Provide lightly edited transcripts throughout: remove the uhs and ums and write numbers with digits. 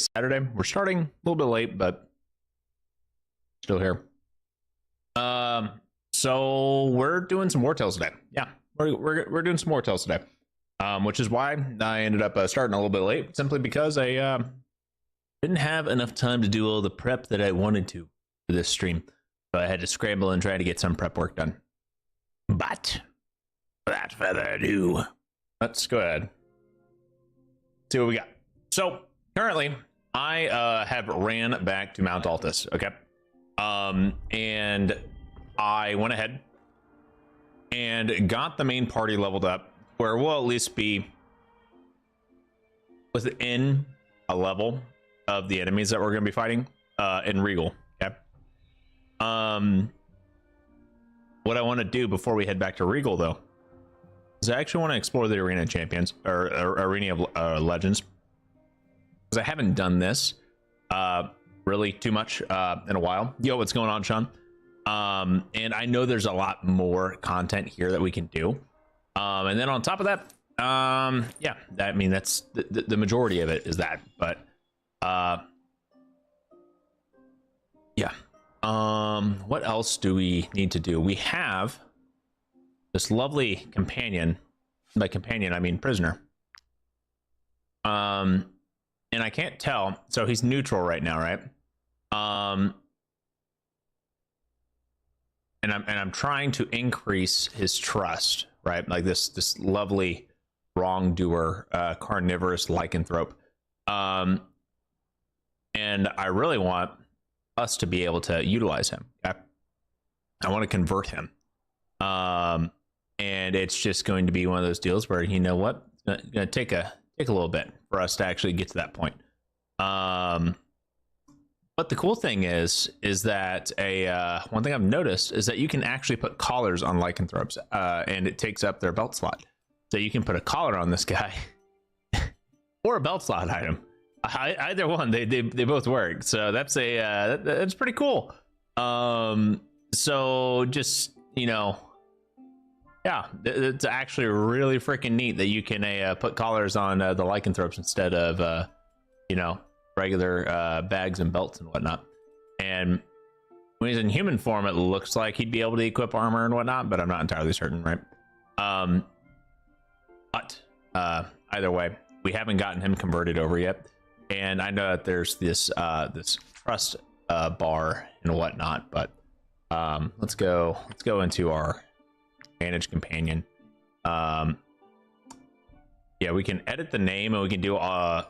is Saturday. We're starting a little bit late, but still here. So we're doing some Wartales today. Yeah, we're doing some Wartales today, which is why I ended up starting a little bit late, simply because I didn't have enough time to do all the prep that I wanted to for this stream. So I had to scramble and try to get some prep work done. But without further ado, let's go ahead. See what we got. So currently, I have ran back to Mount Altus. Okay, and I went ahead and got the main party leveled up, where we'll at least be within a level of the enemies that we're going to be fighting in Regal. Okay. What I want to do before we head back to Regal, though, is I actually want to explore the Arena of Champions, or Arena of Legends, because I haven't done this really too much in a while. Yo, what's going on, Sean? And I know there's a lot more content here that we can do. And then on top of that, yeah, I mean, that's the majority of it is that. But yeah. What else do we need to do? We have this lovely companion. By companion, I mean prisoner. And I can't tell. So he's neutral right now, right? And I'm trying to increase his trust, right? Like this lovely wrongdoer, carnivorous lycanthrope. And I really want us to be able to utilize him. Okay? I want to convert him. And it's just going to be one of those deals where, you know what, it's gonna take a little bit for us to actually get to that point. But the cool thing is that one thing I've noticed is that you can actually put collars on lycanthropes, and it takes up their belt slot. So you can put a collar on this guy or a belt slot item. Either one, they both work. So that's that's pretty cool. So just, you know, yeah, it's actually really freaking neat that you can put collars on the lycanthropes instead of you know, regular bags and belts and whatnot. And when he's in human form, it looks like he'd be able to equip armor and whatnot, but I'm not entirely certain, right? But either way, we haven't gotten him converted over yet. And I know that there's this this trust bar and whatnot, but let's go into our manage companion. Yeah, we can edit the name and we can do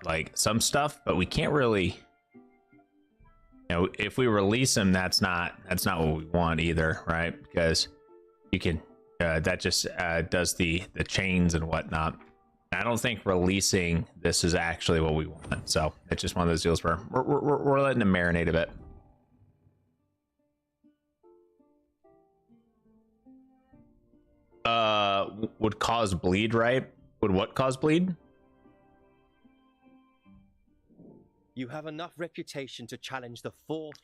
like some stuff, but we can't really, you know, if we release him, that's not what we want either, right? Because you can that just does the chains and whatnot. I don't think releasing this is actually what we want. So it's just one of those deals where we're letting him marinate a bit. Would cause bleed, right? Would what cause bleed? You have enough reputation to challenge the fourth.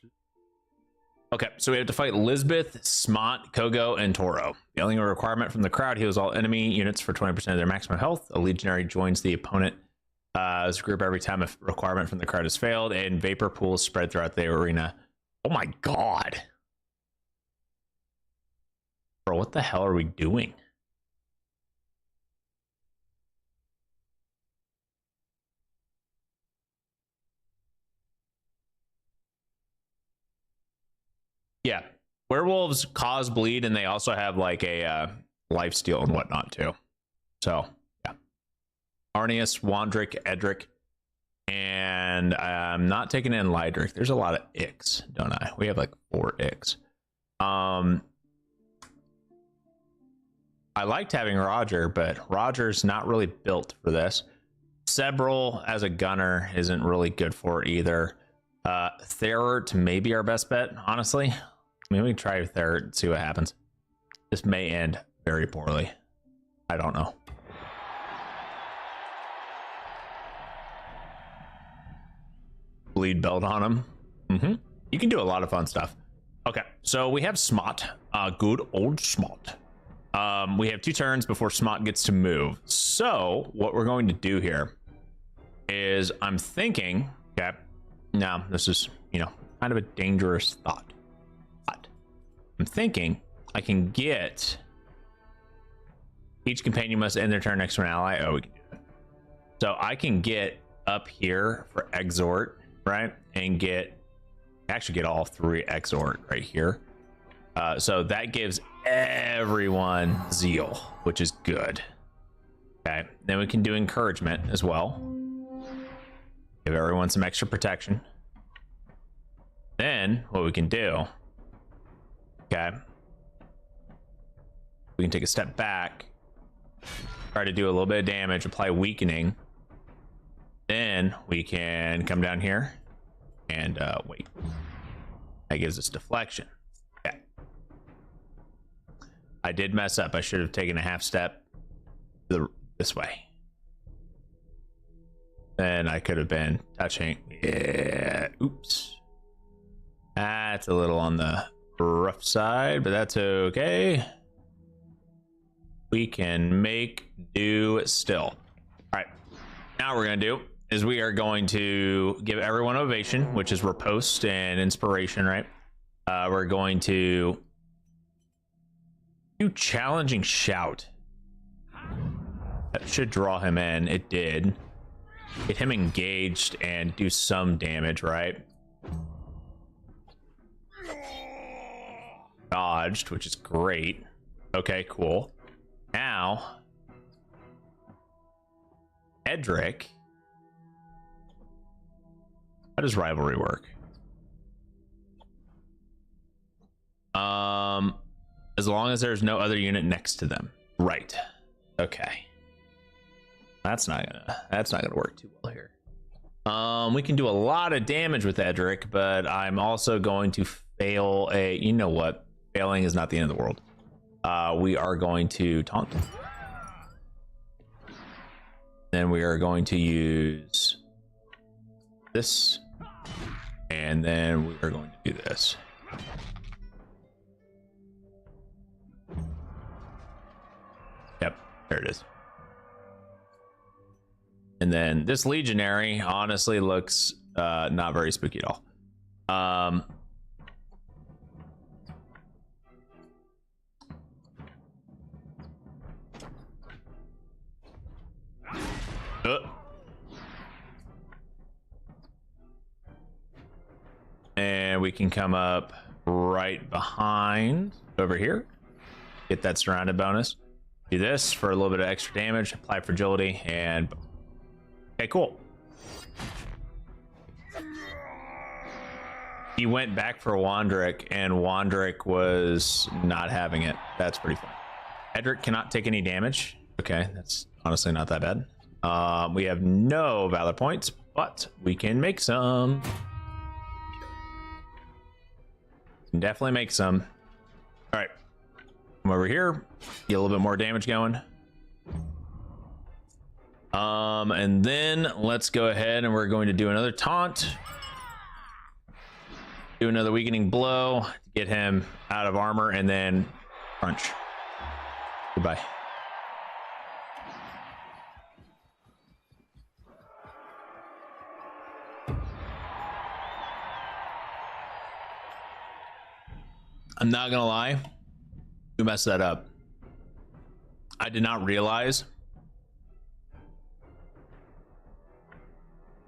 Okay, so we have to fight Lisbeth, Smot, Kogo, and Toro. Yelling a requirement from the crowd heals all enemy units for 20% of their maximum health. A legionary joins the opponent as a group every time a requirement from the crowd has failed, and vapor pools spread throughout the arena. Oh my god. Bro, what the hell are we doing? Yeah, werewolves cause bleed, and they also have like a lifesteal and whatnot too. So yeah, Arnius, Wandrick, Edric, and I'm not taking in Lydric. There's a lot of icks, don't I? We have like 4 icks. I liked having Roger, but Roger's not really built for this. Sebril as a gunner isn't really good for it either. Therert may be our best bet, honestly. I mean, we can try Therert and see what happens. This may end very poorly. I don't know. Bleed belt on him. You can do a lot of fun stuff. Okay, so we have Smot. Good old Smot. We have 2 turns before Smot gets to move. So what we're going to do here is I'm thinking Okay. Now, this is, you know, kind of a dangerous thought. But I'm thinking I can get each companion must end their turn next to an ally. Oh, we can do that. So I can get up here for exhort, right? And actually get all 3 exhort right here. So that gives everyone zeal, which is good. Okay. Then we can do encouragement as well. Give everyone some extra protection. Then what we can do, okay, we can take a step back, try to do a little bit of damage, apply weakening. Then we can come down here and wait. That gives us deflection. Okay. I did mess up. I should have taken a half step this way. Then I could have been touching. Yeah. Oops. That's a little on the rough side, but that's okay. We can make do still. All right. Now what we're going to do is we are going to give everyone ovation, which is riposte and inspiration, right? We're going to do challenging shout. That should draw him in. It did. Get him engaged and do some damage, right? Dodged, which is great. Okay, cool. Now, Edric. How does rivalry work? As long as there's no other unit next to them. Right. Okay. That's not gonna work too well here. We can do a lot of damage with Edric, but I'm also going to fail a, you know what? Failing is not the end of the world. We are going to taunt. Then we are going to use this. And then we are going to do this. Yep, there it is. And then this legionary honestly looks not very spooky at all. And we can come up right behind over here. Get that surrounded bonus. Do this for a little bit of extra damage. Apply fragility and... Okay, cool. He went back for Wandrick, and Wandrick was not having it. That's pretty fun. Edric cannot take any damage. Okay, that's honestly not that bad. We have no valor points, but we can make some. Can definitely make some. All right, come over here. Get a little bit more damage going. And then let's go ahead and we're going to do another taunt. Do another weakening blow to get him out of armor, and then crunch. Goodbye. I'm not gonna lie, we messed that up. I did not realize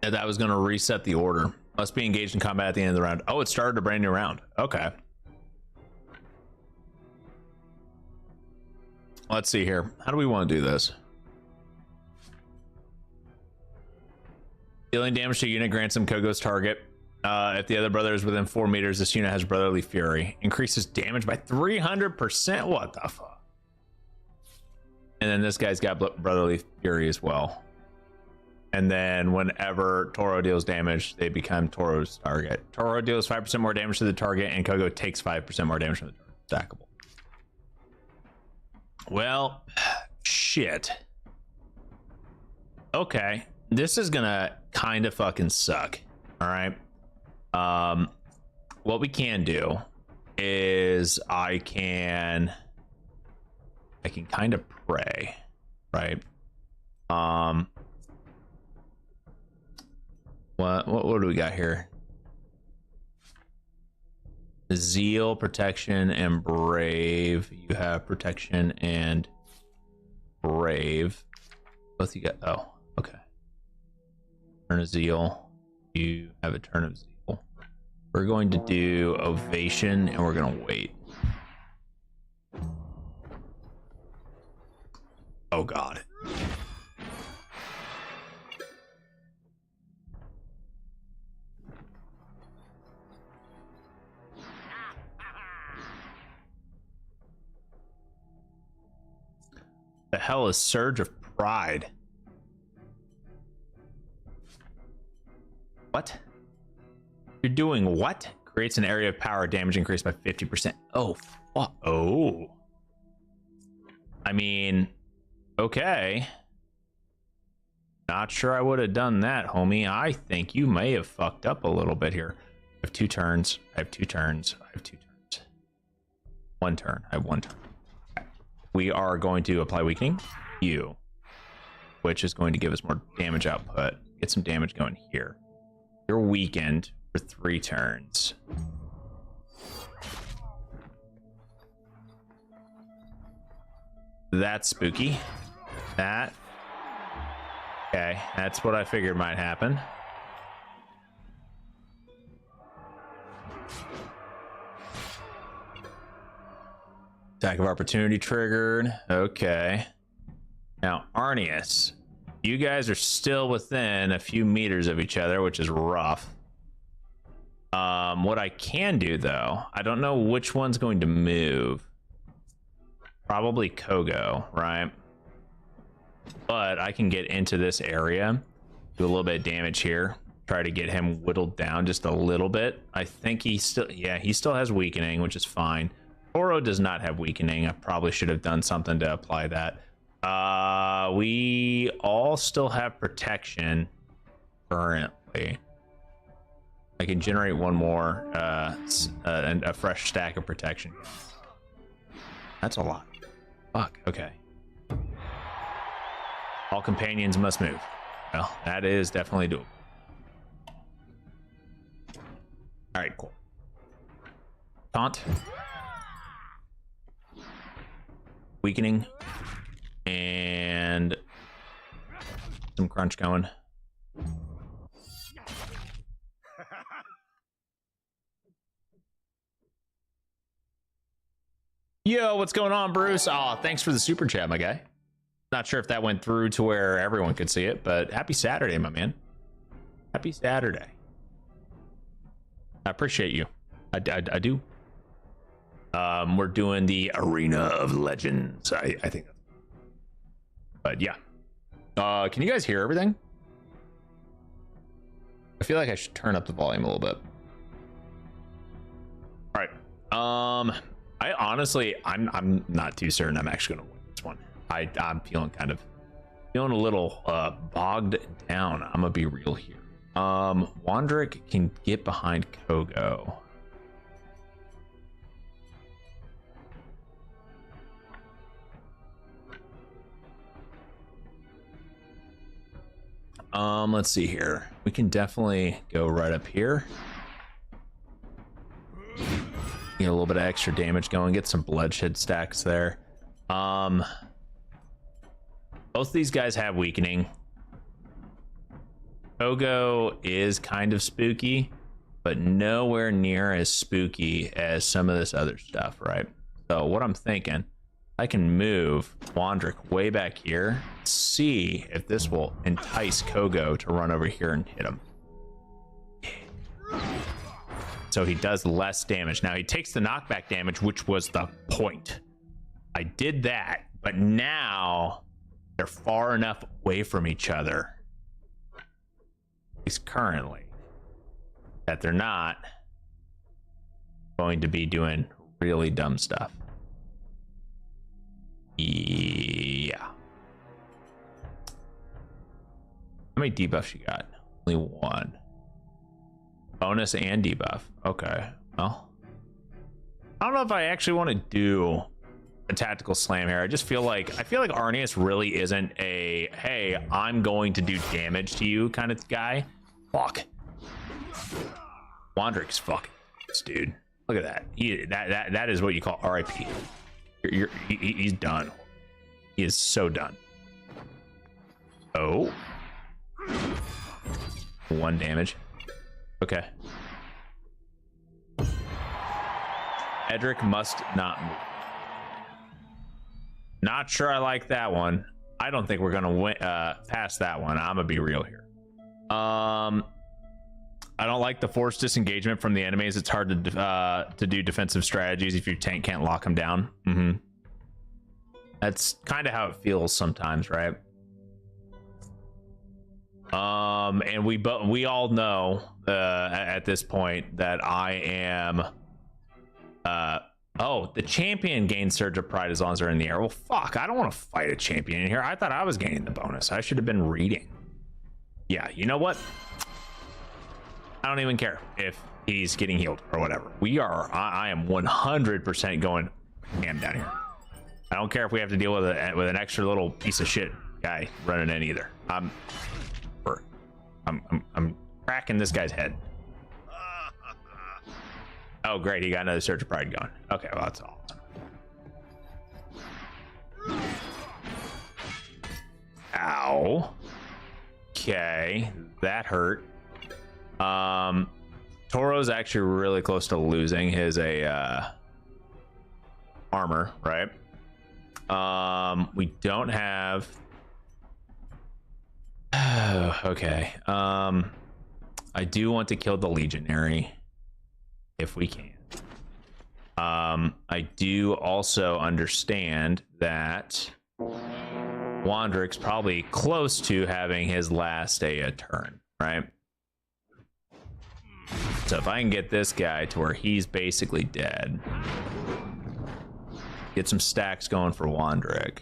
that was gonna reset the order. Must be engaged in combat at the end of the round. Oh, it started a brand new round. Okay. Let's see here. How do we want to do this? Dealing damage to a unit grants him Kogo's target. If the other brother is within 4 meters, this unit has Brotherly Fury. Increases damage by 300%. What the fuck? And then this guy's got Brotherly Fury as well. And then whenever Toro deals damage, they become Toro's target. Toro deals 5% more damage to the target, and Kogo takes 5% more damage from the target. Stackable. Well, shit. Okay. This is gonna kind of fucking suck. All right. What we can do is I can kind of pray, right? What do we got here? Zeal, protection, and brave. You have protection and brave. Both you got. Oh, okay. Turn of zeal. You have a turn of zeal. We're going to do ovation, and we're gonna wait. Oh God. The hell is Surge of Pride? What? You're doing what? Creates an area of power, damage increased by 50%. Oh, fuck. Oh. I mean, okay. Not sure I would have done that, homie. I think you may have fucked up a little bit here. I have 2 turns. I have 2 turns. I have 2 turns. 1 turn. I have 1 turn. We are going to apply weakening, which is going to give us more damage output. Get some damage going here. You're weakened for 3 turns. That's spooky. Okay, that's what I figured might happen. Attack of opportunity triggered. Okay. Now, Arnius, you guys are still within a few meters of each other, which is rough. What I can do, though, I don't know which one's going to move. Probably Kogo, right? But I can get into this area, do a little bit of damage here, try to get him whittled down just a little bit. I think he still has weakening, which is fine. Toro does not have weakening. I probably should have done something to apply that. We all still have protection currently. I can generate one more and a fresh stack of protection. That's a lot. Fuck. Okay. All companions must move. Well, that is definitely doable. All right, cool. Taunt. Weakening. And some crunch going. Yo, what's going on, Bruce? Oh, thanks for the super chat, my guy. Not sure if that went through to where everyone could see it, but happy Saturday, my man. Happy Saturday. I appreciate you. I do. We're doing the Arena of Legends. I think. But yeah. Can you guys hear everything? I feel like I should turn up the volume a little bit. All right. I honestly, I'm not too certain I'm actually gonna win this one. I'm feeling a little bogged down. I'm gonna be real here. Wandrick can get behind Kogo. Let's see here. We can definitely go right up here. Get a little bit of extra damage going, get some bloodshed stacks there. Both these guys have weakening. Kogo is kind of spooky, but nowhere near as spooky as some of this other stuff, right? So what I'm thinking, I can move Wandrick way back here, see if this will entice Kogo to run over here and hit him. So he does less damage. Now he takes the knockback damage, which was the point. I did that, but now they're far enough away from each other, at least currently, that they're not going to be doing really dumb stuff. Yeah. How many debuffs you got? Only 1. Bonus and debuff. Okay. Well, I don't know if I actually want to do a tactical slam here. I feel like Arnius really isn't a, hey, I'm going to do damage to you kind of guy. Fuck. Wandrick's fucking this dude. Look at that. That is what you call RIP. He's done. He is so done. Oh. 1 damage. Okay. Edric must not move. Not sure I like that one. I don't think we're gonna win pass that one. I'm gonna be real here. I don't like the forced disengagement from the enemies. It's hard to do defensive strategies if your tank can't lock them down. That's kind of how it feels sometimes, right? And we all know at this point that I am oh, the champion gains Surge of Pride as long as they're in the air. Well, fuck, I don't want to fight a champion in here. I thought I was gaining the bonus. I should have been reading. Yeah, you know what? I don't even care if he's getting healed or whatever. I am 100% going ham down here. I don't care if we have to deal with an extra little piece of shit guy running in either. I'm cracking this guy's head. Oh, great. He got another Surge of Pride going. Okay, well, that's awesome. Ow. Okay, that hurt. Toro's actually really close to losing his armor, right? We don't have... okay. I do want to kill the Legionary if we can. I do also understand that Wandrick's probably close to having his last turn, right? So if I can get this guy to where he's basically dead, get some stacks going for Wandrick,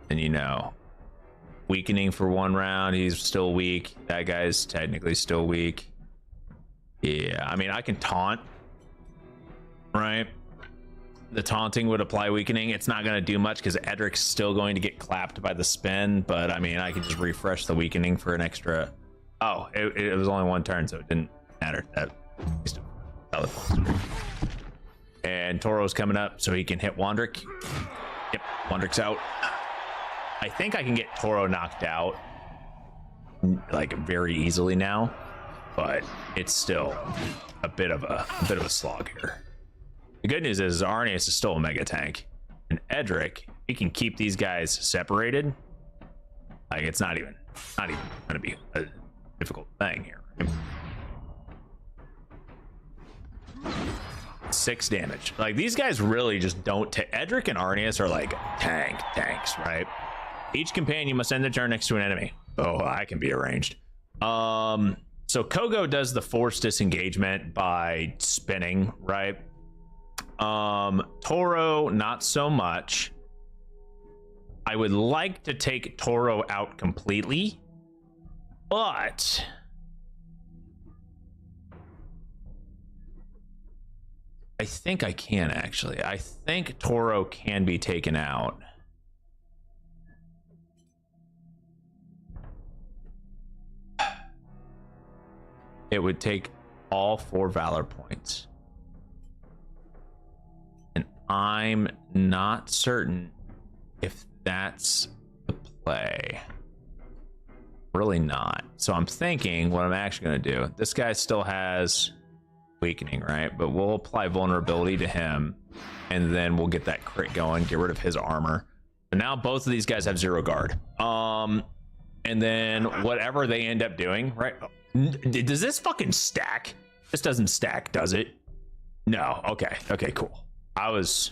and you know, weakening for 1 round, he's still weak. That guy's technically still weak. Yeah, I mean, I can taunt, right? The taunting would apply weakening. It's not going to do much because Edric's still going to get clapped by the spin, but I mean, I can just refresh the weakening for an extra... Oh, it was only 1 turn, so it didn't matter. And Toro's coming up, so he can hit Wandrick. Yep, Wandrick's out. I think I can get Toro knocked out like very easily now, but it's still a bit of a slog here. The good news is Arnius is still a mega tank, and Edric, he can keep these guys separated. Like, it's not even gonna be a difficult thing here. 6 damage. Like, these guys really just don't take... Edric and Arnius are like tanks, right? Each companion must end their turn next to an enemy. Oh, I can be arranged. So Kogo does the forced disengagement by spinning, right? Toro, not so much. I would like to take Toro out completely, but I think I can actually. I think Toro can be taken out. It would take all 4 valor points. And I'm not certain if that's the play. Really not. So I'm thinking what I'm actually going to do. This guy still has weakening, right? But we'll apply vulnerability to him, and then we'll get that crit going, get rid of his armor. But now both of these guys have 0 guard. And then whatever they end up doing, right? Does this fucking stack? This doesn't stack, does it? No. Okay, cool. I was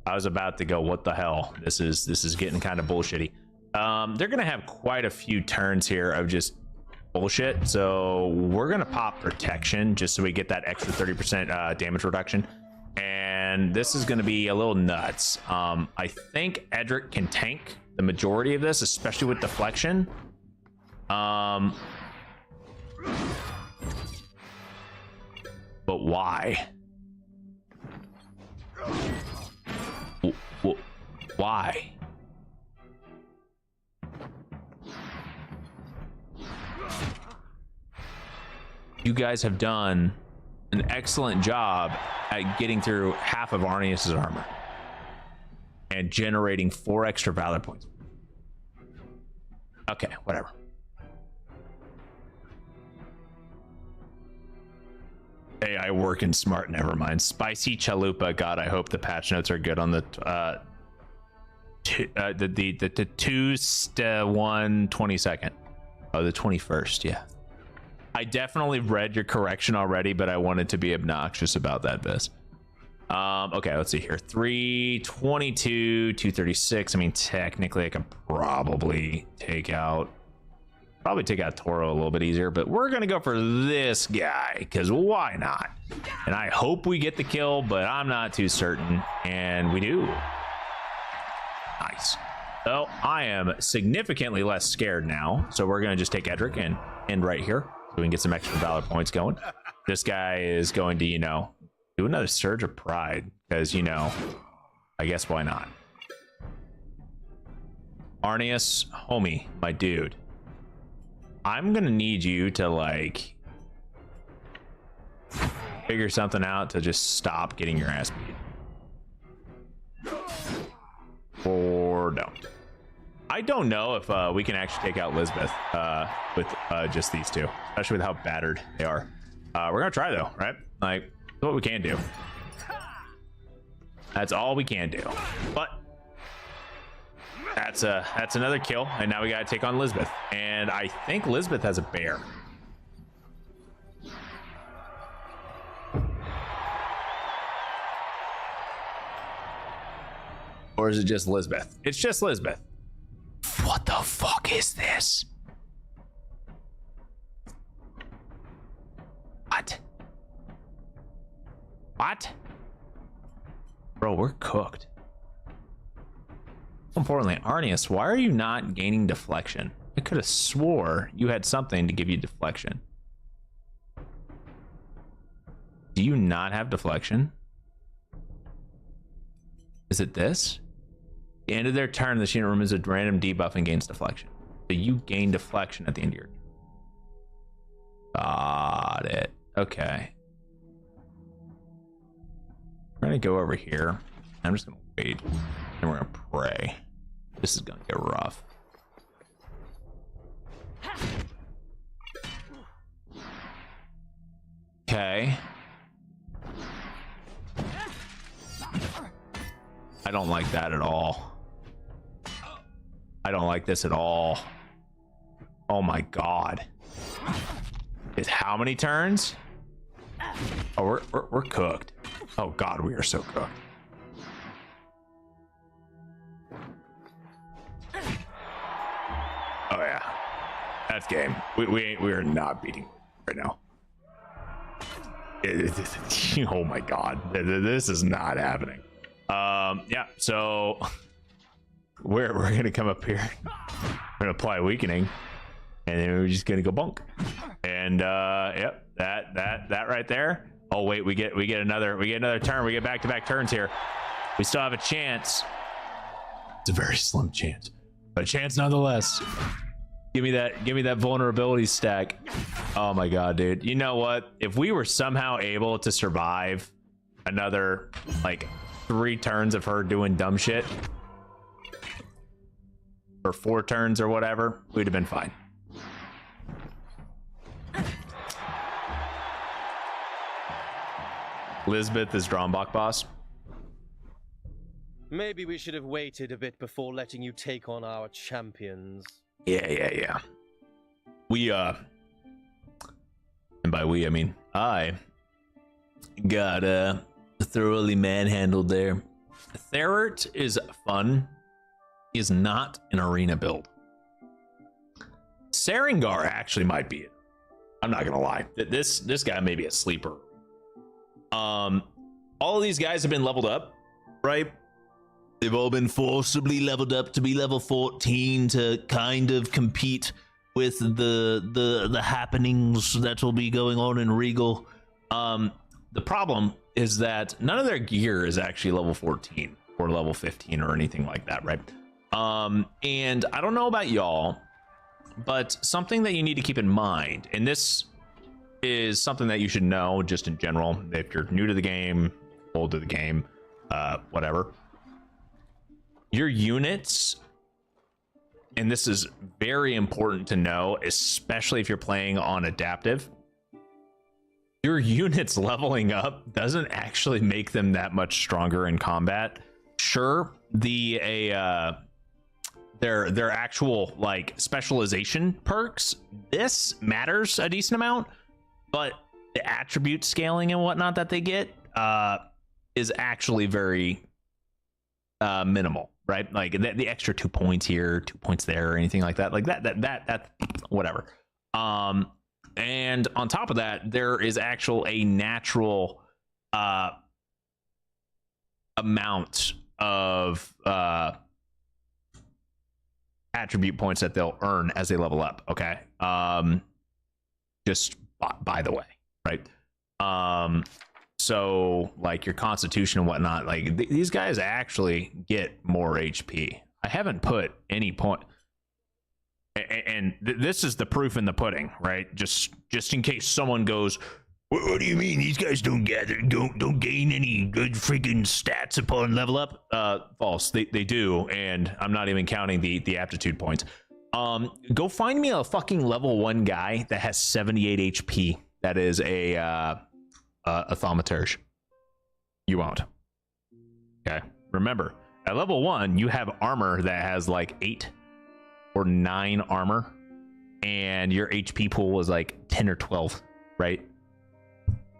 about to go, what the hell? This is getting kind of bullshitty. They're gonna have quite a few turns here of just bullshit, so we're gonna pop protection just so we get that extra 30% damage reduction, and this is gonna be a little nuts. I think Edric can tank the majority of this, especially with deflection. But why? Why? you guys have done an excellent job at getting through half of Arnius's armor and generating 4 extra valor points. Okay, whatever. AI working smart, never mind. Spicy chalupa. God, I hope the patch notes are good on the 1/22. Oh, the 21st. Yeah, I definitely read your correction already, but I wanted to be obnoxious about that, Biz. Okay, let's see here. 322, 236. I mean, technically, I could probably take out Toro a little bit easier, but we're gonna go for this guy because why not? And I hope we get the kill, but I'm not too certain, and we do. Nice. So I am significantly less scared now. So we're gonna just take Edric and end right here so we can get some extra valor points going. This guy is going to, you know, do another Surge of Pride because, you know, I guess why not? Arnius, homie, my dude. I'm gonna need you to like figure something out to just stop getting your ass beat. Or don't. I don't know if we can actually take out Lisbeth with just these two, especially with how battered they are. We're gonna try though, right? Like, that's what we can do. That's all we can do. But that's another kill, and now we gotta take on Lisbeth. And I think Lisbeth has a bear. Or is it just Lisbeth? It's just Lisbeth. What the fuck is this? What? What? Bro, we're cooked. Importantly, Arnius, why are you not gaining deflection? I could have swore you had something to give you deflection. Do you not have deflection? Is it this? At the end of their turn, the unit removes a random debuff and gains deflection. So you gain deflection at the end of your turn. Got it. Okay. We're gonna go over here. I'm just gonna wait, and we're gonna pray. This is gonna get rough. Okay. I don't like that at all. I don't like this at all. Oh my god. Is how many turns? Oh, we're cooked. Oh god, we are so cooked. Oh yeah, that's game. We are not beating right now. Oh my god, this is not happening. Yeah, so we're gonna come up here. We're gonna apply weakening, and then we're just gonna go bunk. And yep, that right there. Oh wait, we get another turn. We get back-to-back turns here. We still have a chance. It's a very slim chance, but a chance nonetheless. Give me that vulnerability stack. Oh my god, dude. You know what? If we were somehow able to survive another like 3 turns of her doing dumb shit, or 4 turns or whatever, we'd have been fine. Lisbeth is Drombach boss. Maybe we should have waited a bit before letting you take on our champions. Yeah. We and by we I mean I got thoroughly manhandled there. Therert is fun. He is not an arena build. Sarengar actually might be it. I'm not gonna lie. This guy may be a sleeper. All of these guys have been leveled up, right? They've all been forcibly leveled up to be level 14 to kind of compete with the happenings that will be going on in Regal. The problem is that none of their gear is actually level 14 or level 15 or anything like that, right? And I don't know about y'all, but something that you need to keep in mind, and this is something that you should know just in general. If you're new to the game, old to the game, whatever. Your units, and this is very important to know, especially if you're playing on adaptive, your units leveling up doesn't actually make them that much stronger in combat. Sure, their actual like specialization perks, this matters a decent amount, but the attribute scaling and whatnot that they get is actually very minimal, right? Like the extra 2 points here, 2 points there, or anything like that, like that whatever. And on top of that, there is a natural amount of attribute points that they'll earn as they level up. Okay, just by the way, right? So like your constitution and whatnot, like these guys actually get more HP. I haven't put any point, and this is the proof in the pudding, right? Just in case someone goes, what do you mean these guys don't gain any good freaking stats upon level up? False. They do, and I'm not even counting the aptitude points. Go find me a fucking level 1 guy that has 78 HP. That is a thaumaturge. You won't. Okay. Remember, at level 1, you have armor that has like 8 or 9 armor, and your HP pool is like 10 or 12, right?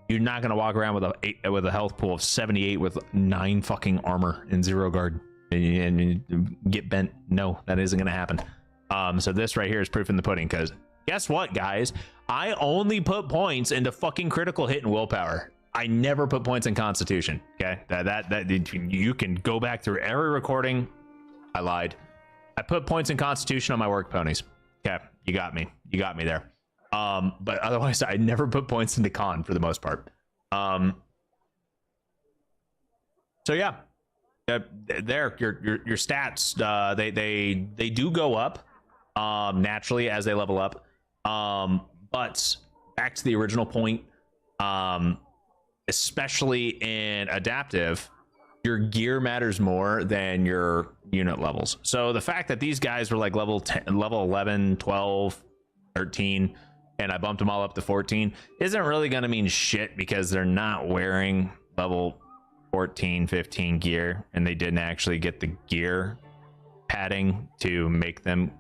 You're not gonna walk around with a health pool of 78 with 9 fucking armor and 0 guard and get bent. No, that isn't gonna happen. So this right here is proof in the pudding, because guess what, guys? I only put points into fucking critical hit and willpower. I never put points in constitution. Okay, that you can go back through every recording. I lied. I put points in constitution on my work ponies. Okay, you got me there. But otherwise I never put points into con for the most part. So yeah, there your stats, they do go up naturally as they level up. But back to the original point, especially in adaptive, your gear matters more than your unit levels. So the fact that these guys were like level 10, level 11, 12, 13, and I bumped them all up to 14 isn't really going to mean shit, because they're not wearing level 14, 15 gear, and they didn't actually get the gear padding to make them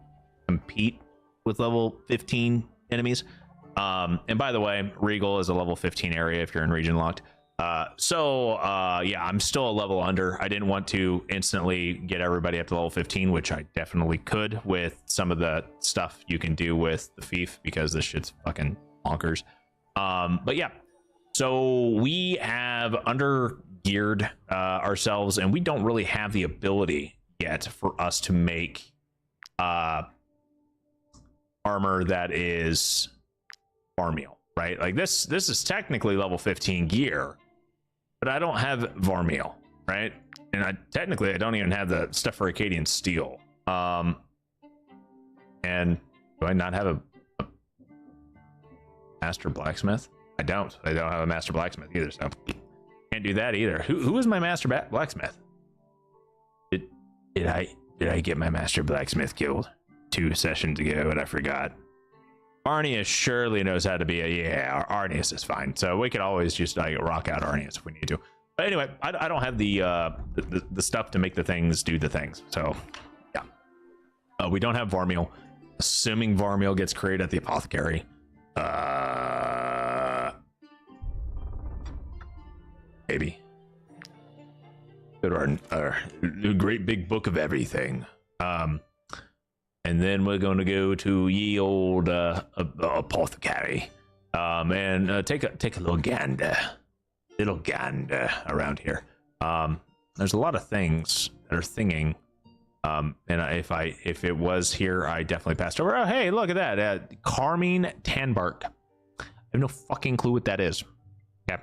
compete with level 15 enemies. And by the way, Regal is a level 15 area if you're in region locked. Yeah, I'm still a level under. I didn't want to instantly get everybody up to level 15, which I definitely could with some of the stuff you can do with the fief, because this shit's fucking bonkers. But yeah, so we have under geared ourselves, and we don't really have the ability yet for us to make armor that is Varmeal, right? Like this is technically level 15 gear, but I don't have Varmeal, right? And I don't even have the stuff for Acadian steel. And do I not have a master blacksmith? I don't have a master blacksmith either, so can't do that either. Who is my master blacksmith? Did I get my master blacksmith killed 2 sessions ago and I forgot? Arnius surely knows how to be Arnius is fine, so we could always just like rock out Arnius if we need to. But anyway, I don't have the stuff to make the things do the things, so yeah. We don't have Varmeal. Assuming Varmeal gets created at the apothecary. Maybe. Go to our great big book of everything. And then we're going to go to ye old apothecary, and take a little gander around here. There's a lot of things that are thinging, and if it was here, I definitely passed over. Oh, hey, look at that, Carmine Tanbark. I have no fucking clue what that is. Yeah,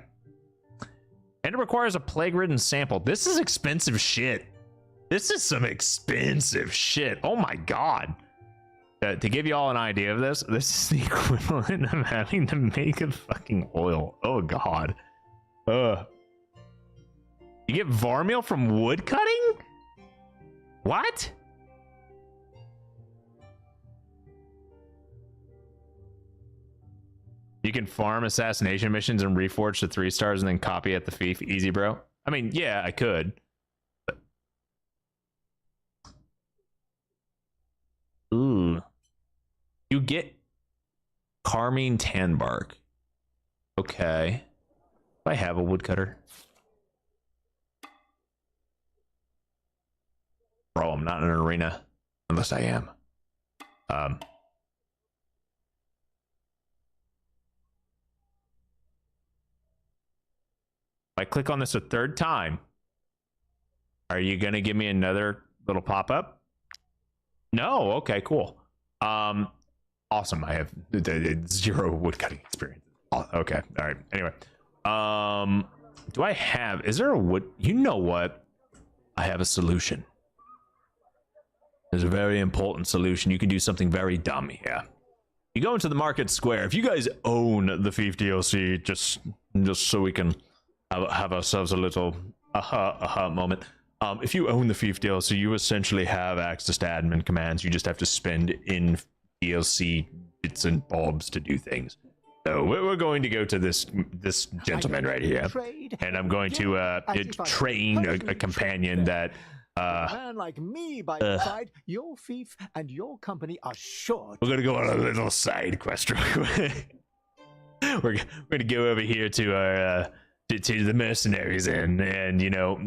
and it requires a plague-ridden sample. This is expensive shit. This is some expensive shit. Oh my god. To give you all an idea of this is the equivalent of having to make a fucking oil. Oh god. You get varmeal from wood cutting? What? You can farm assassination missions and reforge to 3 stars and then copy at the fief. Easy, bro. I mean, yeah, I could. But... Ooh. You get carmine tan bark. Okay. Do I have a woodcutter? Bro, I'm not in an arena. Unless I am. If I click on this a 3rd time, are you gonna give me another little pop-up? No. Okay, cool. Awesome. I have 0 woodcutting experience. Oh, okay. All right. Anyway, do I have? Is there a wood? You know what? I have a solution. There's a very important solution. You can do something very dumb here. You go into the market square. If you guys own the Fief DLC, just so we can have ourselves a little aha moment. If you own the Fief DLC, you essentially have access to admin commands. You just have to spend in DLC bits and bobs to do things. So we're going to go to this gentleman right here, and I'm going to train a companion that. A man like me by your side, your fief and your company are sure. We're gonna go on a little side quest real quick. We're gonna go over here to our to the mercenaries and you know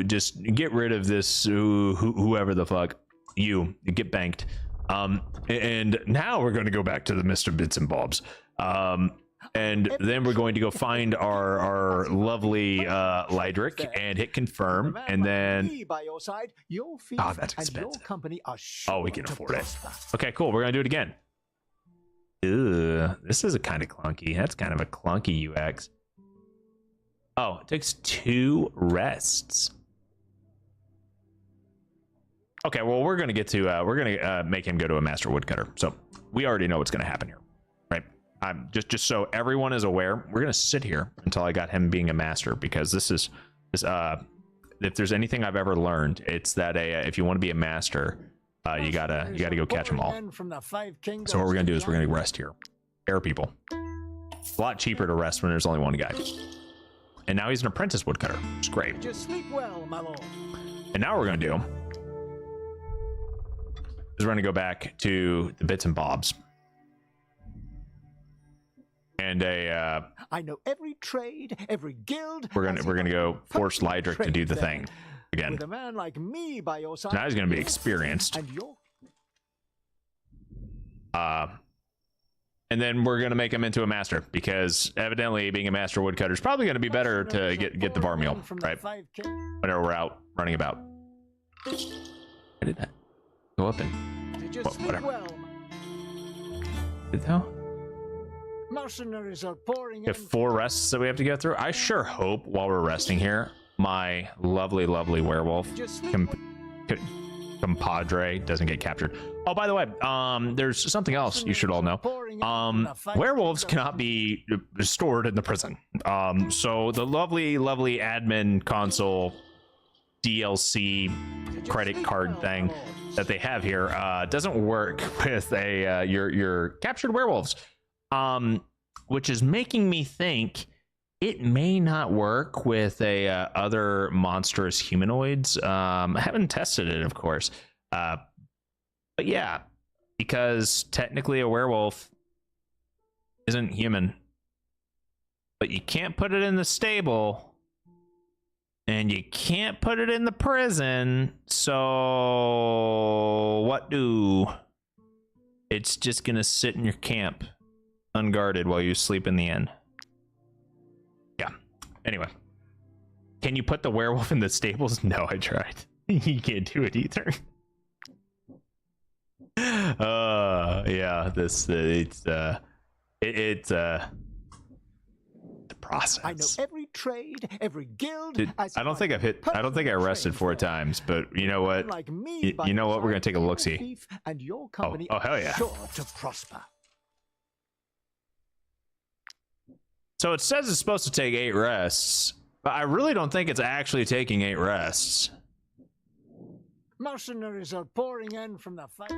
just get rid of this whoever the fuck you get banked. And now we're going to go back to the Mr. Bits and Bobs. And then we're going to go find our lovely Lydric and hit confirm, and then oh, that's expensive. Oh, we can afford it. Okay, cool. We're gonna do it again. Ew, this is a kind of clunky. That's kind of a clunky UX. Oh, it takes 2 rests. Okay, well, we're gonna get to we're gonna make him go to a master woodcutter. So we already know what's gonna happen here, right? Just so everyone is aware, we're gonna sit here until I got him being a master, because this is if there's anything I've ever learned, it's that if you want to be a master, you gotta go catch them all. So what we're gonna do is we're gonna rest here. Air people. It's a lot cheaper to rest when there's only one guy. And now he's an apprentice woodcutter, which is great. Just sleep well, my lord. And now what we're gonna do is we're gonna go back to the bits and bobs. And I know every trade, every guild. We're gonna go force Lydric to do the thing again. With a man like me by your side, now he's gonna be experienced. And then we're gonna make him into a master, because evidently being a master woodcutter is probably gonna be better to get the varmeal, right? Whenever we're out running about. Why did that go up and whatever? Did that? Mercenaries are pouring. We have 4 rests that we have to get through. I sure hope while we're resting here, my lovely werewolf compadre doesn't get captured. Oh, by the way, there's something else you should all know. Werewolves cannot be stored in the prison. So the lovely admin console DLC credit card thing that they have here doesn't work with your captured werewolves. Which is making me think it may not work with other monstrous humanoids. I haven't tested it, of course, but yeah, because technically a werewolf isn't human, but you can't put it in the stable and you can't put it in the prison. So what do? It's just gonna sit in your camp unguarded while you sleep in the inn. Yeah. Anyway, can you put the werewolf in the stables? No, I tried. You can't do it either. Yeah, it's the process. I know every trade, every guild. Dude, I don't think I've hit. I don't think I rested 4 times, but you know what? Like me, You know what? We're gonna take a look see. And your company Oh, hell yeah! sure to prosper. So it says it's supposed to take 8 rests, but I really don't think it's actually taking 8 rests. Mercenaries are pouring in from the fight.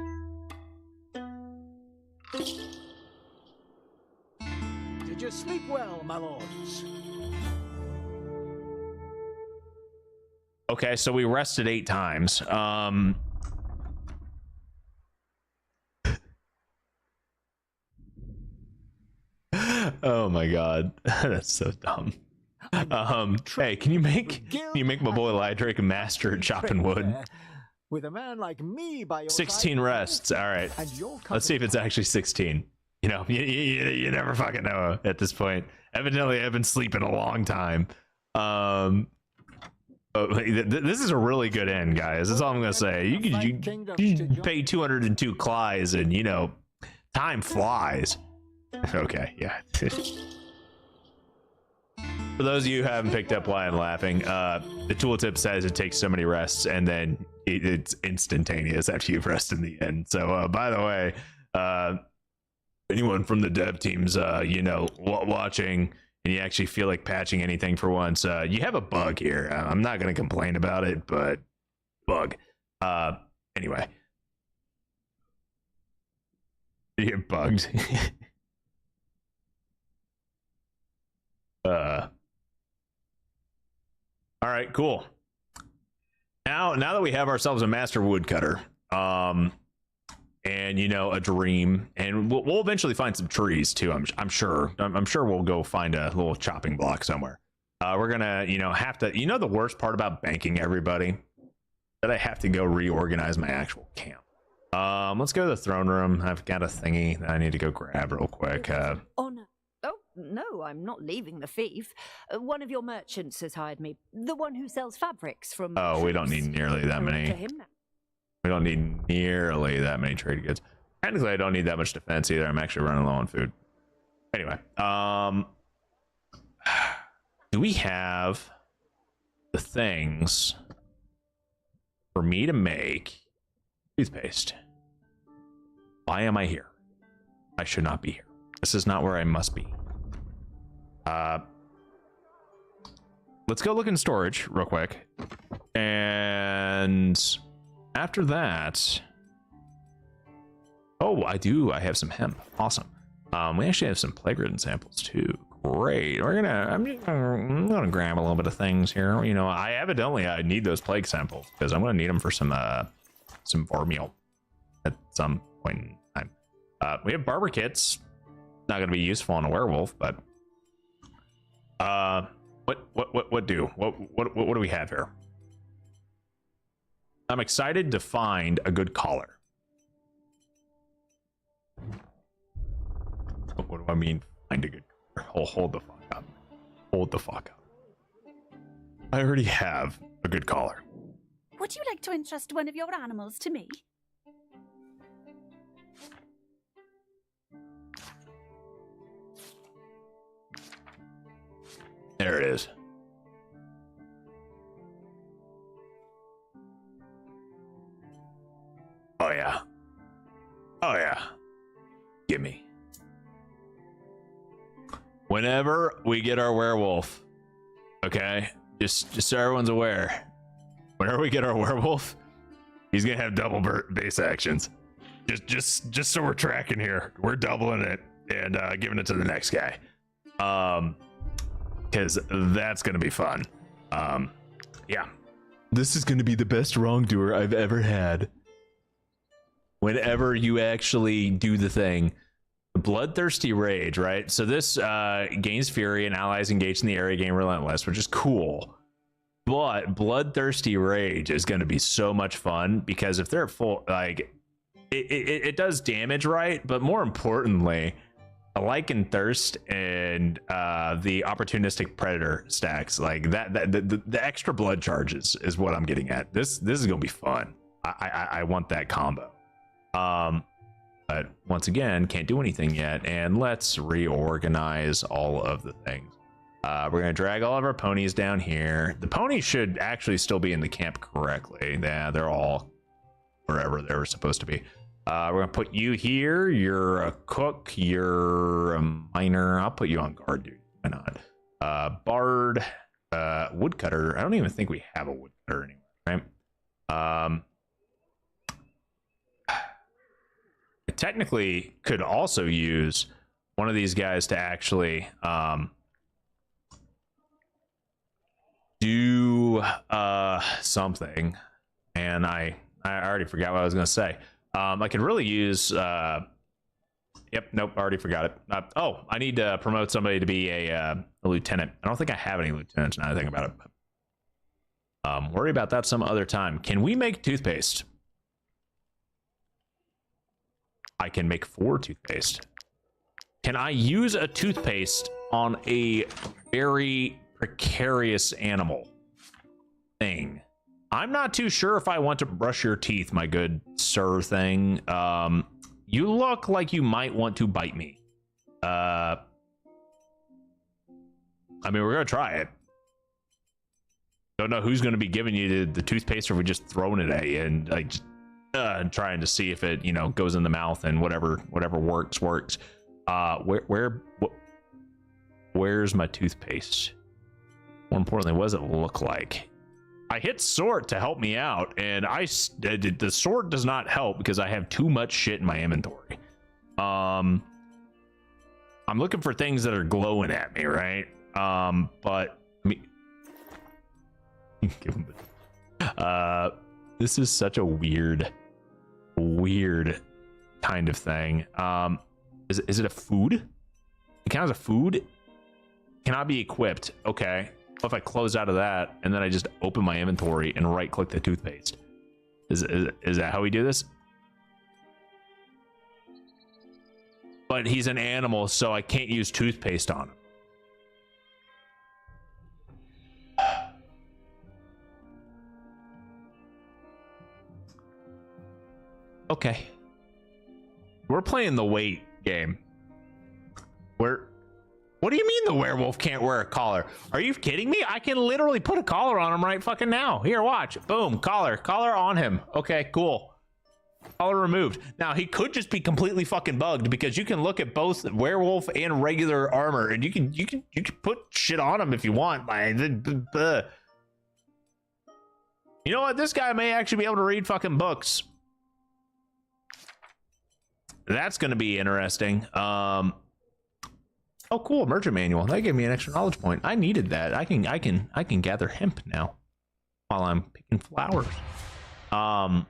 Did you sleep well, my lords? Okay, so we rested 8 times. Oh my god, that's so dumb. Hey, can you make my boy Lydrake a master at chopping wood? With a man like me by your 16 side, rests. All right, let's see if it's actually 16. You know, you never fucking know at this point. Evidently, I've been sleeping a long time. This is a really good end, guys. That's all I'm gonna say. You pay 202 clies, and you know, time flies. Okay, yeah. For those of you who haven't picked up why I'm laughing, the tooltip says it takes so many rests, and then it's instantaneous after you've rested in the end. So, by the way, anyone from the dev teams, you know, watching, and you actually feel like patching anything for once, you have a bug here. I'm not going to complain about it, but bug. Anyway. You get bugged. All right, cool. Now that we have ourselves a master woodcutter, and you know, a dream, and we'll eventually find some trees too. I'm sure we'll go find a little chopping block somewhere. We're gonna, you know, have to. You know, the worst part about banking everybody, that I have to go reorganize my actual camp. Let's go to the throne room. I've got a thingy that I need to go grab real quick. Honor. Oh, no, I'm not leaving the fief. One of your merchants has hired me. The one who sells fabrics from... Oh, we don't need nearly that many. We don't need nearly that many trade goods. Technically, I don't need that much defense either. I'm actually running low on food. Anyway, do we have the things for me to make toothpaste? Why am I here? I should not be here. This is not where I must be. Let's go look in storage real quick. And after that, oh, I have some hemp. Awesome. We actually have some plague-ridden samples too. Great. I'm gonna grab a little bit of things here. You know, I need those plague samples because I'm gonna need them for some meal at some point in time. We have barber kits. Not gonna be useful on a werewolf, but what do we have here? I'm excited to find a good collar. What do I mean find a good collar? Hold the fuck up. Hold the fuck up. I already have a good collar. Would you like to entrust one of your animals to me? There it is. Oh yeah. Oh yeah. Gimme. Whenever we get our werewolf, okay, just so everyone's aware, whenever we get our werewolf, he's gonna have double base actions. Just so we're tracking here, we're doubling it and giving it to the next guy. Because that's gonna be fun. Yeah, this is gonna be the best wrongdoer I've ever had. Whenever you actually do the thing, bloodthirsty rage, right? So this gains fury and allies engaged in the area gain relentless, which is cool. But bloodthirsty rage is gonna be so much fun because if they're full, like it does damage, right? But more importantly, Lycanthrope and the opportunistic predator stacks, like the extra blood charges is what I'm getting at. This is gonna be fun. I want that combo. But once again, can't do anything yet, and let's reorganize all of the things. We're gonna drag all of our ponies down here. The ponies should actually still be in the camp correctly. Yeah, they're all wherever they were supposed to be. We're gonna put you here. You're a cook. You're a miner. I'll put you on guard, dude. Why not? Bard, woodcutter. I don't even think we have a woodcutter anymore, right? I technically could also use one of these guys to actually do something, and I already forgot what I was gonna say. I could really use yep, nope, already forgot it. Oh, I need to promote somebody to be a lieutenant. I don't think I have any lieutenants now that I think about it. Worry about that some other time. Can we make toothpaste? I can make 4 toothpaste. Can I use a toothpaste on a very precarious animal thing? I'm not too sure if I want to brush your teeth, my good sir thing. You look like you might want to bite me. I mean, we're gonna try it. Don't know who's gonna be giving you the toothpaste, or if we just throwing it at you and like and trying to see if it, you know, goes in the mouth, and whatever works. Where's my toothpaste? More importantly, what does it look like? I hit sort to help me out, and the sort does not help because I have too much shit in my inventory. I'm looking for things that are glowing at me, right? But I mean, give him this is such a weird kind of thing. Is it a food? It counts as a food? Cannot be equipped. Okay. What if I close out of that and then I just open my inventory and right click the toothpaste? Is that how we do this? But he's an animal, so I can't use toothpaste on him. Okay. We're playing the wait game. What do you mean the werewolf can't wear a collar? Are you kidding me? I can literally put a collar on him right fucking now. Here, watch. Boom, collar on him. Okay, cool. Collar removed. Now, he could just be completely fucking bugged, because you can look at both werewolf and regular armor, and you can put shit on him if you want. You know what? This guy may actually be able to read fucking books. That's going to be interesting. Oh, cool, merchant manual. That gave me an extra knowledge point. I needed that. I can gather hemp now while I'm picking flowers. Yeah.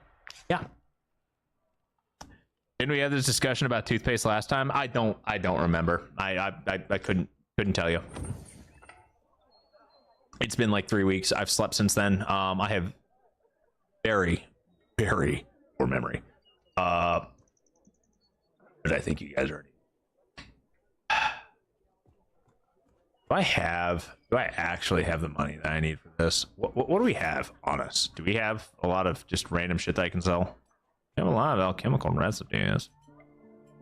Didn't we have this discussion about toothpaste last time? I don't remember. I couldn't tell you. It's been like 3 weeks. I've slept since then. I have very, very poor memory. But I think you guys already. Do I actually have the money that I need for this? What do we have on us? Do we have a lot of just random shit that I can sell? We have a lot of alchemical recipes.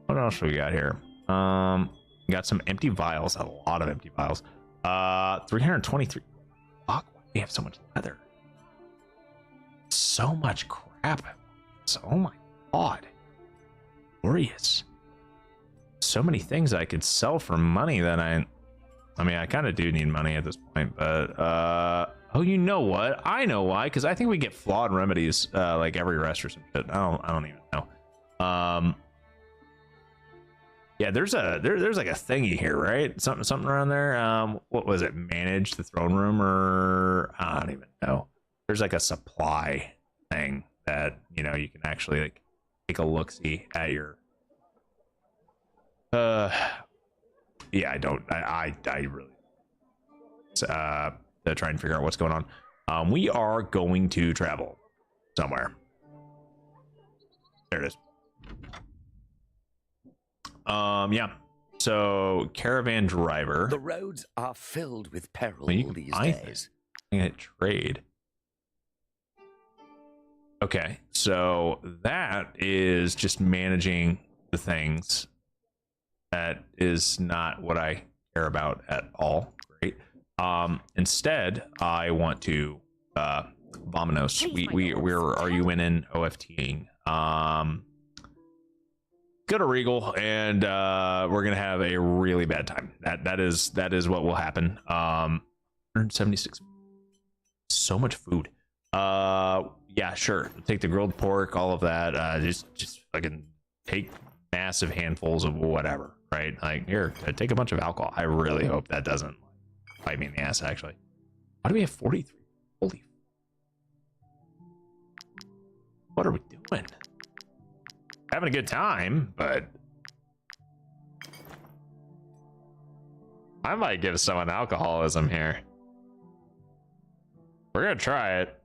What else do we got here? We got some empty vials, a lot of empty vials. 323. Fuck, why do we have so much leather? So much crap. Oh my god. Glorious. So many things I could sell for money that I mean, I kind of do need money at this point, but oh, you know what? I know why, because I think we get flawed remedies like every rest or some shit. I don't even know. Yeah, there's like a thingy here, right? Something around there. What was it? Manage the throne room, or I don't even know. There's like a supply thing that, you know, you can actually like take a look-see at your yeah, I really to try and figure out what's going on. We are going to travel somewhere. There it is. Yeah. So caravan driver. The roads are filled with peril these days. I'm gonna trade. Okay, so that is just managing the things. That is not what I care about at all. Great. Instead, I want to Vominos. We're arguing OFTing. Go to Regal, and we're gonna have a really bad time. That is what will happen. 176. So much food. Yeah, sure. Take the grilled pork, all of that. Just fucking take massive handfuls of whatever, right? Like, here, take a bunch of alcohol. I really hope that doesn't bite me in the ass, actually. Why do we have 43? Holy. What are we doing? Having a good time, but I might give someone alcoholism here. We're gonna try it.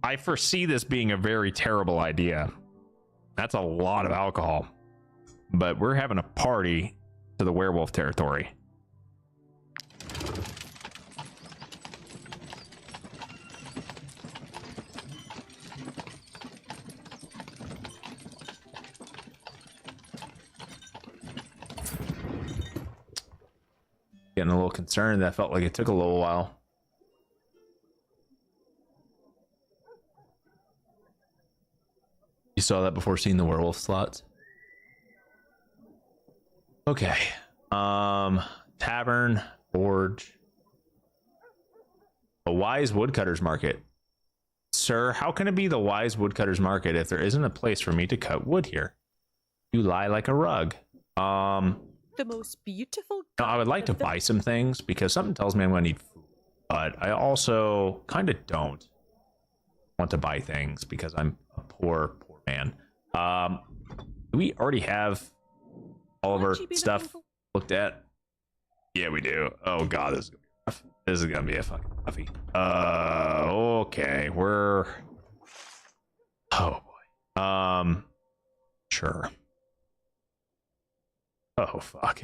I foresee this being a very terrible idea. That's a lot of alcohol, but we're having a party to the werewolf territory. Getting a little concerned. That felt like it took a little while. You saw that before seeing the werewolf slots? Okay. Tavern, forge. A wise woodcutter's market. Sir, how can it be the wise woodcutter's market if there isn't a place for me to cut wood here? You lie like a rug. The most beautiful. No, I would like to buy some things because something tells me I'm gonna need food, but I also kind of don't want to buy things because I'm a poor man. Do we already have all of our stuff looked at? Yeah, we do. Oh god, this is gonna be rough. This is gonna be a fucking toughie. Okay, we're. Oh boy. Sure. Oh fuck.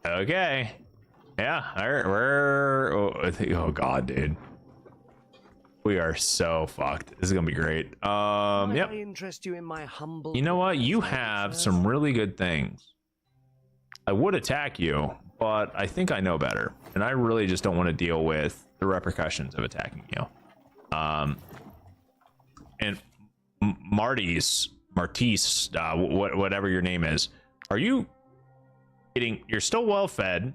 Okay. Yeah, we're. Oh god, dude. We are so fucked. This is gonna be great. Yep. I interest you in my humble. You know what? You have some really good things. I would attack you, but I think I know better, and I really just don't want to deal with the repercussions of attacking you. And Martise, whatever your name is, are you getting? You're still well fed.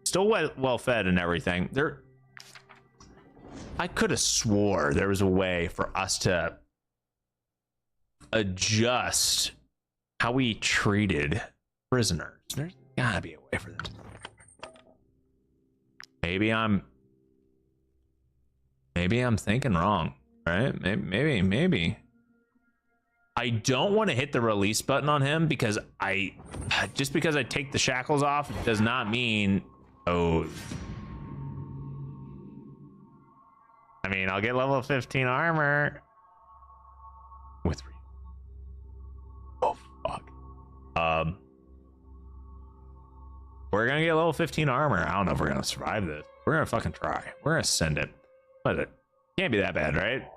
Still well fed and everything. I could have swore there was a way for us to adjust how we treated prisoners. There's gotta be a way for that. Maybe I'm thinking wrong, right? Maybe. I don't want to hit the release button on him because just because I take the shackles off does not mean, oh. I mean, I'll get level 15 armor. With 3. Oh, fuck. We're gonna get level 15 armor. I don't know if we're gonna survive this. We're gonna fucking try. We're gonna send it. But it can't be that bad, right?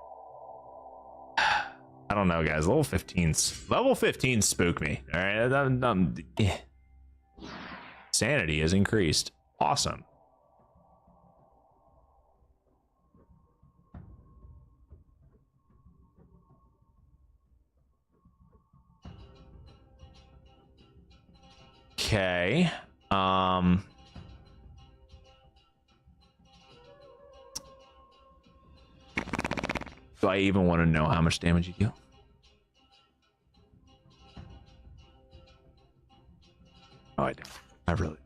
I don't know, guys. Level 15 spook me. All right. Sanity has increased. Awesome. Okay. Do I even want to know how much damage you do? Oh, I do. I really.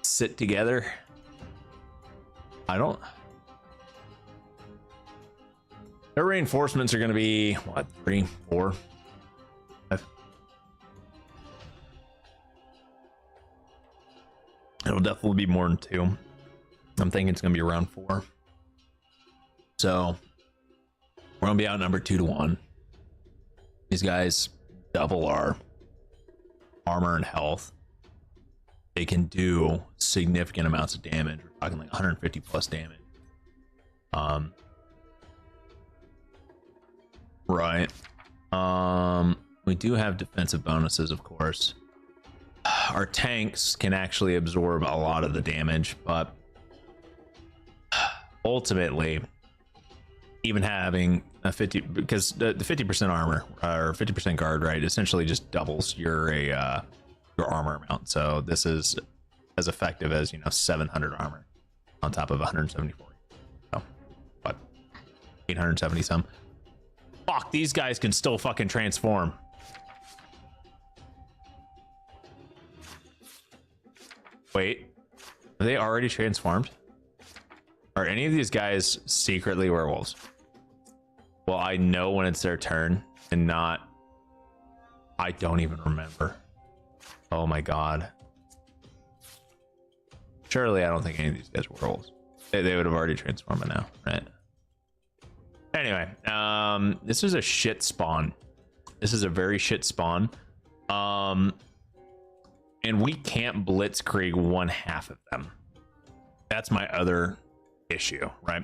Sit together. I don't. Their reinforcements are going to be what, 3, 4, 5. It'll definitely be more than 2. I'm thinking it's going to be around 4. So we're going to be outnumbered 2-1. These guys double our armor and health. They can do significant amounts of damage. We're talking like 150 plus damage. Right. We do have defensive bonuses, of course. Our tanks can actually absorb a lot of the damage, but ultimately, even having a 50, because the 50% armor or 50% guard, right, essentially just doubles your armor amount. So this is as effective as 700 armor on top of 174. So, what, 870 some? Fuck, these guys can still fucking transform. Wait, are they already transformed? Are any of these guys secretly werewolves? Well, I know when it's their turn and not. I don't even remember. Oh my god. Surely I don't think any of these guys were werewolves. They would have already transformed by now, right? Anyway, this is a shit spawn. This is a very shit spawn. And we can't blitzkrieg one half of them. That's my other issue, right?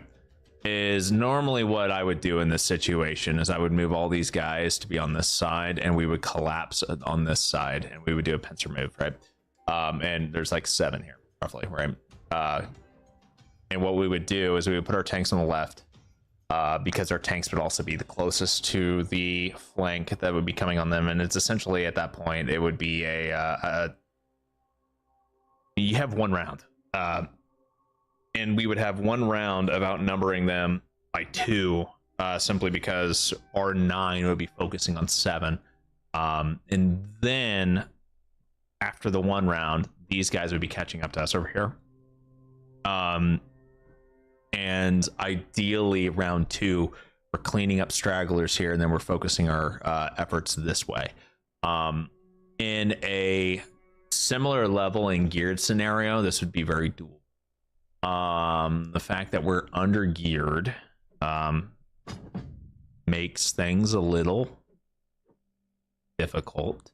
Is normally what I would do in this situation is I would move all these guys to be on this side, and we would collapse on this side, and we would do a pincer move, right? And there's like 7 here, roughly, right? And what we would do is we would put our tanks on the left, because our tanks would also be the closest to the flank that would be coming on them, and it's essentially at that point it would be you have 1 round, and we would have 1 round of outnumbering them by 2, simply because our 9 would be focusing on 7, and then after the 1 round, these guys would be catching up to us over here, and ideally round 2 we're cleaning up stragglers here, and then we're focusing our efforts this way. In a similar level and geared scenario, this would be very dual. The fact that we're under geared makes things a little difficult,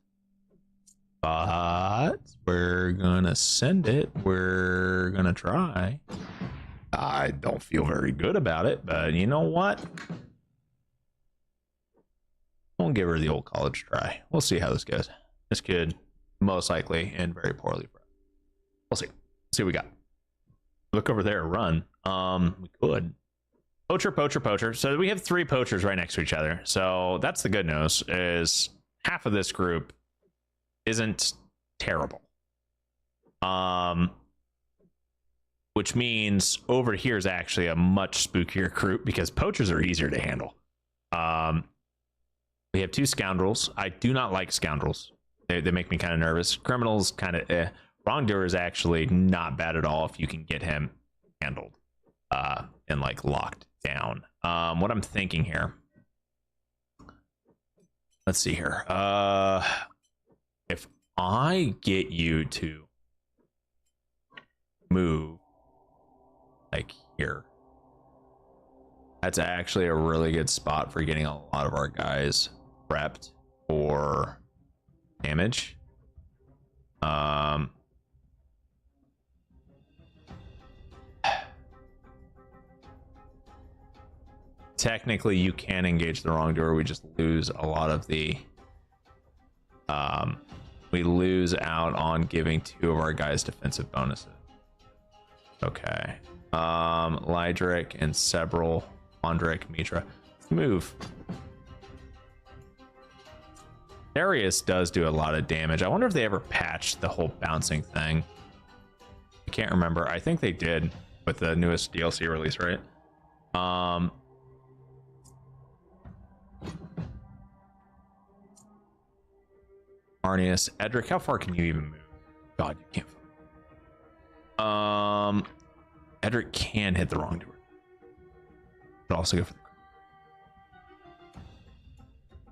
but we're gonna send it. We're gonna try. I don't feel very good about it, but you know what? Won't give her the old college try. We'll see how this goes. This could most likely end very poorly for us. We'll see. Let's see what we got. Look over there, run. We could. Poacher, poacher, poacher. So we have 3 poachers right next to each other. So that's the good news, is half of this group isn't terrible. Which means over here is actually a much spookier group because poachers are easier to handle. We have 2 scoundrels. I do not like scoundrels. They make me kind of nervous. Criminals, kind of eh. Wrongdoer is actually not bad at all if you can get him handled and like locked down. What I'm thinking here. Let's see here. If I get you to move like here, that's actually a really good spot for getting a lot of our guys prepped for damage. Technically you can engage the wrongdoer. We just lose a lot of the we lose out on giving 2 of our guys defensive bonuses. Okay. Lydric and Sebral, Andric, Mitra. Let's move. Darius does do a lot of damage. I wonder if they ever patched the whole bouncing thing. I can't remember. I think they did with the newest DLC release, right? Arnius, Edric, how far can you even move? God, you can't. Edric can hit the wrongdoer, but also go for the.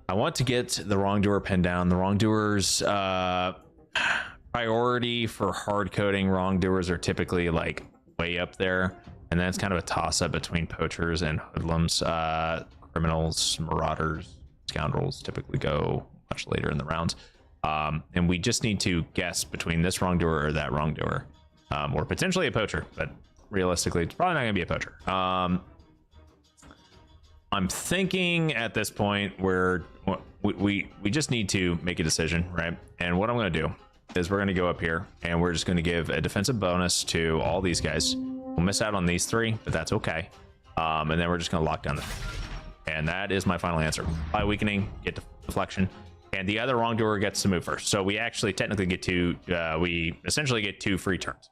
I want to get the wrongdoer pinned down. The wrongdoers priority for hard coding wrongdoers are typically like way up there, and then it's kind of a toss up between poachers and hoodlums. Criminals, marauders, scoundrels typically go much later in the rounds. And we just need to guess between this wrongdoer or that wrongdoer. or potentially a poacher, but realistically, it's probably not going to be a poacher. I'm thinking at this point where we just need to make a decision, right? And what I'm going to do is we're going to go up here and we're just going to give a defensive bonus to all these guys. We'll miss out on these 3, but that's okay. And then we're just going to lock down the. And that is my final answer. By weakening, get deflection, and the other wrongdoer gets to move first. So we actually technically get to we essentially get 2 free turns,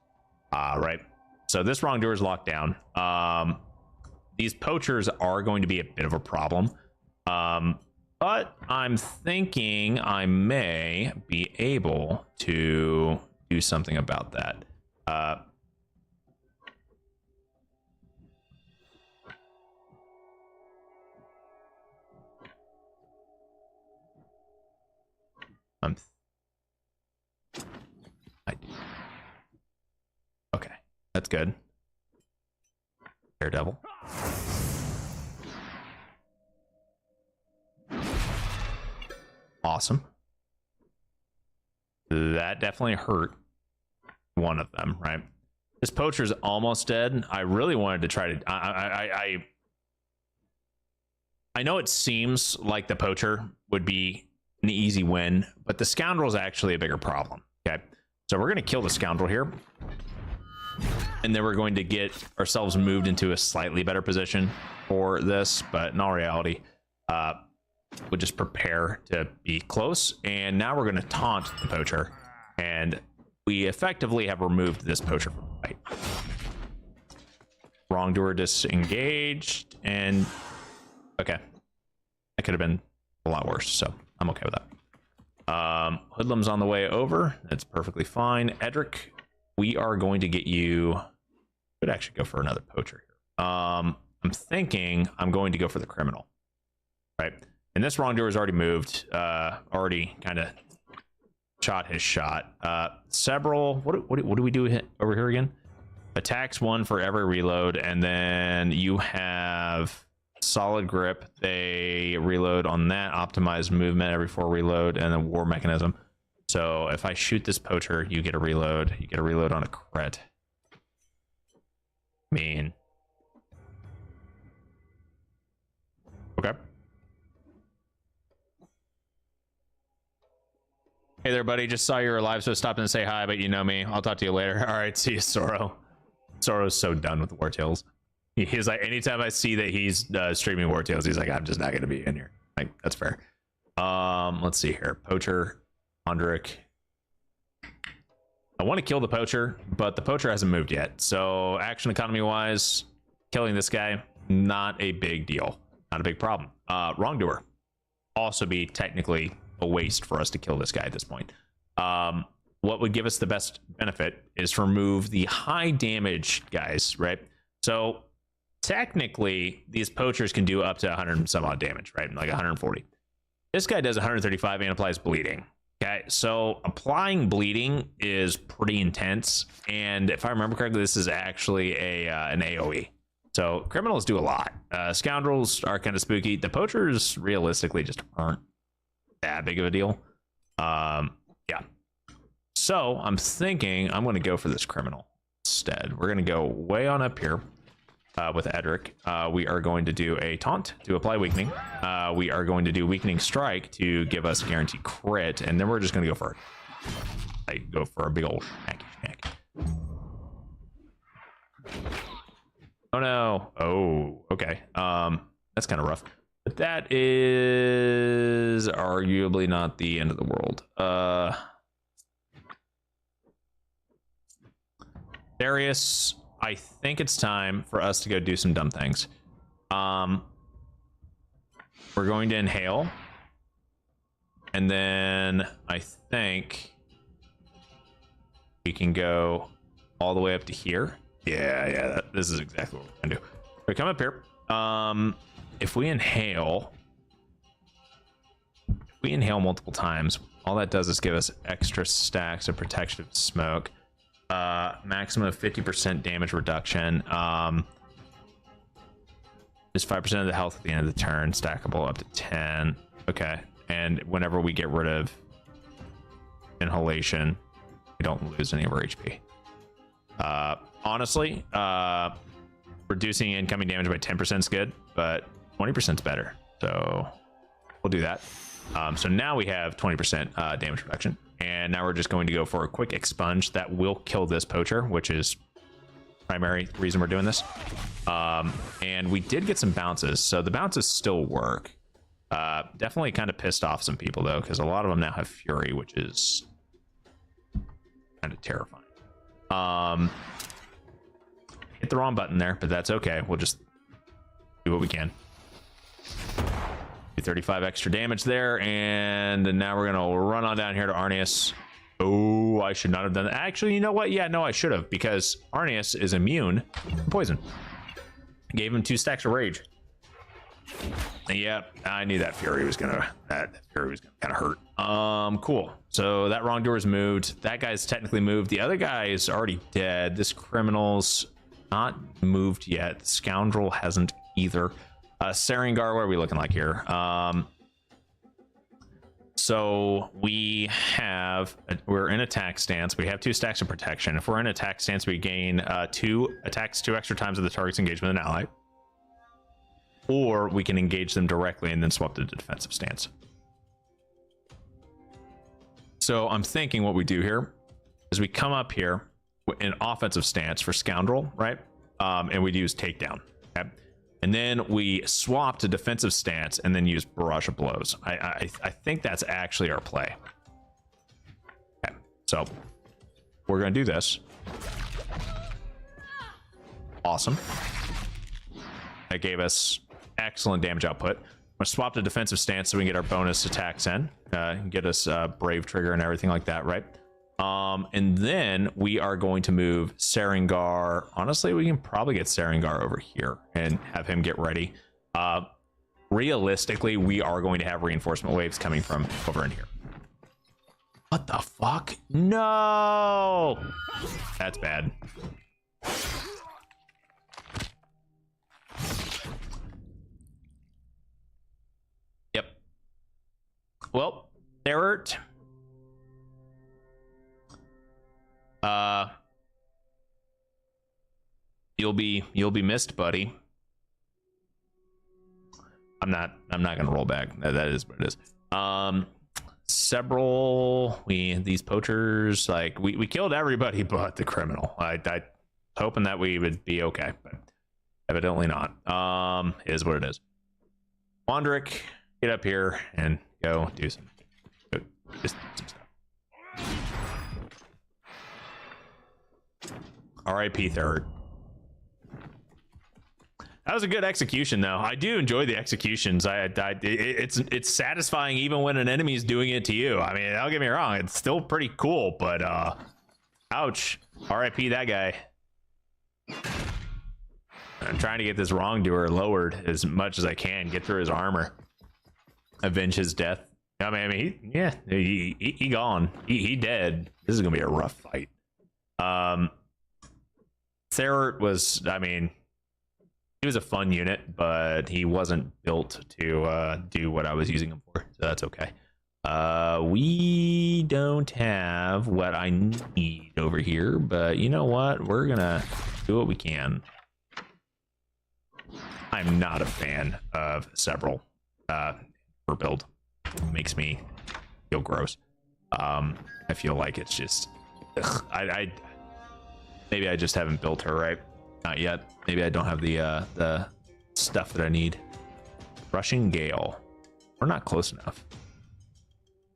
right? So this wrongdoer is locked down. These poachers are going to be a bit of a problem, but I'm thinking I may be able to do something about that. Okay, that's good. Daredevil. Awesome. That definitely hurt one of them, right? This poacher's almost dead. I really wanted to try to. I know it seems like the poacher would be an easy win, but the scoundrel is actually a bigger problem. Okay, so we're going to kill the scoundrel here, and then we're going to get ourselves moved into a slightly better position for this. But in all reality, we'll just prepare to be close. And now we're going to taunt the poacher, and we effectively have removed this poacher from the fight. Wrongdoer disengaged, and okay, that could have been a lot worse. So I'm okay with that. Hoodlum's on the way over. That's perfectly fine. Edric, we are going to get you. Could actually go for another poacher here. I'm thinking I'm going to go for the criminal, right? And this wrongdoer is already moved. Already kind of shot his shot. Several. What do we do over here again? Attacks 1 for every reload, and then you have solid grip. They reload on that. Optimized movement every 4 reload, and then war mechanism. So if I shoot this poacher, you get a reload. You get a reload on a crit. I mean, okay. Hey there, buddy. Just saw you were alive, so stopped in to say hi, but you know me. I'll talk to you later. All right, see you, Sorrow. Sorrow's so done with Wartales. He's like, anytime I see that he's streaming Wartales, he's like, I'm just not going to be in here. Like, that's fair. Let's see here. Poacher, Andric. I want to kill the poacher, but the poacher hasn't moved yet. So action economy wise, killing this guy, not a big deal. Not a big problem. Wrongdoer. Also be technically a waste for us to kill this guy at this point. What would give us the best benefit is to remove the high damage guys, right? So technically, these poachers can do up to 100 and some odd damage, right? Like 140. This guy does 135 and applies bleeding. Okay, so applying bleeding is pretty intense, and if I remember correctly, this is actually an AoE. So criminals do a lot. Scoundrels are kind of spooky. The poachers realistically just aren't that big of a deal. Yeah. So I'm thinking I'm going to go for this criminal instead. We're going to go way on up here with Edric. We are going to do a taunt to apply weakening. We are going to do weakening strike to give us guaranteed crit, and then we're just going to go for a big old snack. Oh no. Oh, okay. That's kind of rough. But that is arguably not the end of the world. Darius, I think it's time for us to go do some dumb things. We're going to inhale. And then I think we can go all the way up to here. Yeah, this is exactly what we're gonna do. We come up here. If we inhale multiple times, all that does is give us extra stacks of protection of smoke. Maximum of 50% damage reduction. Just 5% of the health at the end of the turn, stackable up to 10. Okay, and whenever we get rid of inhalation, we don't lose any of our HP. Honestly, reducing incoming damage by 10% is good, but 20% is better. So we'll do that. So now we have 20% damage reduction. And now we're just going to go for a quick expunge that will kill this poacher, which is primary reason we're doing this. And we did get some bounces, so the bounces still work. Definitely kind of pissed off some people though, because a lot of them now have fury, which is kind of terrifying. Hit the wrong button there, but that's okay. We'll just do what we can. 35 extra damage there, and now we're gonna run on down here to Arnius. Oh, I should not have done that. Actually, you know what? Yeah, no, I should have, because Arnius is immune to poison. Gave him 2 stacks of rage. Yep, I knew that fury was gonna kind of hurt. Cool. So that wrongdoer's moved. That guy's technically moved. The other guy is already dead. This criminal's not moved yet. The scoundrel hasn't either. Sarengar, what are we looking like here? So we're in attack stance. We have 2 stacks of protection. If we're in attack stance, we gain 2 attacks 2 extra times of the target's engagement with an ally. Or we can engage them directly and then swap to the defensive stance. So I'm thinking what we do here is we come up here in offensive stance for Scoundrel, right? And we'd use Takedown, okay? And then we swap to defensive stance and then use Barrage of Blows. I think that's actually our play. Okay, so we're gonna do this. Awesome. That gave us excellent damage output. I'm gonna swap to defensive stance so we can get our bonus attacks in, get us brave trigger and everything like that, right? And then we are going to move Sarengar. Honestly, we can probably get Sarengar over here and have him get ready. Realistically, we are going to have reinforcement waves coming from over in here. What the fuck? No! That's bad. Yep. Well, Errort. You'll be missed, buddy. I'm not gonna roll back. That is what it is. These poachers, like we killed everybody but the criminal. I hoping that we would be okay, but evidently not. Is what it is. Wandrick, get up here and go do some stuff. R.I.P. Third. That was a good execution, though. I do enjoy the executions. It's satisfying even when an enemy is doing it to you. I mean, don't get me wrong, it's still pretty cool, but ouch. R.I.P. that guy. I'm trying to get this wrongdoer lowered as much as I can, get through his armor, avenge his death. He gone. He dead. This is gonna be a rough fight. Therert was, he was a fun unit, but he wasn't built to do what I was using him for, so that's okay. We don't have what I need over here, but you know what? We're gonna do what we can. I'm not a fan of several per build. It makes me feel gross. I feel like it's just maybe I just haven't built her right. Not yet. Maybe I don't have the stuff that I need. Rushing Gale. We're not close enough.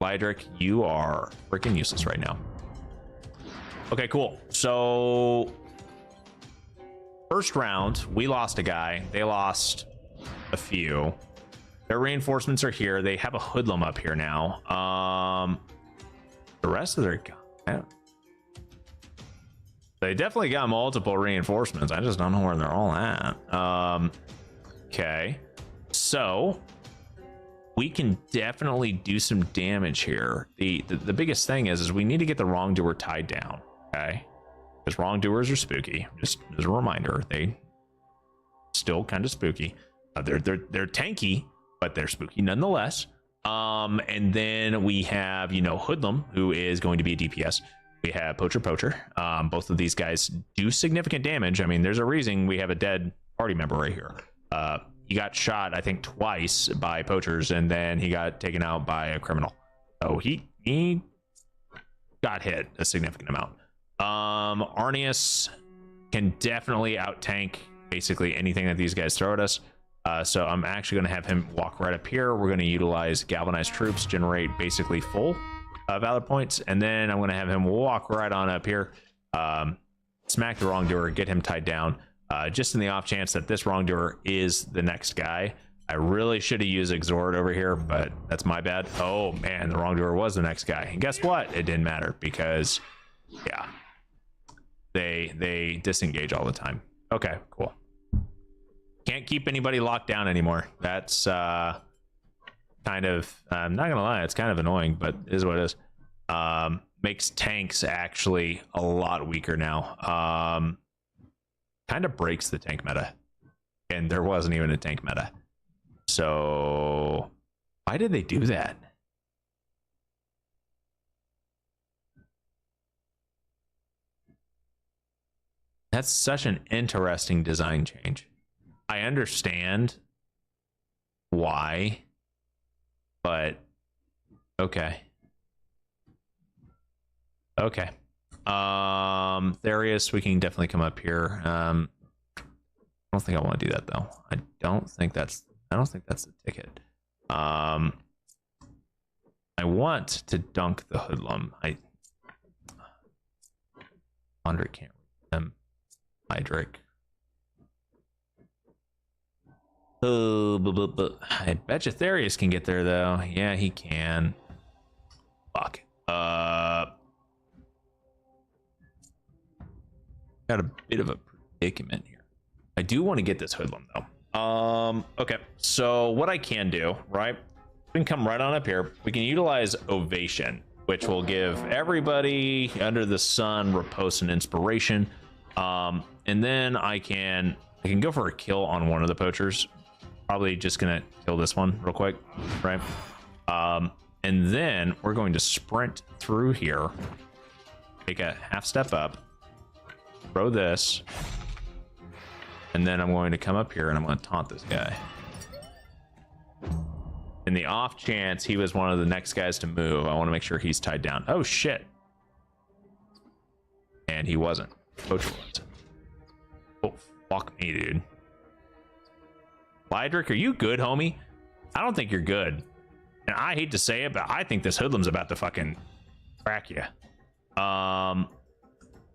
Lydric, you are freaking useless right now. Okay, cool. So first round, we lost a guy. They lost a few. Their reinforcements are here. They have a hoodlum up here now. The rest of their guys, they definitely got multiple reinforcements. I just don't know where they're all at. Okay, so we can definitely do some damage here. The biggest thing is we need to get the wrongdoer tied down. Okay, because wrongdoers are spooky. Just as a reminder, they still kind of spooky. They're tanky, but they're spooky nonetheless. And then we have, Hoodlum, who is going to be a DPS. we have Poacher. Both of these guys do significant damage. I mean, there's a reason we have a dead party member right here. He got shot, I think, twice by poachers, and then he got taken out by a criminal. So he got hit a significant amount. Arnius can definitely out-tank basically anything that these guys throw at us. So I'm actually going to have him walk right up here. We're going to utilize galvanized troops, generate basically full valor points, and then I'm going to have him walk right on up here, smack the wrongdoer, get him tied down, just in the off chance that this wrongdoer is the next guy. I really should have used Exhort over here, but that's my bad. Oh man, the wrongdoer was the next guy. And guess what? It didn't matter because, yeah, they disengage all the time. Okay, cool. Can't keep anybody locked down anymore. That's kind of, I'm not gonna lie, it's kind of annoying, but it is what it is. Makes tanks actually a lot weaker now. Kind of breaks the tank meta, and there wasn't even a tank meta. So why did they do that? That's such an interesting design change. I understand why, but okay. Okay. Therius, we can definitely come up here. I don't think I want to do that though. I don't think that's the ticket. I want to dunk the hoodlum. Andre can't read them. Hydric. Oh, but I bet you Therius can get there though. Yeah, he can. Fuck. Got a bit of a predicament here. I do want to get this hoodlum though. Okay, so what I can do, right? We can come right on up here. We can utilize Ovation, which will give everybody under the sun repose and inspiration. And then I can go for a kill on one of the poachers. Probably just gonna kill this one real quick, right? And then we're going to sprint through here, take a half step up, throw this, and then I'm going to come up here and I'm going to taunt this guy. In the off chance he was one of the next guys to move, I want to make sure he's tied down. Oh shit. And he wasn't. Poacher was. Oh, fuck me, dude. Lydric, are you good, homie? I don't think you're good. And I hate to say it, but I think this hoodlum's about to fucking crack you.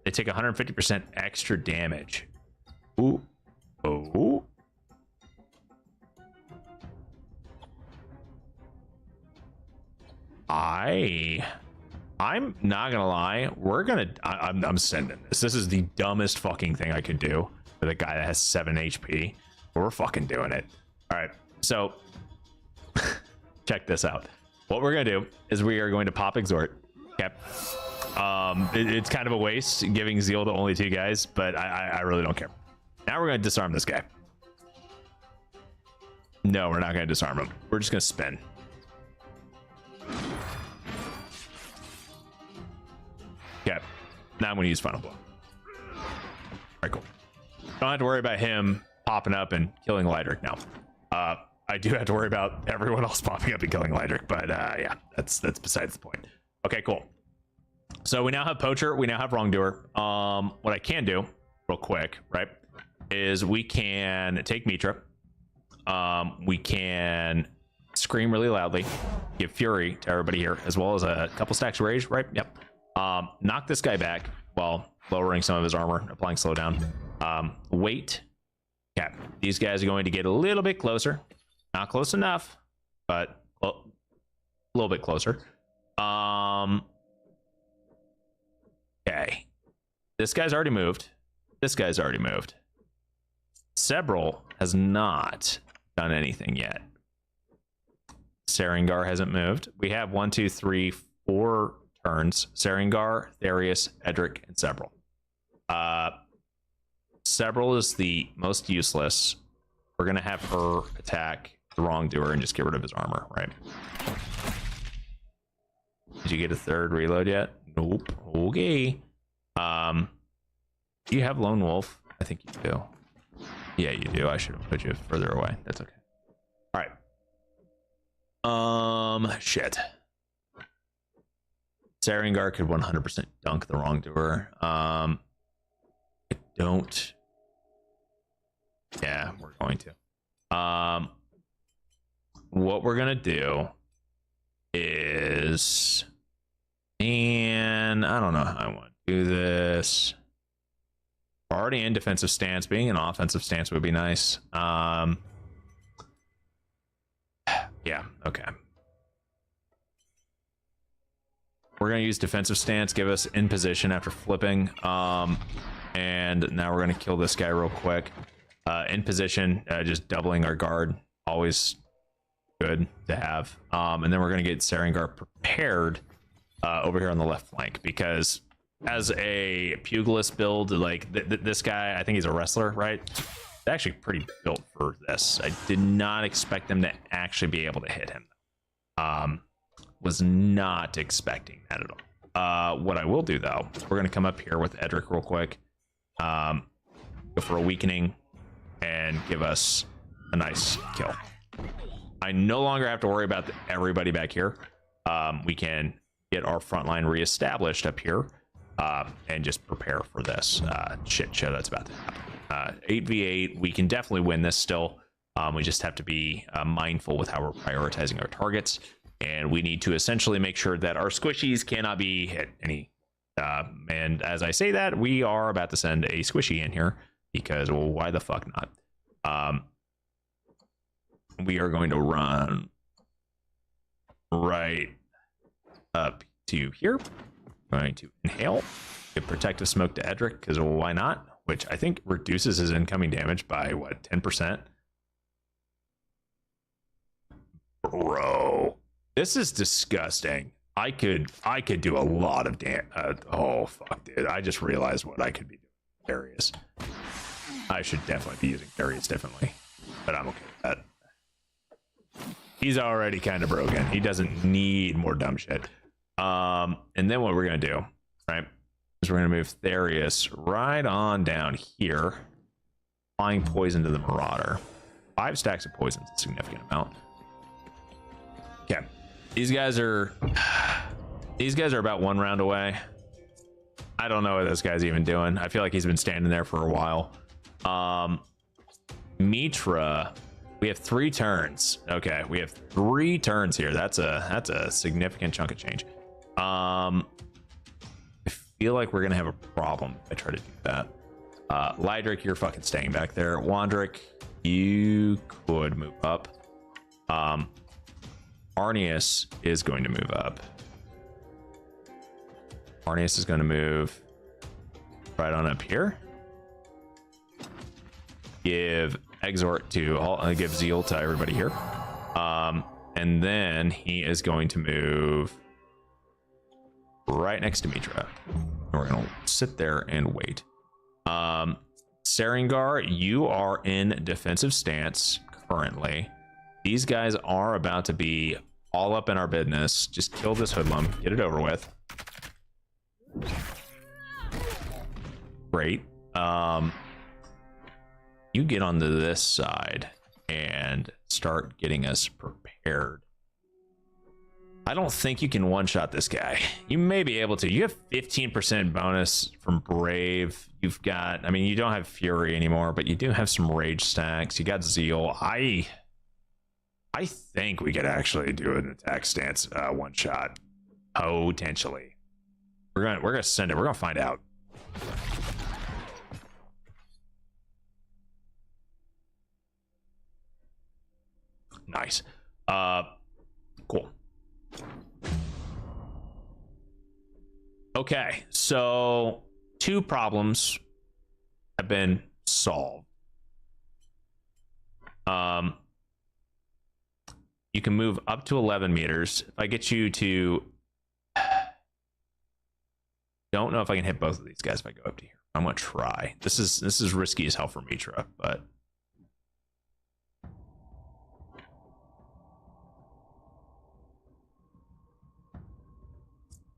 They take 150% extra damage. Ooh. Oh. I'm not gonna lie. I'm sending this. This is the dumbest fucking thing I could do with a guy that has 7 HP. We're fucking doing it. All right, so check this out. What we're gonna do is we are going to pop Exhort. Okay. It's kind of a waste giving Zeal to only 2 guys, but I really don't care. Now we're gonna disarm this guy. No, we're not gonna disarm him. We're just gonna spin. Okay. Now I'm gonna use Final Blow. All right, cool. Don't have to worry about him popping up and killing Lydric now. I do have to worry about everyone else popping up and killing Lydric, but yeah, that's besides the point. Okay, cool. So we now have Poacher, we now have Wrongdoer. What I can do real quick, right, is we can take Mitra. We can scream really loudly, give Fury to everybody here, as well as a couple stacks of Rage, right? Yep. Knock this guy back while lowering some of his armor, applying slowdown. Wait. Yeah, these guys are going to get a little bit closer. Not close enough, but well, a little bit closer. Okay. This guy's already moved. This guy's already moved. Sebral has not done anything yet. Sarengar hasn't moved. We have 1, 2, 3, 4 turns. Sarengar, Therius, Edric, and Sebral. Sebral is the most useless. We're gonna have her attack the Wrongdoer and just get rid of his armor, right? Did you get a 3rd reload yet? Nope. Okay. Do you have Lone Wolf? I think you do. Yeah, you do. I should have put you further away. That's okay. All right. Shit. Sarengar could 100% dunk the wrongdoer. I don't. Yeah, we're going to. What we're gonna do is, and I don't know how I want to do this. We're already in defensive stance. Being an offensive stance would be nice. Yeah, okay. We're gonna use defensive stance, give us in position after flipping. And now we're gonna kill this guy real quick. In position, just doubling our guard, always good to have. And then we're gonna get Sarengar prepared over here on the left flank, because as a pugilist build, like this guy, I think he's a wrestler, right? He's actually pretty built for this. I did not expect them to actually be able to hit him. Was not expecting that at all. What I will do though, we're gonna come up here with Edric real quick, go for a weakening, and give us a nice kill. I no longer have to worry about everybody back here. We can get our front line reestablished up here, and just prepare for this shit show that's about to happen. 8v8, we can definitely win this still. We just have to be mindful with how we're prioritizing our targets, and we need to essentially make sure that our squishies cannot be hit any. And as I say that, we are about to send a squishy in here, because, well, why the fuck not? We are going to run right up to here. Going to inhale, give protective smoke to Edric, because why not? Which I think reduces his incoming damage by what, 10%? Bro, this is disgusting. I could do a lot of damage. Oh fuck, dude! I just realized what I could be doing. Darius. I should definitely be using Darius differently, but I'm okay with that. He's already kind of broken. He doesn't need more dumb shit. And then what we're gonna do, right, is we're gonna move Therius right on down here, applying poison to the Marauder. 5 stacks of poison is a significant amount. Okay, these guys are about 1 round away. I don't know what this guy's even doing. I feel like he's been standing there for a while. Mitra, we have 3 turns. Okay, we have 3 turns here. That's a significant chunk of change. I feel like we're gonna have a problem if I try to do that. Lydric, you're fucking staying back there. Wandric, you could move up. Arnius is going to move up. Arnius is going to move right on up here. Give Exhort to give Zeal to everybody here. And then he is going to move right next to Mitra. We're going to sit there and wait. Sarengar, you are in defensive stance currently. These guys are about to be all up in our business. Just kill this hoodlum, get it over with. Great. You get onto this side and start getting us prepared. I don't think you can one-shot this guy. You may be able to. You have 15% bonus from Brave. You've got, I mean, you don't have Fury anymore, but you do have some Rage stacks. You got Zeal. I think we could actually do an attack stance one-shot. Potentially. We're gonna send it. We're gonna find out. Nice. Cool. Okay, so 2 problems have been solved. You can move up to 11 meters. If I get you to, don't know if I can hit both of these guys if I go up to here. I'm gonna try. This is risky as hell for Mitra, but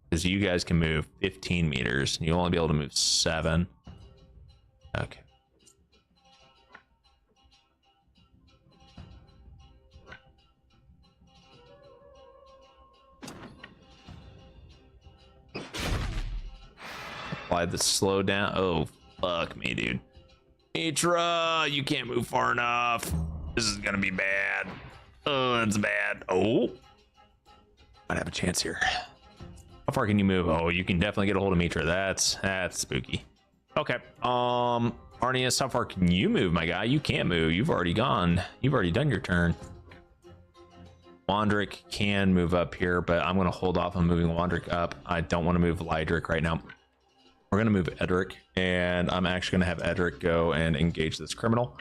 because you guys can move 15 meters. And you'll only be able to move 7. Okay. Apply the slow down. Oh, fuck me, dude. Mitra, you can't move far enough. This is gonna be bad. Oh, it's bad. Oh, might have a chance here. How far can you move? Oh, you can definitely get a hold of Mitra. That's spooky. Okay. Arnius, how far can you move, my guy? You can't move. You've already gone. You've already done your turn. Wandrick can move up here, but I'm gonna hold off on moving Wandrick up. I don't want to move Lydric right now. We're gonna move Edric, and I'm actually gonna have Edric go and engage this criminal.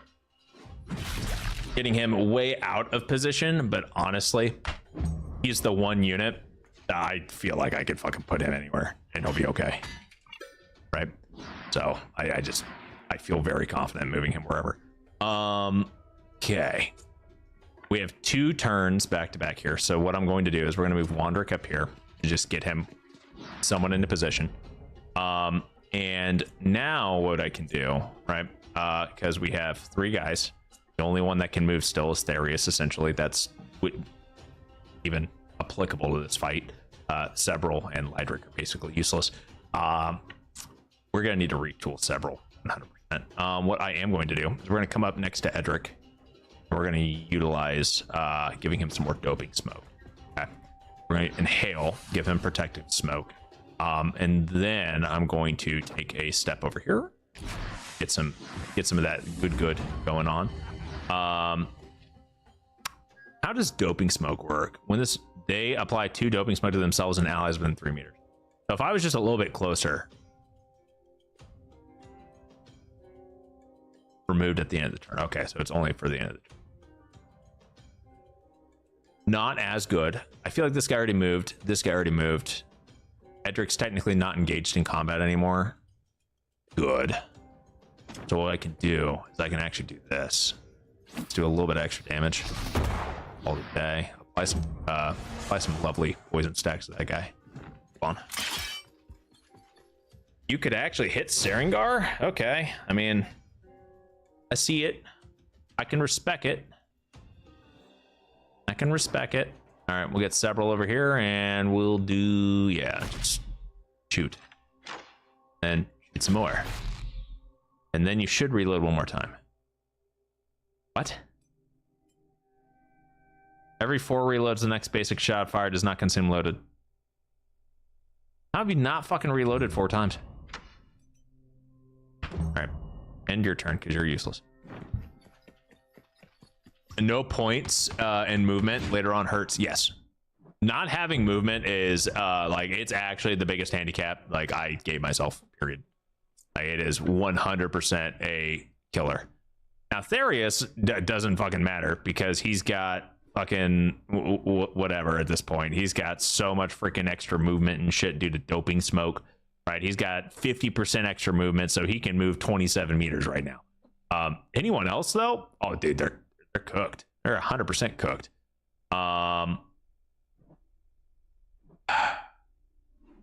Getting him way out of position, but honestly, he's the one unit that I feel like I could fucking put him anywhere and he'll be okay. Right? So I feel very confident moving him wherever. Okay. We have 2 turns back to back here. So what I'm going to do is we're gonna move Wandrick up here to just get him someone into position. And now what I can do, right? Because we have 3 guys. The only one that can move still is Therius, essentially. That's even applicable to this fight. Several and Lydric are basically useless. We're gonna need to retool Several 100%. What I am going to do is we're gonna come up next to Edric. We're gonna utilize giving him some more doping smoke. Okay. We're gonna inhale, give him protective smoke. And then I'm going to take a step over here, get some of that good going on. How does doping smoke work? When they apply 2 doping smoke to themselves and allies within 3 meters. So if I was just a little bit closer, removed at the end of the turn. Okay, so it's only for the end of the turn. Not as good. I feel like this guy already moved. This guy already moved. Edric's technically not engaged in combat anymore. Good. So what I can do is I can actually do this. Let's do a little bit of extra damage. All the day. Apply some lovely poison stacks to that guy. Come on. You could actually hit Sarengar? Okay. I mean, I see it. I can respect it. I can respect it. All right, we'll get Several over here and we'll do, yeah, just shoot. And shoot some more. And then you should reload one more time. What? Every 4 reloads, the next basic shot fired does not consume loaded. How have you not fucking reloaded 4 times? All right, end your turn because you're useless. No points in movement later on hurts. Yes. Not having movement is like, it's actually the biggest handicap like I gave myself, period. Like, it is 100% a killer. Now Therius doesn't fucking matter because he's got fucking whatever at this point. He's got so much freaking extra movement and shit due to doping smoke, right? He's got 50% extra movement, so he can move 27 meters right now. Anyone else though? Oh dude, they're cooked. They're 100% cooked. I'm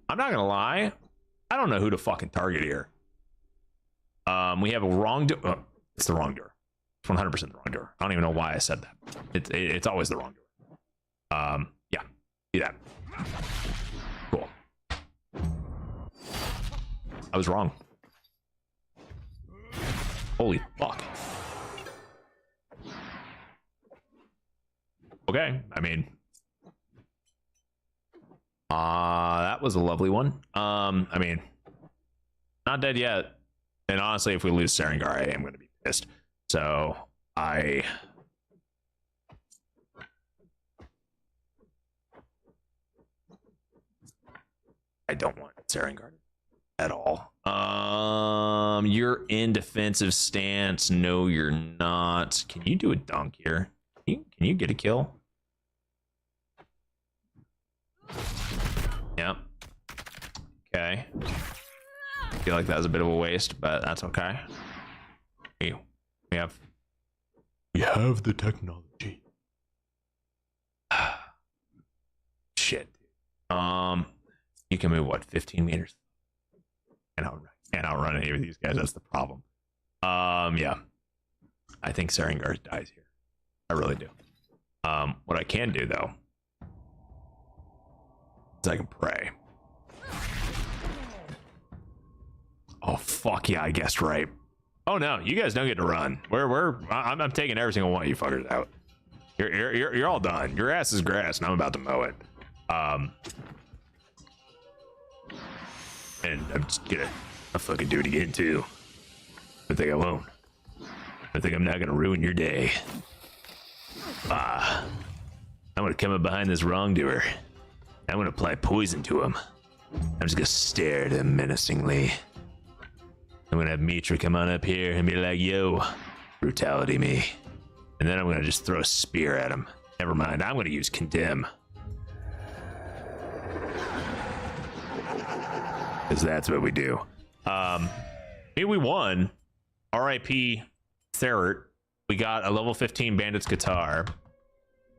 not gonna lie, I don't know who to fucking target here. We have a wrong door. It's the wrong door. It's 100% the wrong door. I don't even know why I said that. It's always the wrong door. Yeah, do that. Cool. I was wrong. Holy fuck. Okay, I mean, that was a lovely one. I mean, not dead yet. And honestly, if we lose Sarengar, I am going to be pissed. So I don't want Sarengar at all. You're in defensive stance. No, you're not. Can you do a dunk here? Can you get a kill? Yep. Okay. I feel like that was a bit of a waste, but that's okay. We have the technology. Shit. You can move what, 15 meters? Can't outrun any of these guys. That's the problem. Yeah. I think Sarengar dies here. I really do. What I can do though is I can pray. Oh fuck yeah, I guessed right. Oh no, you guys don't get to run. I'm taking every single one of you fuckers out. You're all done. Your ass is grass, and I'm about to mow it. And I'm just gonna fucking do it again too. I think I won't. I think I'm not gonna ruin your day. I'm gonna come up behind this wrongdoer. I'm gonna apply poison to him. I'm just gonna stare at him menacingly. I'm gonna have Mitra come on up here and be like, yo, brutality me. And then I'm gonna just throw a spear at him. Never mind, I'm gonna use condemn. Because that's what we do. Maybe we won. R.I.P. Therert. We got a level 15 Bandit's Guitar.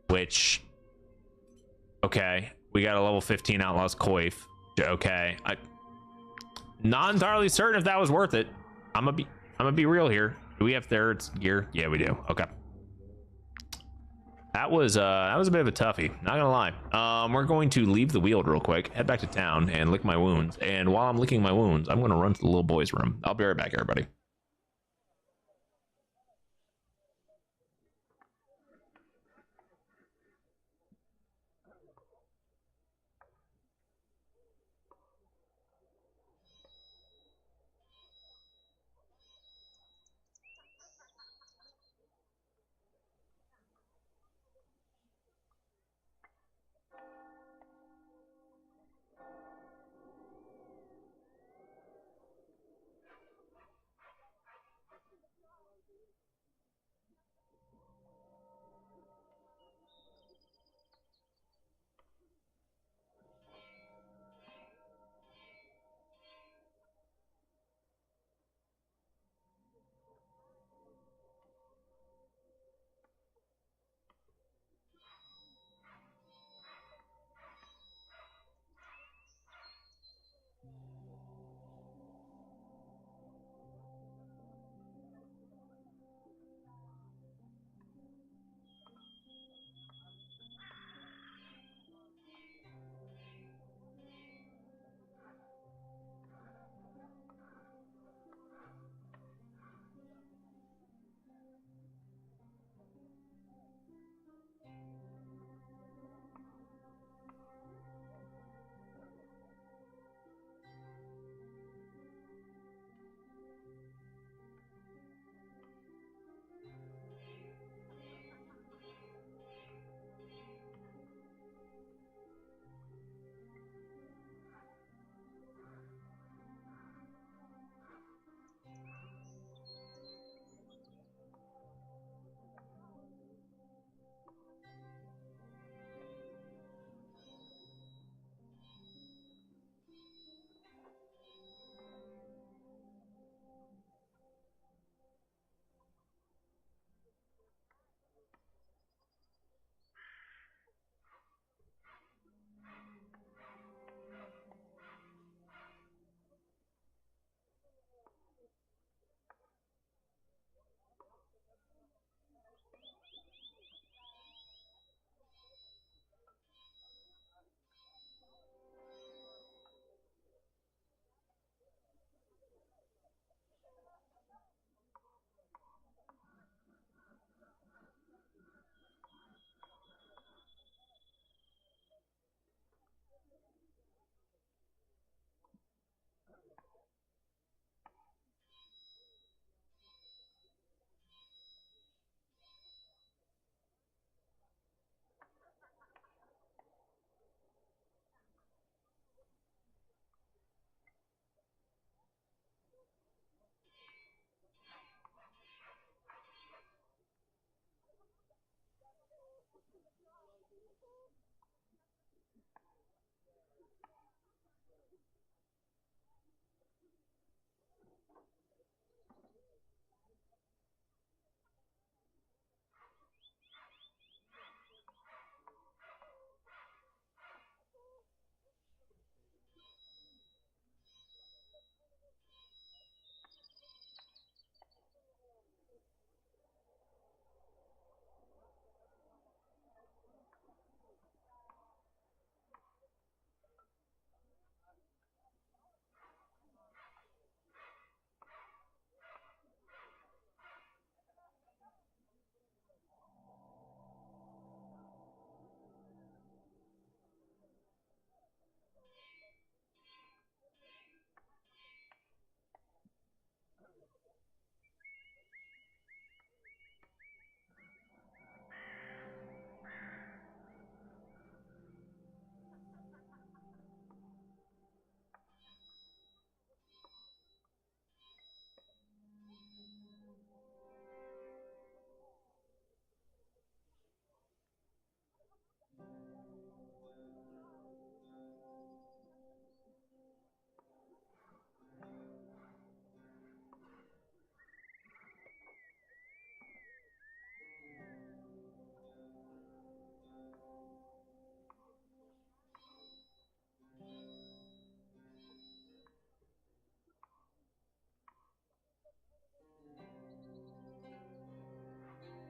Which... Okay. We got a level 15 Outlaw's Coif. Okay. Not entirely certain if that was worth it. I'm gonna be real here. Do we have Theret's gear? Yeah, we do. Okay. That was a bit of a toughie, not gonna lie. We're going to leave the Weald real quick, head back to town, and lick my wounds. And while I'm licking my wounds, I'm gonna run to the little boy's room. I'll be right back, everybody.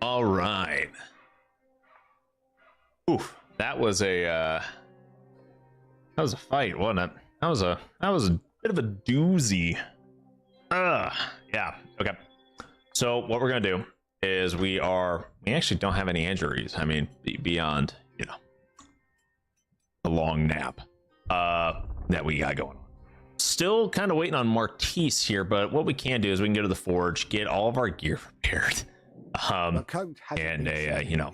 All right. Oof, that was a fight, wasn't it? That was a bit of a doozy. Yeah. Okay. So what we're gonna do is we actually don't have any injuries. I mean, beyond, you know, the long nap that we got going on. Still kind of waiting on Martise here, but what we can do is we can go to the forge, get all of our gear repaired, and you know,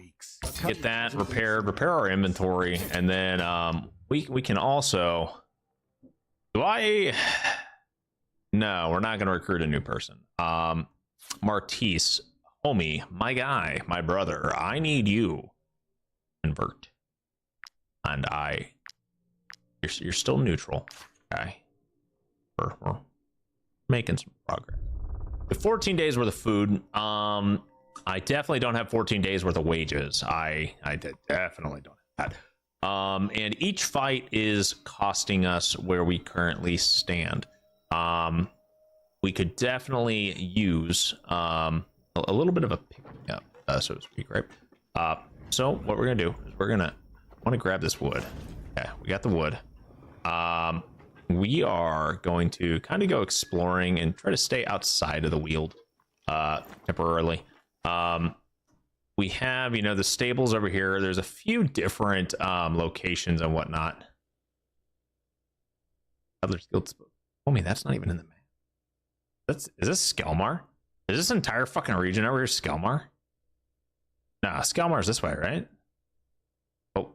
get that repaired, repair our inventory, and then we can also. No, we're not going to recruit a new person. Martise, homie, my guy, my brother, I need you. Convert. And you're still neutral. Okay. We're making some progress. With 14 days worth of food, I definitely don't have 14 days worth of wages. I definitely don't have that. And each fight is costing us where we currently stand. We could definitely use a little bit of a pick up, so to speak, right? So what we're gonna do is I want to grab this wood. Okay, we got the wood. We are going to kind of go exploring and try to stay outside of the Weald temporarily. We have, you know, the stables over here. There's a few different locations and whatnot. Other skills. Homie, that's not even in the map. Is this Skelmar? Is this entire fucking region over here Skelmar? Nah, Skelmar's this way, right? Oh.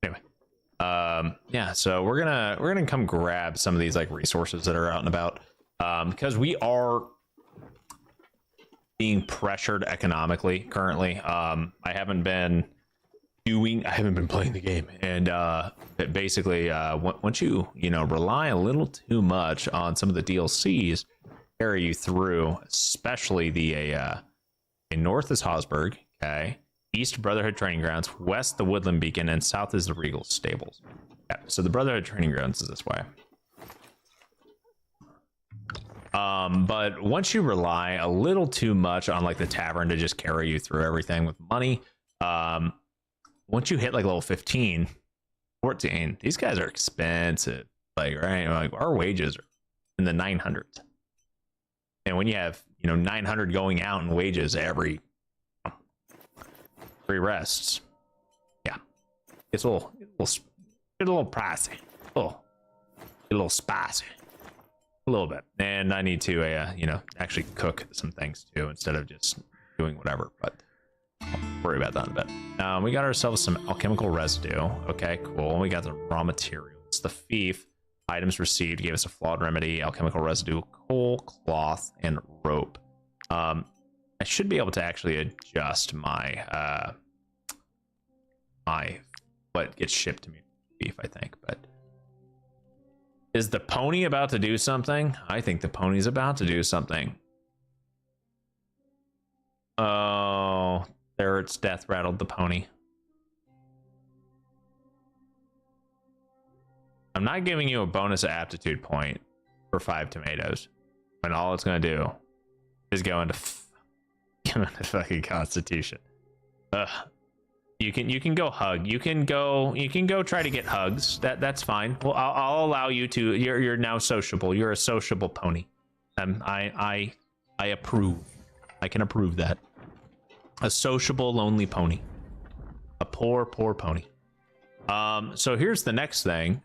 Anyway. Yeah, so we're gonna come grab some of these like resources that are out and about. Because we are being pressured economically currently. I haven't been playing the game, and basically once you rely a little too much on some of the DLCs carry you through, especially the north is Hosberg, okay, east Brotherhood Training Grounds, west the Woodland Beacon, and south is the Regal Stables. Yeah, so the Brotherhood Training Grounds is this way. But once you rely a little too much on like the tavern to just carry you through everything with money, once you hit like level 15, 14, these guys are expensive. Like, right, like our wages are in the 900s. And when you have, 900 going out in wages every 3 rests, yeah, it's a little pricey, a little spicy. A little bit, and I need to actually cook some things too instead of just doing whatever, but I'll worry about that in a bit. We got ourselves some alchemical residue. Okay, cool. We got the raw materials. The fief items received gave us a flawed remedy, alchemical residue, coal, cloth, and rope. I should be able to actually adjust my what gets shipped to me beef, I think, but is the pony about to do something? I think the pony's about to do something. Oh, there its death rattled the pony. I'm not giving you a bonus aptitude point for 5 tomatoes, and all it's gonna do is go into fucking constitution. Ugh. You can go hug. You can go try to get hugs. That's fine. Well, I'll allow you to. You're now sociable. You're a sociable pony. I approve. I can approve that. A sociable lonely pony. A poor pony. So here's the next thing.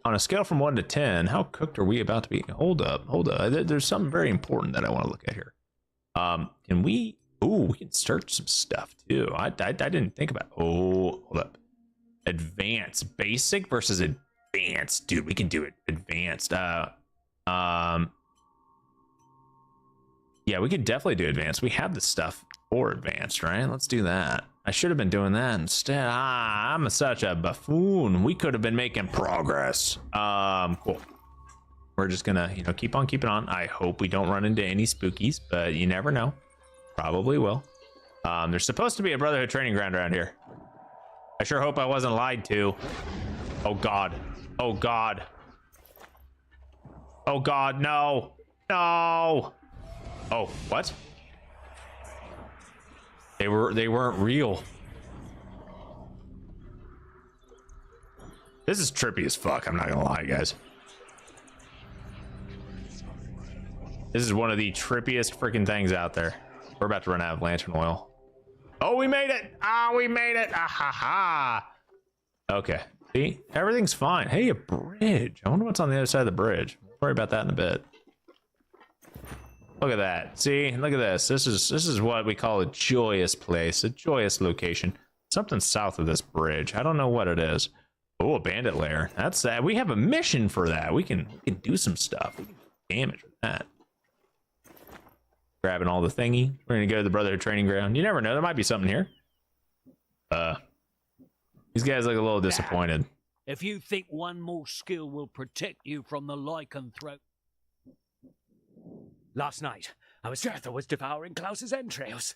On a scale from 1 to 10, how cooked are we about to be? Hold up. There's something very important that I want to look at here. Can we? Ooh, we can search some stuff too. I didn't think about. Oh, hold up. Advanced, basic versus advanced, dude. We can do it. Advanced. Yeah, we could definitely do advanced. We have the stuff for advanced, right? Let's do that. I should have been doing that instead. I'm such a buffoon. We could have been making progress. Cool. We're just gonna, keep on keeping on. I hope we don't run into any spookies, but you never know. Probably will. There's supposed to be a Brotherhood training ground around here. I sure hope I wasn't lied to. Oh god. Oh god. Oh god, no. No. Oh, what? They weren't real. This is trippy as fuck, I'm not gonna lie, guys. This is one of the trippiest freaking things out there. We're about to run out of lantern oil. Oh, we made it! Ah, we made it! Ah ha ha! Okay, see, everything's fine. Hey, a bridge. I wonder what's on the other side of the bridge. We'll worry about that in a bit. Look at that. See, look at this. This is what we call a joyous place, a joyous location. Something south of this bridge. I don't know what it is. Oh, a bandit lair. That's that. We have a mission for that. We can do some stuff. We can do damage with that. Grabbing all the thingy. We're gonna go to the Brotherhood training ground. You never know, there might be something here. These guys look a little disappointed. If you think one more skill will protect you from the Lycanthrope. Last night, Arthur was devouring Klaus's entrails.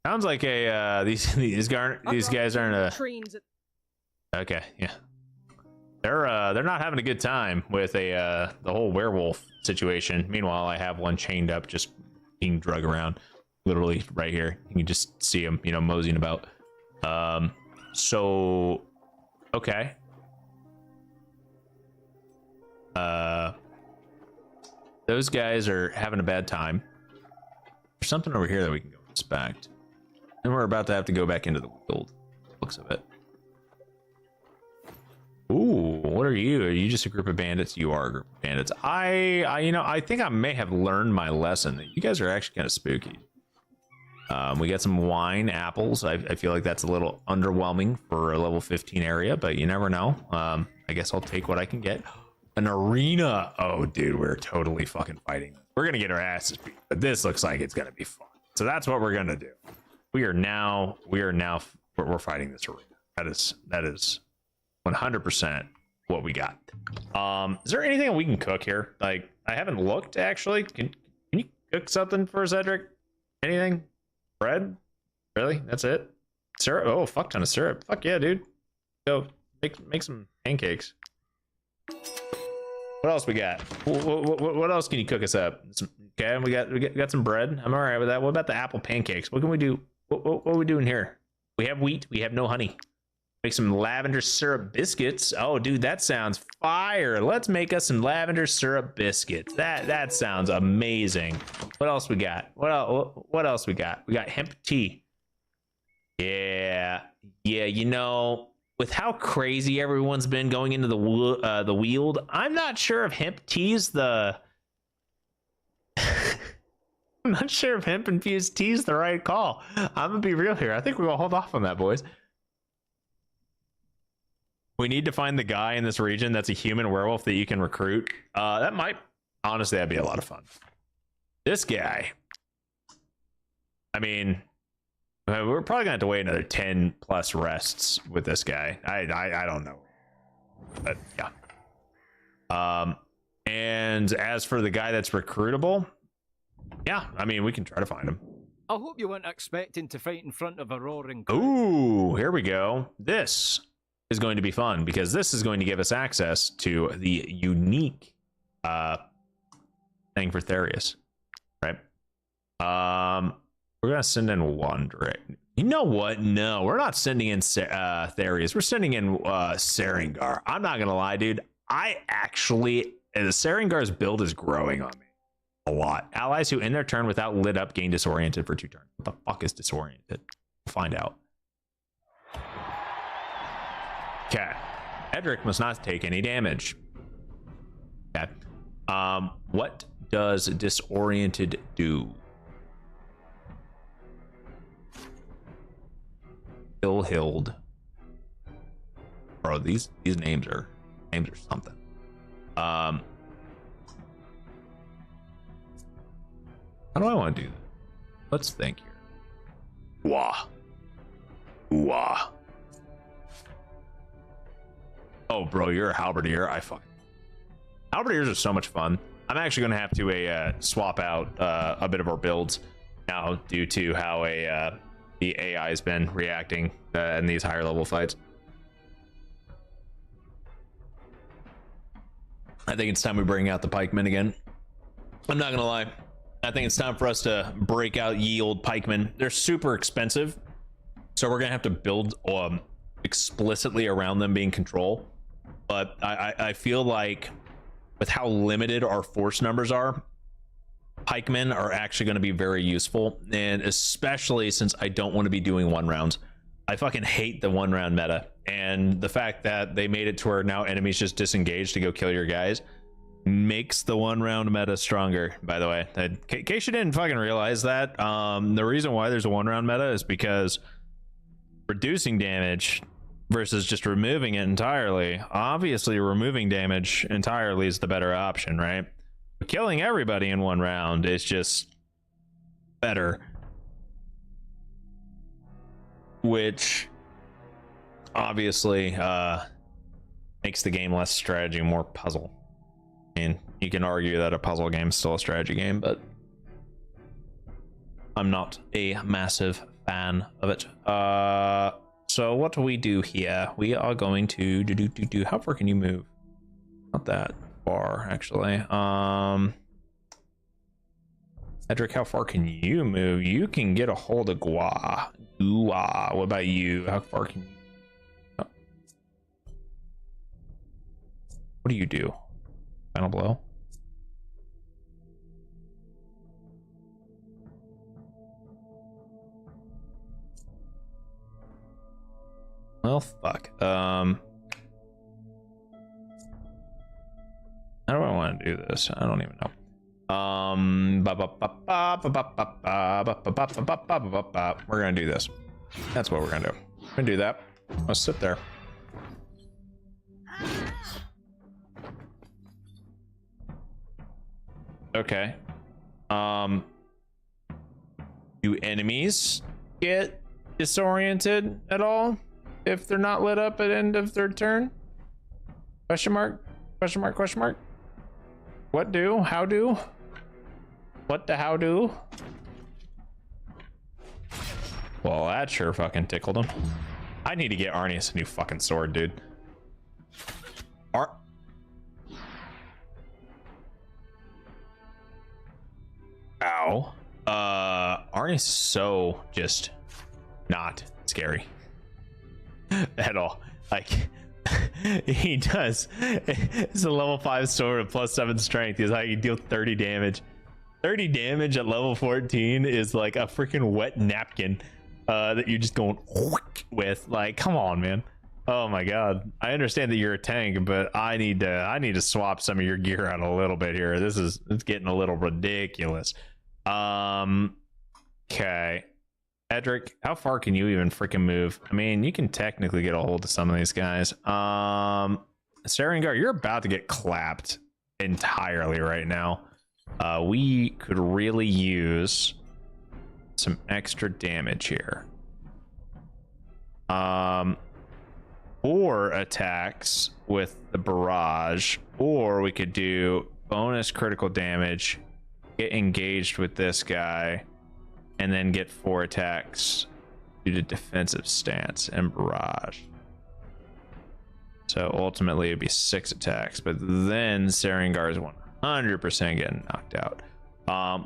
Sounds like a these guys aren't a. Okay, yeah. They're not having a good time with the whole werewolf situation. Meanwhile, I have one chained up, just being drug around, literally right here. You can just see him, you know, moseying about. So, okay. Those guys are having a bad time. There's something over here that we can go inspect, and we're about to have to go back into the guild. Looks of it. Ooh, what are you? Are you just a group of bandits? You are a group of bandits. You know, I think I may have learned my lesson. You guys are actually kind of spooky. We got some wine, apples. I feel like that's a little underwhelming for a level 15 area, but you never know. I guess I'll take what I can get. An arena. Oh, dude, we're totally fucking fighting. We're gonna get our asses beat, but this looks like it's gonna be fun. So that's what we're gonna do. We're fighting this arena. That is 100% what we got. Is there anything we can cook here? Like, I haven't looked actually. Can you cook something for Cedric? Anything? Bread? Really? That's it? Syrup? Oh, fuck ton of syrup. Fuck yeah, dude. Go make some pancakes. What else we got? What else can you cook us up? Okay, we got some bread. I'm all right with that. What about the apple pancakes? What can we do? What are we doing here? We have wheat. We have no honey. Make some lavender syrup biscuits. Oh, dude, that sounds fire. Let's make us some lavender syrup biscuits. That sounds amazing. What else we got? What else we got? We got hemp tea. Yeah. You know, with how crazy everyone's been going into the Weald, I'm not sure if hemp tea's the. I'm not sure if hemp infused tea is the right call. I'm gonna be real here. I think we're gonna hold off on that, boys. We need to find the guy in this region that's a human werewolf that you can recruit. That might, honestly, that'd be a lot of fun. This guy. I mean, we're probably gonna have to wait another 10 plus rests with this guy. I don't know, but yeah. And as for the guy that's recruitable, yeah, I mean, we can try to find him. I hope you weren't expecting to fight in front of a roaring. Ooh, here we go. This is going to be fun because this is going to give us access to the unique thing for Therius, right? We're gonna send in one direct. You know what? No, we're not sending in Therius. We're sending in Sarengar. I'm not gonna lie, dude. I actually, the Sarengar's build is growing on me a lot. Allies who end their turn without lit up gain disoriented for 2 turns. What the fuck is disoriented? We'll find out. Okay, Edric must not take any damage. Okay, what does disoriented do? Ilhild. Bro, these names are something. How do I want to do that? Let's think here. Wah. Wah. Oh, bro, you're a halberdier. Halberdiers are so much fun. I'm actually going to have to swap out a bit of our builds now due to how the AI has been reacting in these higher level fights. I think it's time we bring out the pikemen again. I'm not going to lie. I think it's time for us to break out ye old pikemen. They're super expensive, so we're gonna have to build explicitly around them being control. But I feel like with how limited our force numbers are, pikemen are actually going to be very useful, and especially since I don't want to be doing 1 rounds. I fucking hate the 1 round meta, and the fact that they made it to where now enemies just disengage to go kill your guys makes the 1 round meta stronger. By the way, in case you didn't fucking realize that, the reason why there's a 1 round meta is because reducing damage versus just removing it entirely. Obviously, removing damage entirely is the better option, right? But killing everybody in 1 round is just better, which obviously makes the game less strategy, more puzzle. I mean, you can argue that a puzzle game is still a strategy game, but I'm not a massive fan of it. So what do we do here? We are going to do. How far can you move? Not that far, actually. Edric, how far can you move? You can get a hold of Gua. What about you? How far can you? Oh. What do you do? Final blow? Well, fuck. How do I want to do this? I don't even know. We're gonna do this. That's what we're gonna do. We're gonna do that. Let's sit there. Okay. Do enemies get disoriented at all if they're not lit up at end of their turn? Question mark? Question mark? Question mark? What do? How do? What the how do? Well, that sure fucking tickled him. I need to get Arnius a new fucking sword, dude. Ow. Arnius is so just not scary at all. Like, he does. It's a level 5 sword with +7 strength. He's like, he deals 30 damage. 30 damage at level 14 is like a freaking wet napkin that you're just going with. Like, come on, man. Oh my god. I understand that you're a tank, but I need to swap some of your gear out a little bit here. It's getting a little ridiculous. Okay. Edric, how far can you even freaking move? I mean, you can technically get a hold of some of these guys. Sarengar, you're about to get clapped entirely right now. We could really use some extra damage here. Or attacks with the barrage, or we could do bonus critical damage, get engaged with this guy, and then get 4 attacks due to defensive stance and barrage. So ultimately it'd be 6 attacks, but then Sarengar is 100% getting knocked out.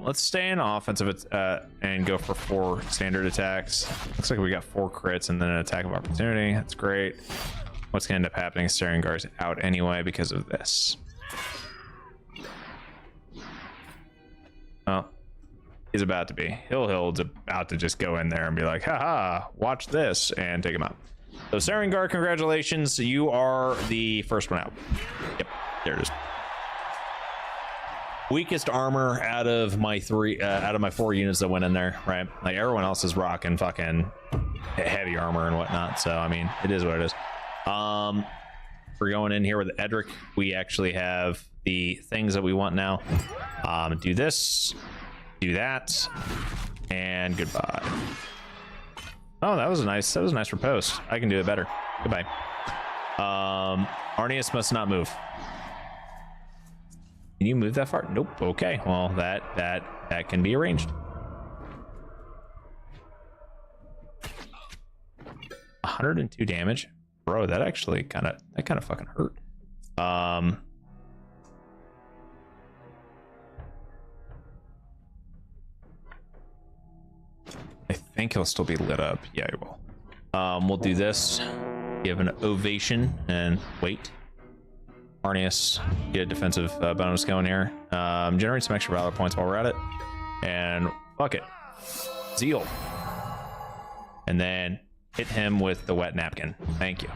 Let's stay in offensive and go for 4 standard attacks. Looks like we got 4 crits and then an attack of opportunity. That's great. What's gonna end up happening is Sarengar's out anyway because of this. Oh, he's about to be. Hillhild's about to just go in there and be like, haha, watch this, and take him out. So Sarengar, congratulations. You are the first one out. Yep, there it is. Weakest armor out of my 4 units that went in there, right? Like, everyone else is rocking fucking heavy armor and whatnot. So I mean, it is what it is. We're going in here with Edric. We actually have the things that we want now. Do this, do that, and goodbye. Oh, that was a nice riposte. I can do it better. Goodbye. Arnius must not move. Can you move that far? Nope. Okay. Well, that can be arranged. 102 damage, bro. That actually kind of fucking hurt. think he'll still be lit up. Yeah, he will. We'll do this. Give an ovation and wait. Arnius, get a defensive bonus going here. Generate some extra valor points while we're at it. And fuck it. Zeal. And then hit him with the wet napkin. Thank you.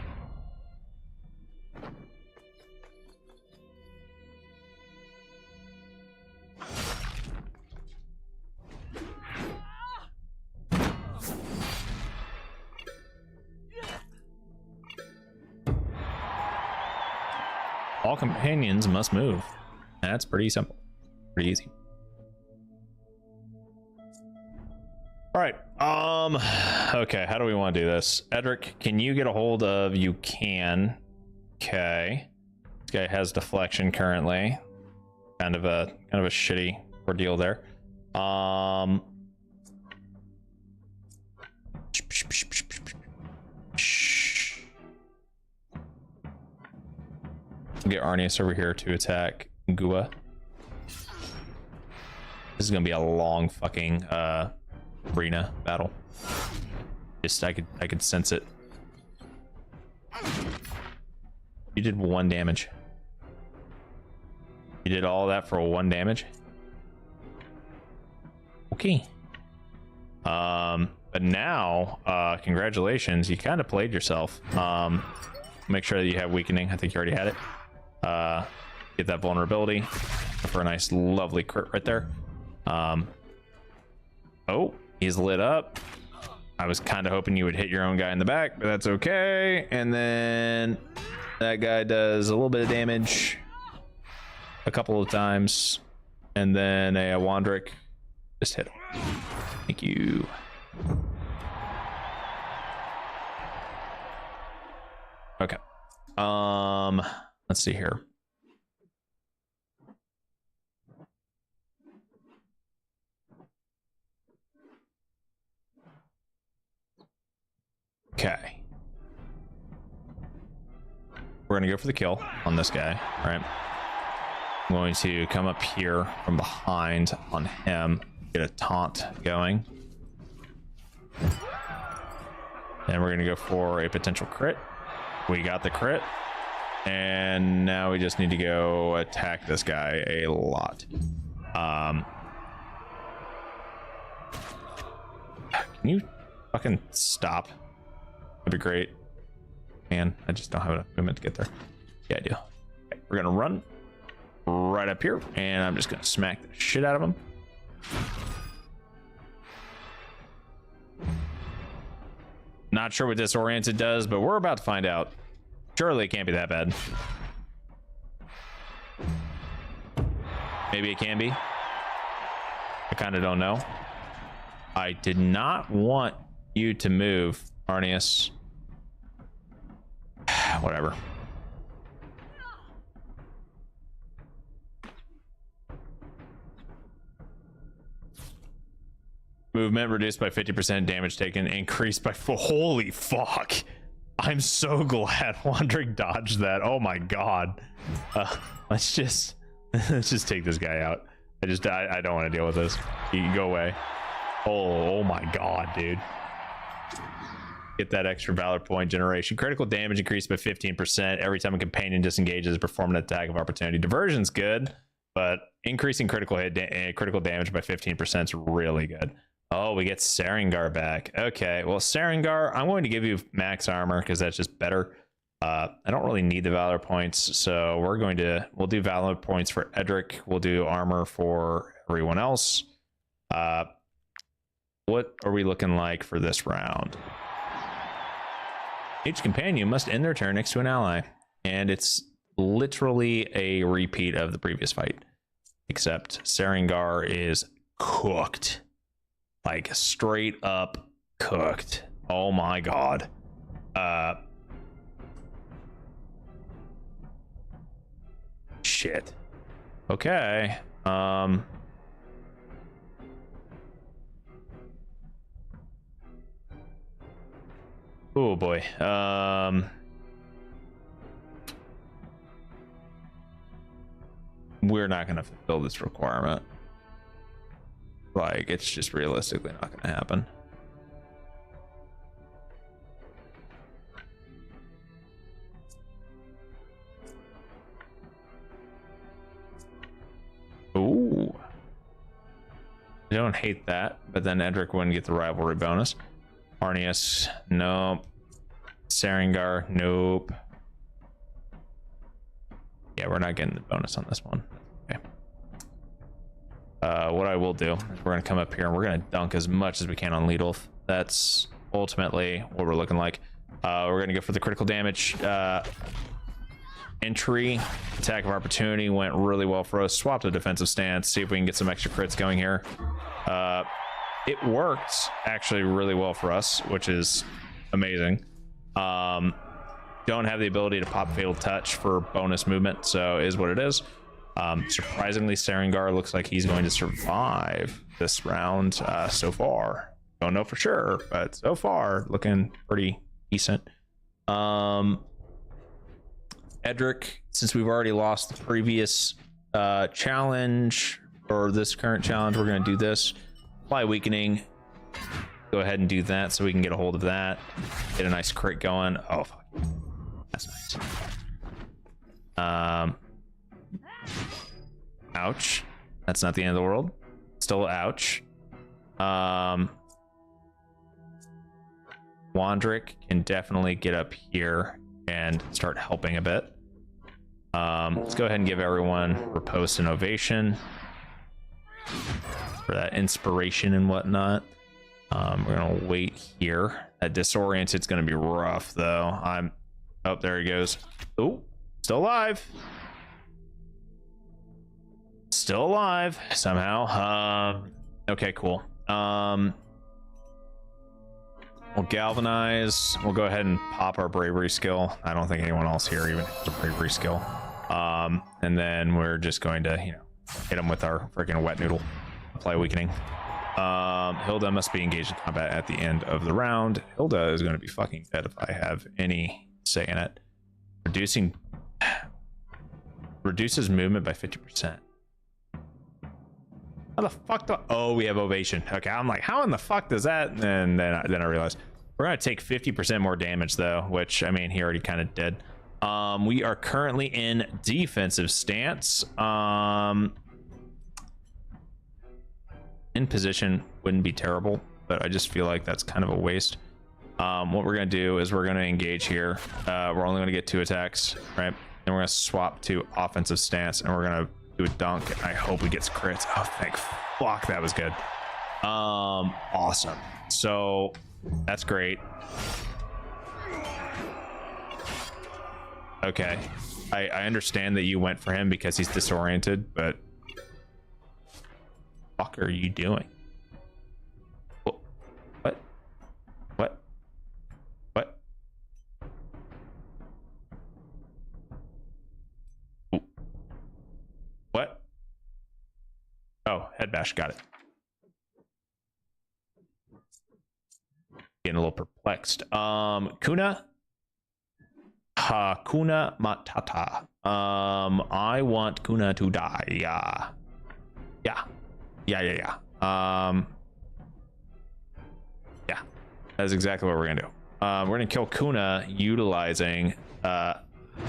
All companions must move. That's pretty simple. Pretty easy. All right. Okay, how do we want to do this? Edric, can you get a hold of... You can. Okay. This guy has deflection currently. Kind of a shitty ordeal there. Get Arnius over here to attack Gua. This is gonna be a long fucking arena battle. Just I could sense it. You did 1 damage. You did all that for 1 damage. Okay. But now, congratulations, you kind of played yourself. Make sure that you have weakening. I think you already had it. Get that vulnerability for a nice lovely crit right there. Oh, he's lit up. I was kind of hoping you would hit your own guy in the back, but that's okay. And then that guy does a little bit of damage a couple of times, and then a Wandrick just hit him. Thank you. Okay. Let's see here. Okay. We're gonna go for the kill on this guy, right? I'm going to come up here from behind on him, get a taunt going. And we're gonna go for a potential crit. We got the crit. And now we just need to go attack this guy a lot. Can you fucking stop? That'd be great. Man, I just don't have enough movement to get there. Yeah, I do. Okay, we're gonna run right up here, and I'm just gonna smack the shit out of him. Not sure what disoriented does, but we're about to find out. Surely it can't be that bad. Maybe it can be. I kind of don't know. I did not want you to move, Arnius. Whatever. Movement reduced by 50%, damage taken increased by holy fuck. I'm so glad Wandering dodged that. Oh my god. Let's just take this guy out. I don't want to deal with this. You can go away. Oh my god, dude. Get that extra valor point generation. Critical damage increased by 15% every time a companion disengages, perform an attack of opportunity. Diversion's good, but increasing critical damage by 15% is really good. Oh, we get Sarengar back. Okay, well, Sarengar, I'm going to give you max armor because that's just better. I don't really need the valor points, so we'll do valor points for Edric. We'll do armor for everyone else. What are we looking like for this round? Each companion must end their turn next to an ally, and it's literally a repeat of the previous fight, except Sarengar is cooked. Like straight up cooked. Oh my god. Shit. Okay. Oh boy. We're not gonna fulfill this requirement. Like, it's just realistically not gonna happen. I don't hate that, but then Edric wouldn't get the rivalry bonus. Arnius, nope. Sarengar, nope. Yeah, we're not getting the bonus on this one. Okay. What I will do is we're gonna come up here and we're gonna dunk as much as we can on Leadolf. That's ultimately what we're looking like. We're gonna go for the critical damage. Entry, attack of opportunity went really well for us. Swap to defensive stance, see if we can get some extra crits going here. It worked actually really well for us, which is amazing. Don't have the ability to pop fatal touch for bonus movement, so is what it is. Surprisingly, Sarengar looks like he's going to survive this round so far. Don't know for sure, but so far looking pretty decent. Edric, since we've already lost the previous challenge, or this current challenge, we're going to do this. Apply weakening. Go ahead and do that so we can get a hold of that. Get a nice crit going. Oh, fuck. That's nice. Ouch. That's not the end of the world. Still ouch. Wandrick can definitely get up here and start helping a bit. Let's go ahead and give everyone riposte and ovation for that inspiration and whatnot. We're gonna wait here. That disoriented's gonna be rough though. Oh, there he goes. Oh, still alive. Still alive somehow. Okay, cool. We'll galvanize. We'll go ahead and pop our bravery skill. I don't think anyone else here even has a bravery skill. And then we're just going to, hit him with our freaking wet noodle. Apply weakening. Hilda must be engaged in combat at the end of the round. Hilda is going to be fucking dead if I have any say in it. Reduces movement by 50%. How the fuck oh, we have ovation. Okay, I'm like, how in the fuck does that? And then I realized we're gonna take 50% more damage though, which I mean he already kind of did. We are currently in defensive stance. In position wouldn't be terrible, but I just feel like that's kind of a waste. What we're gonna do is we're gonna engage here. We're only gonna get 2 attacks, right? And we're gonna swap to offensive stance, and we're gonna do a dunk. And I hope we get crits. Oh, thank fuck, that was good. Awesome. So that's great. Okay, I understand that you went for him because he's disoriented, but fuck are you doing? What? What? What? Ooh. What? Oh, head bash, got it. Getting a little perplexed. Kuna? Hakuna Matata. I want Kuna to die. Yeah. Yeah. That's exactly what we're gonna do. We're gonna kill Kuna utilizing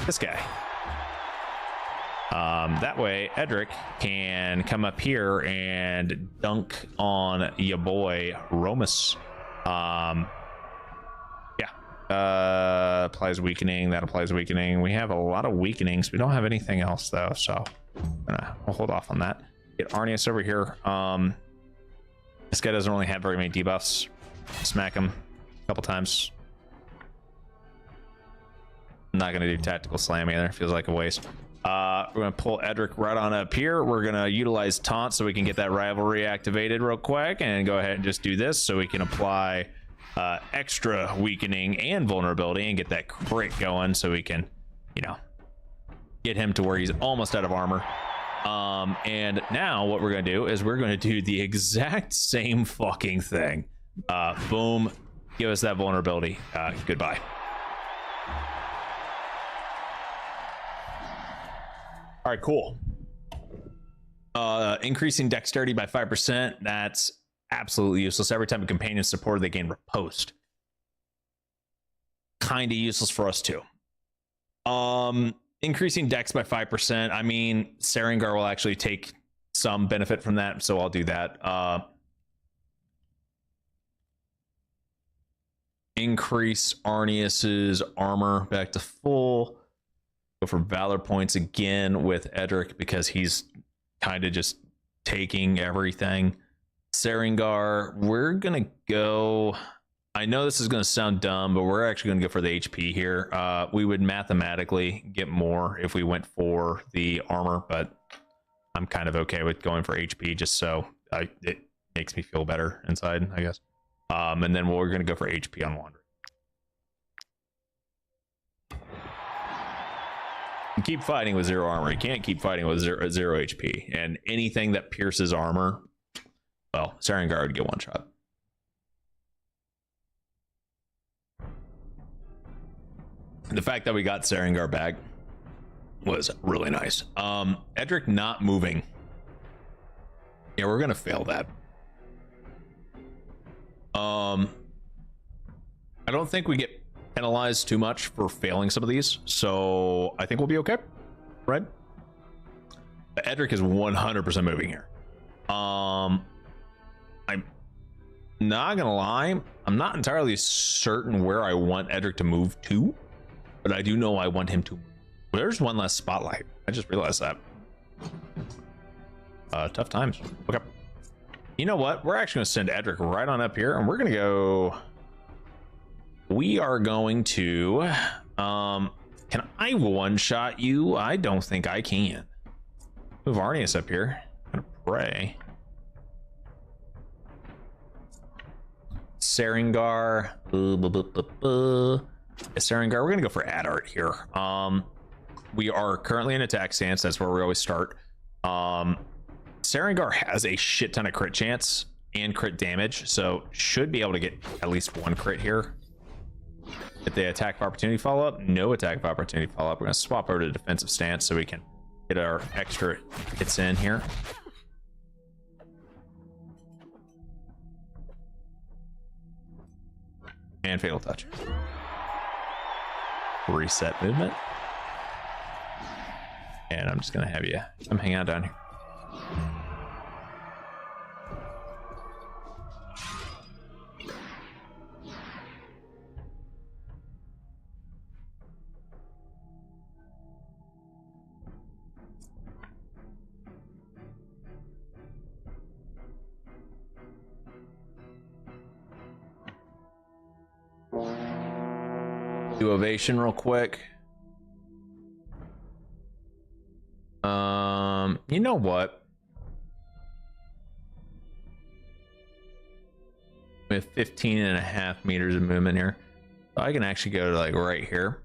this guy. That way Edric can come up here and dunk on your boy Romus. Applies weakening. That applies weakening. We have a lot of weakenings. We don't have anything else though, so we'll hold off on that. Get Arnius over here. This guy doesn't really have very many debuffs. Smack him a couple times. I'm not gonna do tactical slam either. Feels like a waste. We're gonna pull Edric right on up here. We're gonna utilize taunt so we can get that rivalry activated real quick, and go ahead and just do this so we can apply extra weakening and vulnerability and get that crit going so we can, get him to where he's almost out of armor. And now what we're gonna do is we're gonna do the exact same fucking thing. Boom, give us that vulnerability. Goodbye. All right, cool. Increasing dexterity by 5%. That's absolutely useless. Every time a companion is supported, they gain riposte. Kind of useless for us too. Increasing dex by 5%. I mean, Sarengar will actually take some benefit from that, so I'll do that. Increase Arnius's armor back to full. Go for valor points again with Edric because he's kind of just taking everything. Seringar, we're gonna go. I know this is gonna sound dumb, but we're actually gonna go for the HP here. We would mathematically get more if we went for the armor, but I'm kind of okay with going for HP just so it makes me feel better inside, I guess. And then we're gonna go for HP on Wandering. You keep fighting with 0 armor. You can't keep fighting with zero HP. And anything that pierces armor, well, Seringar would get one shot. The fact that we got Seringar back was really nice. Edric not moving. Yeah, we're gonna fail that. I don't think we get penalized too much for failing some of these, so I think we'll be okay, right? But Edric is 100% moving here. I'm not gonna lie, I'm not entirely certain where I want Edric to move to, but I do know I want him to. There's one less spotlight. I just realized that. Tough times. Okay. You know what? We're actually gonna send Edric right on up here, and we're gonna go. We are going to. Can I one-shot you? I don't think I can. Move Arnius up here. I'm gonna pray. Seringar. Seringar. We're gonna go for Adart here. We are currently in attack stance. That's where we always start. Seringar has a shit ton of crit chance and crit damage, so should be able to get at least one crit here. If the attack of opportunity follow up, no attack of opportunity follow up. We're gonna swap over to defensive stance so we can get our extra hits in here. And fatal touch. Reset movement. And I'm just gonna have you come hang out down here. Do ovation real quick. You know what? We have 15.5 meters of movement here. So I can actually go to like right here.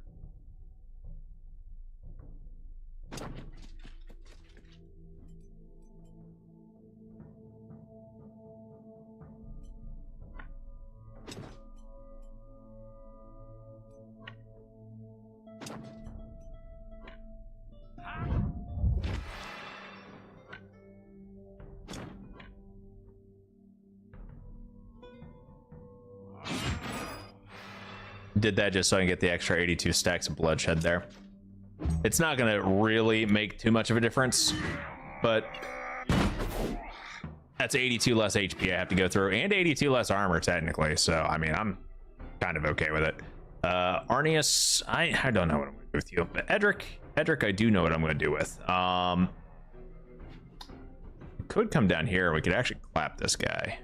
Did that just so I can get the extra 82 stacks of bloodshed there. It's not gonna really make too much of a difference, but that's 82 less HP I have to go through, and 82 less armor technically. So I mean, I'm kind of okay with it. Arnius, I don't know what I'm gonna do with you, but Edric, I do know what I'm gonna do with. Could come down here. We could actually clap this guy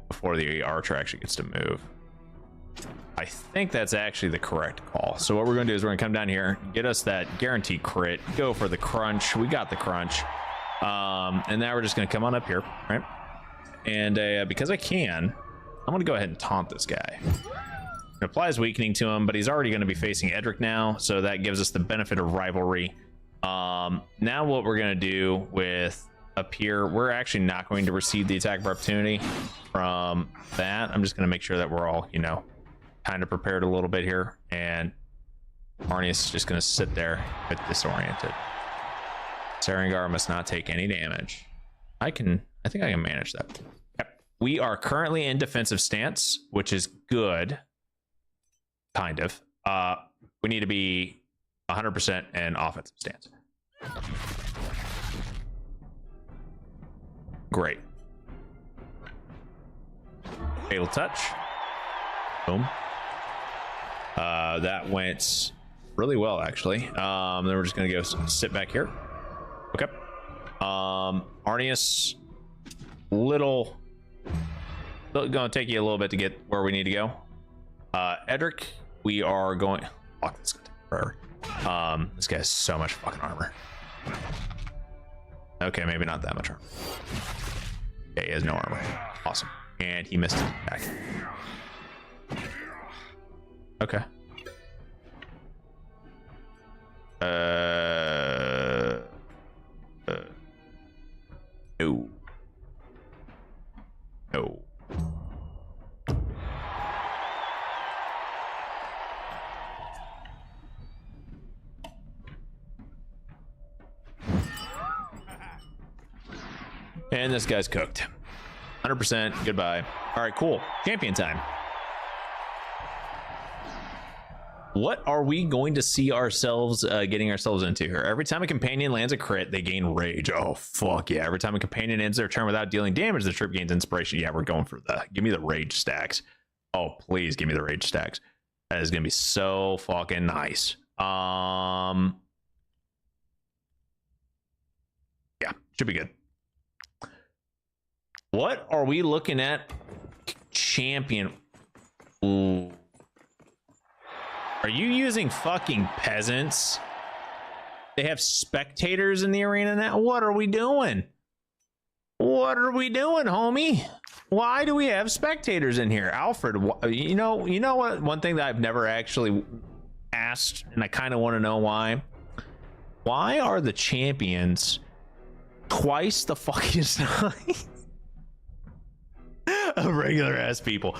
before the archer actually gets to move. I think that's actually the correct call. So what we're going to do is we're going to come down here, get us that guaranteed crit, go for the crunch. We got the crunch. And now we're just going to come on up here, right? And because I can, I'm going to go ahead and taunt this guy. It applies weakening to him, but he's already going to be facing Edric now, so that gives us the benefit of rivalry. Now what we're going to do with up here, we're actually not going to receive the attack of opportunity from that. I'm just going to make sure that we're all, you know, kind of prepared a little bit here, and Arnius is just going to sit there with disoriented. Seringar must not take any damage. I think I can manage that. Yep. We are currently in defensive stance, which is good, kind of. We need to be 100% in offensive stance. Great. Fatal touch. Boom. That went really well, actually. Then we're just gonna go sit back here. Okay. Arnius, gonna take you a little bit to get where we need to go. Edric, we are going. Fuck, this is gonna take forever. This guy has so much fucking armor. Okay, maybe not that much armor. Okay, he has no armor. Awesome. And he missed it back. Okay. No. No. And this guy's cooked. 100%. Goodbye. All right, cool. Champion time. What are we going to see ourselves getting ourselves into here? Every time a companion lands a crit, they gain rage. Oh, fuck yeah. Every time a companion ends their turn without dealing damage, the troop gains inspiration. Yeah, we're going for that. Give me the rage stacks. Oh, please give me the rage stacks. That is going to be so fucking nice. Yeah, should be good. What are we looking at? Champion. Ooh. Are you using fucking peasants? They have spectators in the arena now? What are we doing? What are we doing, homie? Why do we have spectators in here? Alfred, you know what? One thing that I've never actually asked, and I kind of want to know why. Why are the champions twice the fucking size of regular ass people?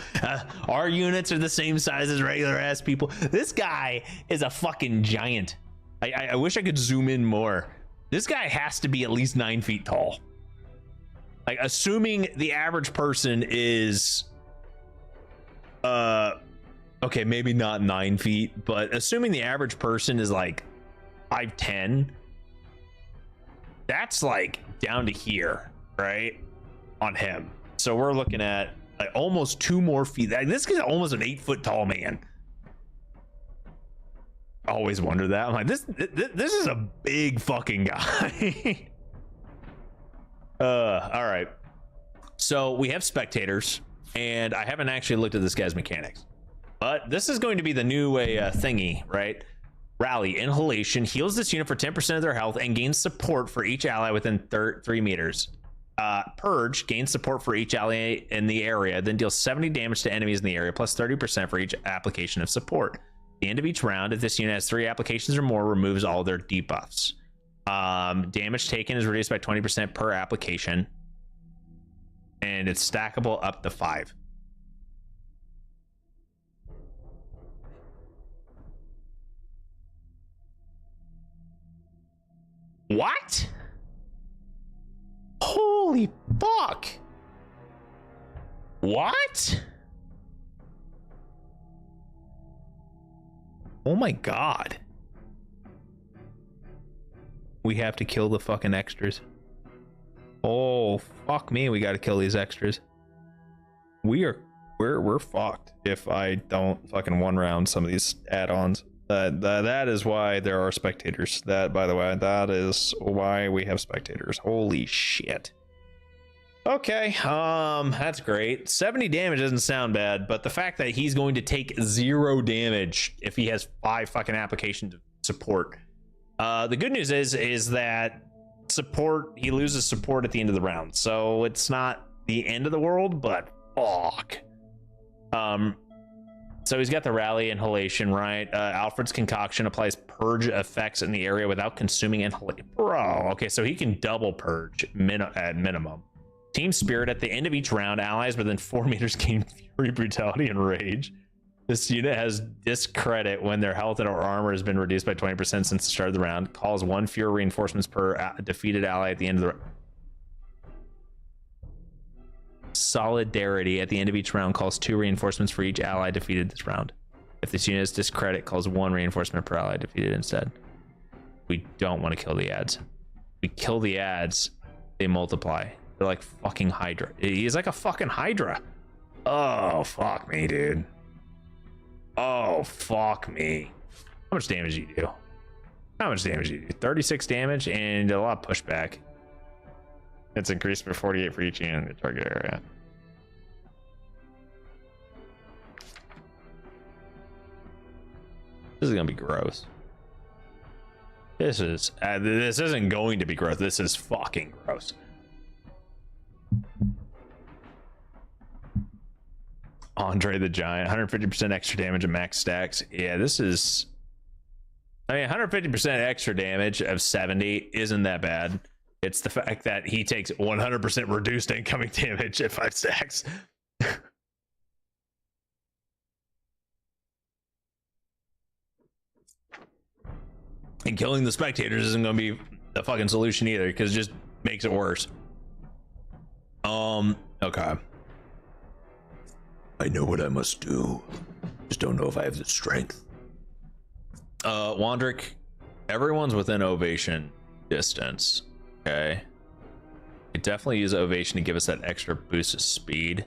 Our units are the same size as regular ass people. This guy is a fucking giant. I wish I could zoom in more. This guy has to be at least 9 feet tall. Like, assuming the average person is okay, maybe not 9 feet, but assuming the average person is like 5'10", that's like down to here, right? On him. So we're looking at like almost 2 more feet. This is almost an 8 foot tall man. I always wonder that. I'm like, this is a big fucking guy. All right. So we have spectators, and I haven't actually looked at this guy's mechanics, but this is going to be the new thingy, right? Rally, inhalation, heals this unit for 10% of their health and gains support for each ally within 3 meters. Purge, gains support for each ally in the area, then deals 70 damage to enemies in the area, plus 30% for each application of support. At the end of each round, if this unit has 3 applications or more, removes all their debuffs. Damage taken is reduced by 20% per application, and it's stackable up to 5. What? Holy fuck. What? Oh my god. We have to kill the fucking extras. Oh, fuck me. We got to kill these extras. We're fucked if I don't fucking one round some of these add-ons. That is why there are spectators. That, by the way, that is why we have spectators. Holy shit. Okay, that's great. 70 damage doesn't sound bad, but the fact that he's going to take 0 damage if he has 5 fucking applications of support. The good news is that support, he loses support at the end of the round, so it's not the end of the world, but fuck. So he's got the rally inhalation, right? Alfred's concoction applies purge effects in the area without consuming inhalation. Bro, okay, so he can double purge at minimum. Team spirit, at the end of each round, allies within 4 meters gain fury, brutality, and rage. This unit has discredit when their health or armor has been reduced by 20% since the start of the round. Calls 1 fury reinforcements per defeated ally at the end of the round. Solidarity, at the end of each round, calls 2 reinforcements for each ally defeated this round. If this unit has discredit, calls 1 reinforcement per ally defeated instead. We don't want to kill the ads. We kill the ads, they multiply. They're like fucking Hydra. He's like a fucking Hydra. Oh, fuck me, dude. Oh, fuck me. How much damage do you do? How much damage do you do? 36 damage and a lot of pushback. It's increased by 48 for each unit in the target area. This is gonna be gross. This isn't going to be gross. This is fucking gross. Andre the Giant, 150% extra damage and max stacks. Yeah, this is. I mean, 150% extra damage of 70 isn't that bad. It's the fact that he takes 100% reduced incoming damage at 5 stacks. And killing the spectators isn't going to be the fucking solution either, because it just makes it worse. Okay. I know what I must do. Just don't know if I have the strength. Wandrick, everyone's within ovation distance. Okay. We definitely use ovation to give us that extra boost of speed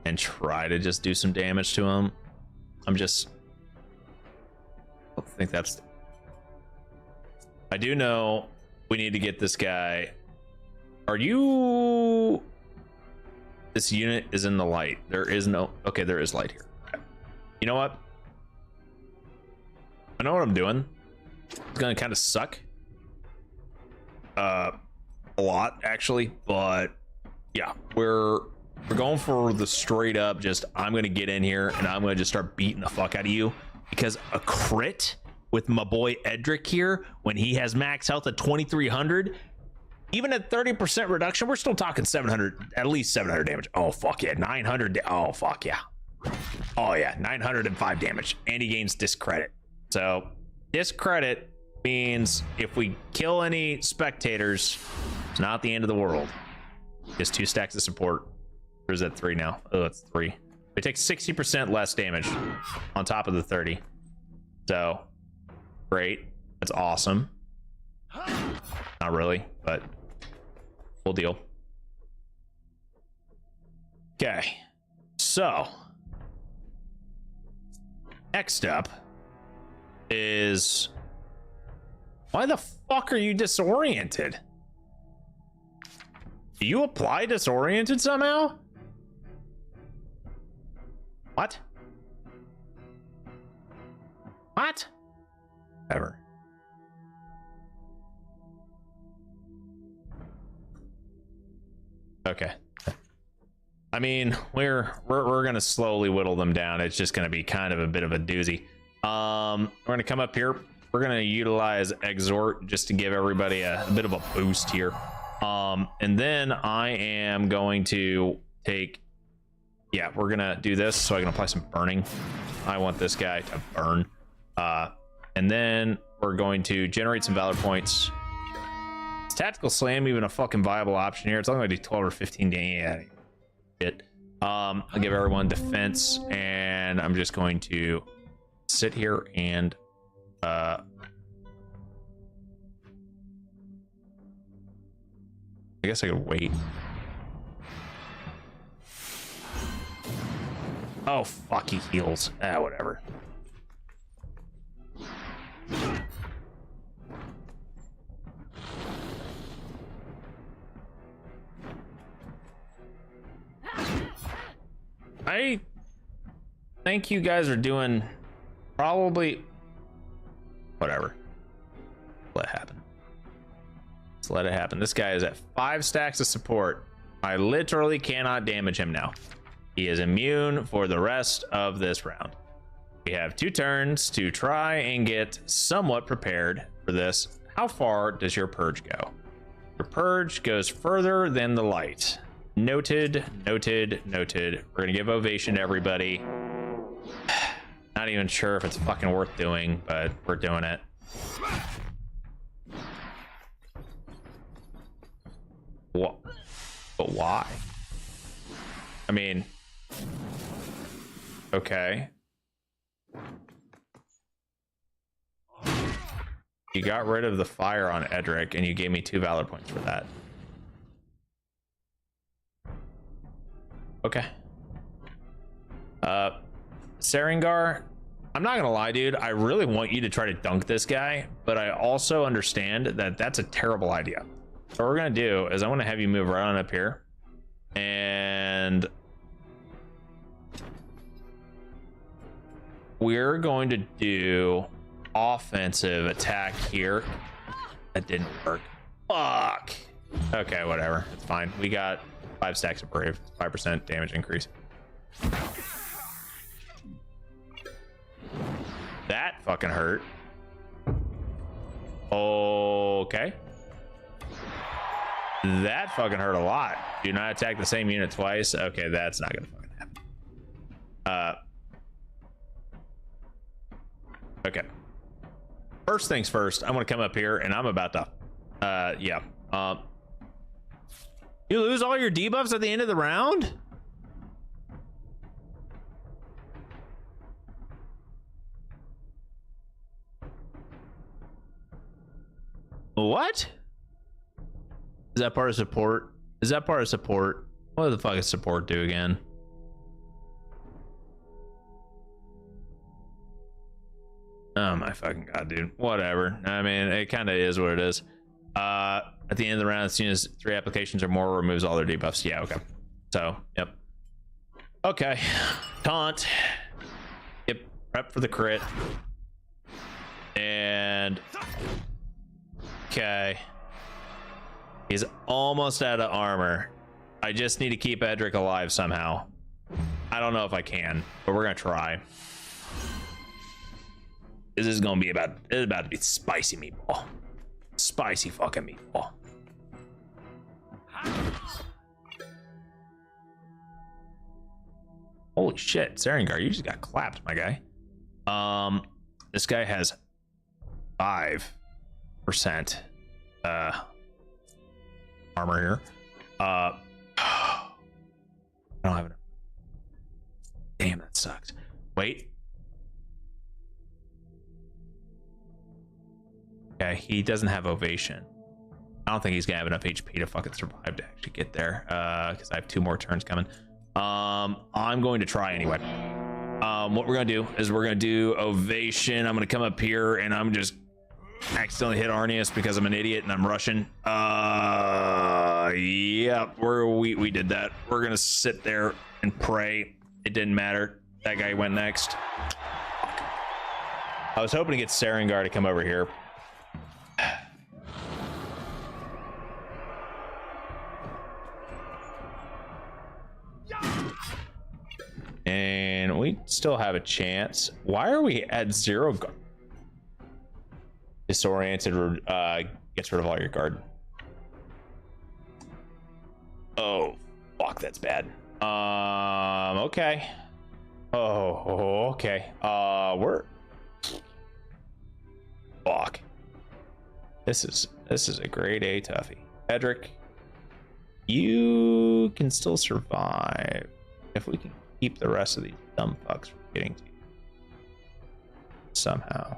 and try to just do some damage to him. I don't think that's. I do know we need to get this guy. Are you? This unit is in the light. There is no. Okay, there is light here. Okay. You know what? I know what I'm doing. It's gonna kind of suck. A lot actually, but yeah, we're going for the straight up. Just I'm gonna get in here and I'm gonna just start beating the fuck out of you, because a crit with my boy Edric here, when he has max health at 2300, even at 30% reduction, we're still talking 700, at least 700 damage. Oh fuck yeah, 900. Oh fuck yeah. Oh yeah, 905 damage, and he gains discredit. So discredit means if we kill any spectators, it's not the end of the world. Just 2 stacks of support. Or is that 3 now? Oh, it's 3. It takes 60% less damage on top of the 30. So great. That's awesome. Not really, but we'll deal. Okay. So next up is, why the fuck are you disoriented? Do you apply disoriented somehow? What? What? Ever. Okay. I mean, we're gonna slowly whittle them down. It's just gonna be kind of a bit of a doozy. We're gonna come up here. We're gonna utilize exhort just to give everybody a bit of a boost here. And then I am going to take, yeah, we're gonna do this so I can apply some burning. I want this guy to burn. And then we're going to generate some valor points. Is tactical slam even a fucking viable option here? It's only gonna do 12 or 15 damage. Yeah, I'll give everyone defense, and I'm just going to sit here and I guess I could wait. Oh fuck, he heals. Ah, whatever. I think you guys are doing probably whatever. Let it happen. Let's let it happen. This guy is at 5 stacks of support. I literally cannot damage him now. He is immune for the rest of this round. We have 2 turns to try and get somewhat prepared for this. How far does your purge go? Your purge goes further than the light. Noted, noted, noted. We're gonna give ovation to everybody. Not even sure if it's fucking worth doing, but we're doing it. What? But why? I mean, okay. You got rid of the fire on Edric, and you gave me 2 valor points for that. Okay. Sarengar, I'm not gonna lie, dude. I really want you to try to dunk this guy, but I also understand that that's a terrible idea. So what we're gonna do is I want to have you move right on up here, and we're going to do offensive attack here. That didn't work. Fuck. Okay, whatever. It's fine. We got 5 stacks of brave, 5% damage increase. That fucking hurt. Okay. That fucking hurt a lot. Do not attack the same unit twice. Okay, that's not gonna fucking happen. Okay. First things first, I'm gonna come up here and I'm about to yeah. You lose all your debuffs at the end of the round? What? Is that part of support? Is that part of support? What the fuck does support do again? Oh my fucking god, dude. Whatever. I mean, it kind of is what it is. At the end of the round, as soon as 3 applications or more, removes all their debuffs. Yeah, okay. So, yep. Okay. Taunt. Yep. Prep for the crit. And... okay. He's almost out of armor. I just need to keep Edric alive somehow. I don't know if I can, but we're gonna try. This is gonna be about to be spicy meatball. Spicy fucking meatball. Holy shit, Sarengar, you just got clapped, my guy. This guy has 5% armor here. I don't have enough. Damn, that sucks. Wait. Okay, he doesn't have ovation. I don't think he's gonna have enough HP to fucking survive to actually get there, because I have 2 more turns coming. I'm going to try anyway. What we're gonna do is we're gonna do ovation. I'm gonna come up here and I'm just accidentally hit Arnius because I'm an idiot and I'm rushing. Yeah, we did that. We're gonna sit there and pray. It didn't matter. That guy went next. I was hoping to get Sarengar to come over here. And we still have a chance. Why are we at 0 guard? Disoriented gets rid of all your guard. Oh, fuck, that's bad. Okay. Oh, okay. We're... fuck. This is a grade A toughie. Edric, you can still survive if we can keep the rest of these dumb fucks from getting to you. Somehow.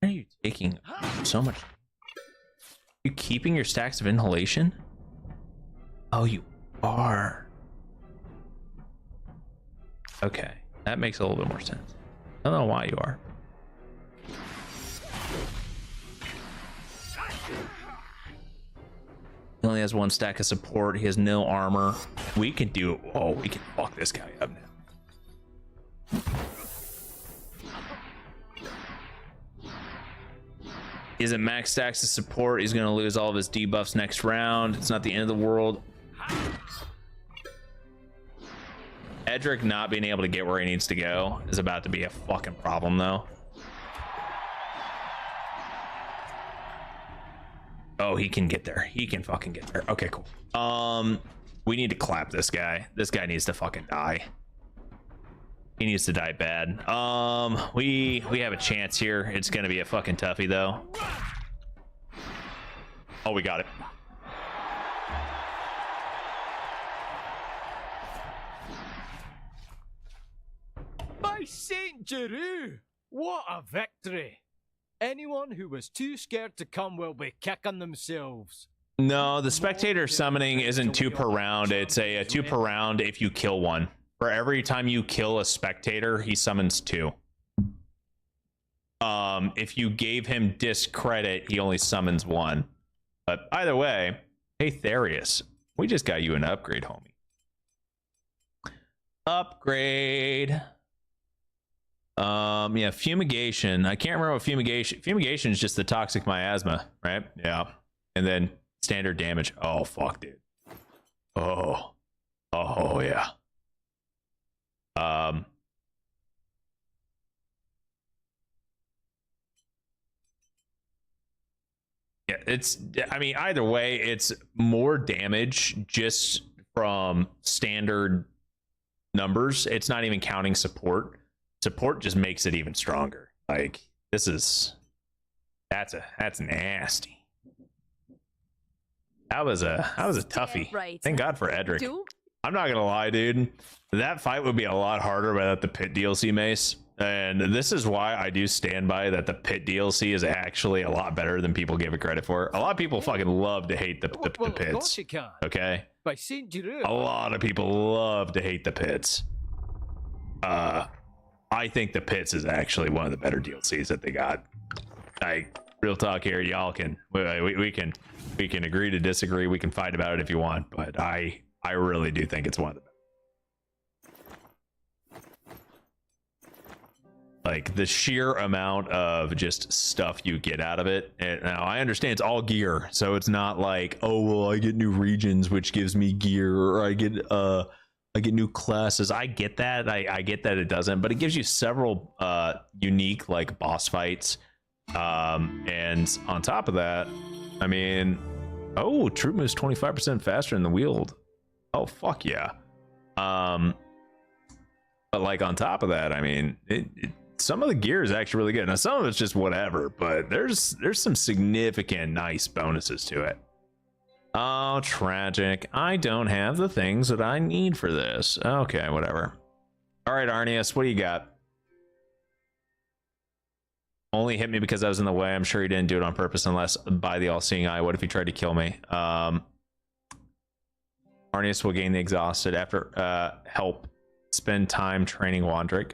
Why are you taking so much? You keeping your stacks of inhalation? Oh, you are. Okay, that makes a little bit more sense. I don't know why you are. He only has 1 stack of support. He has no armor. We can do... oh, we can fuck this guy up now. He's at max stacks of support. He's going to lose all of his debuffs next round. It's not the end of the world. Edric not being able to get where he needs to go is about to be a fucking problem, though. Oh, he can get there. He can fucking get there. Okay, cool. We need to clap this guy. This guy needs to fucking die. He needs to die bad. We have a chance here. It's gonna be a fucking toughie though. Oh, we got it. By Saint Giroux! What a victory! Anyone who was too scared to come will be kicking themselves. No, the spectator summoning isn't 2 per round. It's a 2 per round if you kill one. For every time you kill a spectator, he summons 2. If you gave him discredit, he only summons 1. But either way, hey Therius, we just got you an upgrade, homie. Upgrade. Yeah, fumigation. I can't remember what fumigation. Fumigation is just the toxic miasma, right? Yeah. And then standard damage. Oh fuck, dude. Oh yeah. Yeah, it's, I mean, either way, it's more damage just from standard numbers. It's not even counting support. Support just makes it even stronger. Like, this is, that's nasty. That was a toughie. Right. Thank God for Edric. Do I'm not gonna lie, dude. That fight would be a lot harder without the Pit DLC, Mace. And this is why I do stand by that the Pit DLC is actually a lot better than people give it credit for. A lot of people fucking love to hate the pits. Okay? By Saint Giroux. A lot of people love to hate the pits. I think the pits is actually one of the better DLCs that they got. Like, real talk here, y'all can we can agree to disagree. We can fight about it if you want, but I really do think it's one of the best. Like, the sheer amount of just stuff you get out of it. And now I understand it's all gear, so it's not like, oh well, I get new regions which gives me gear, or I get new classes. I get that. I get that it doesn't, but it gives you several unique like boss fights. And on top of that, I mean, oh, troop moves 25% faster in the wield. Oh fuck yeah. But like on top of that, I mean, some of the gear is actually really good. Now some of it's just whatever, but there's some significant nice bonuses to it. Oh, tragic. I don't have the things that I need for this. Okay, whatever. All right, Arnius, what do you got? Only hit me because I was in the way. I'm sure he didn't do it on purpose unless by the all-seeing eye. What if he tried to kill me? Arnius will gain the exhausted after help. Spend time training Wandrick.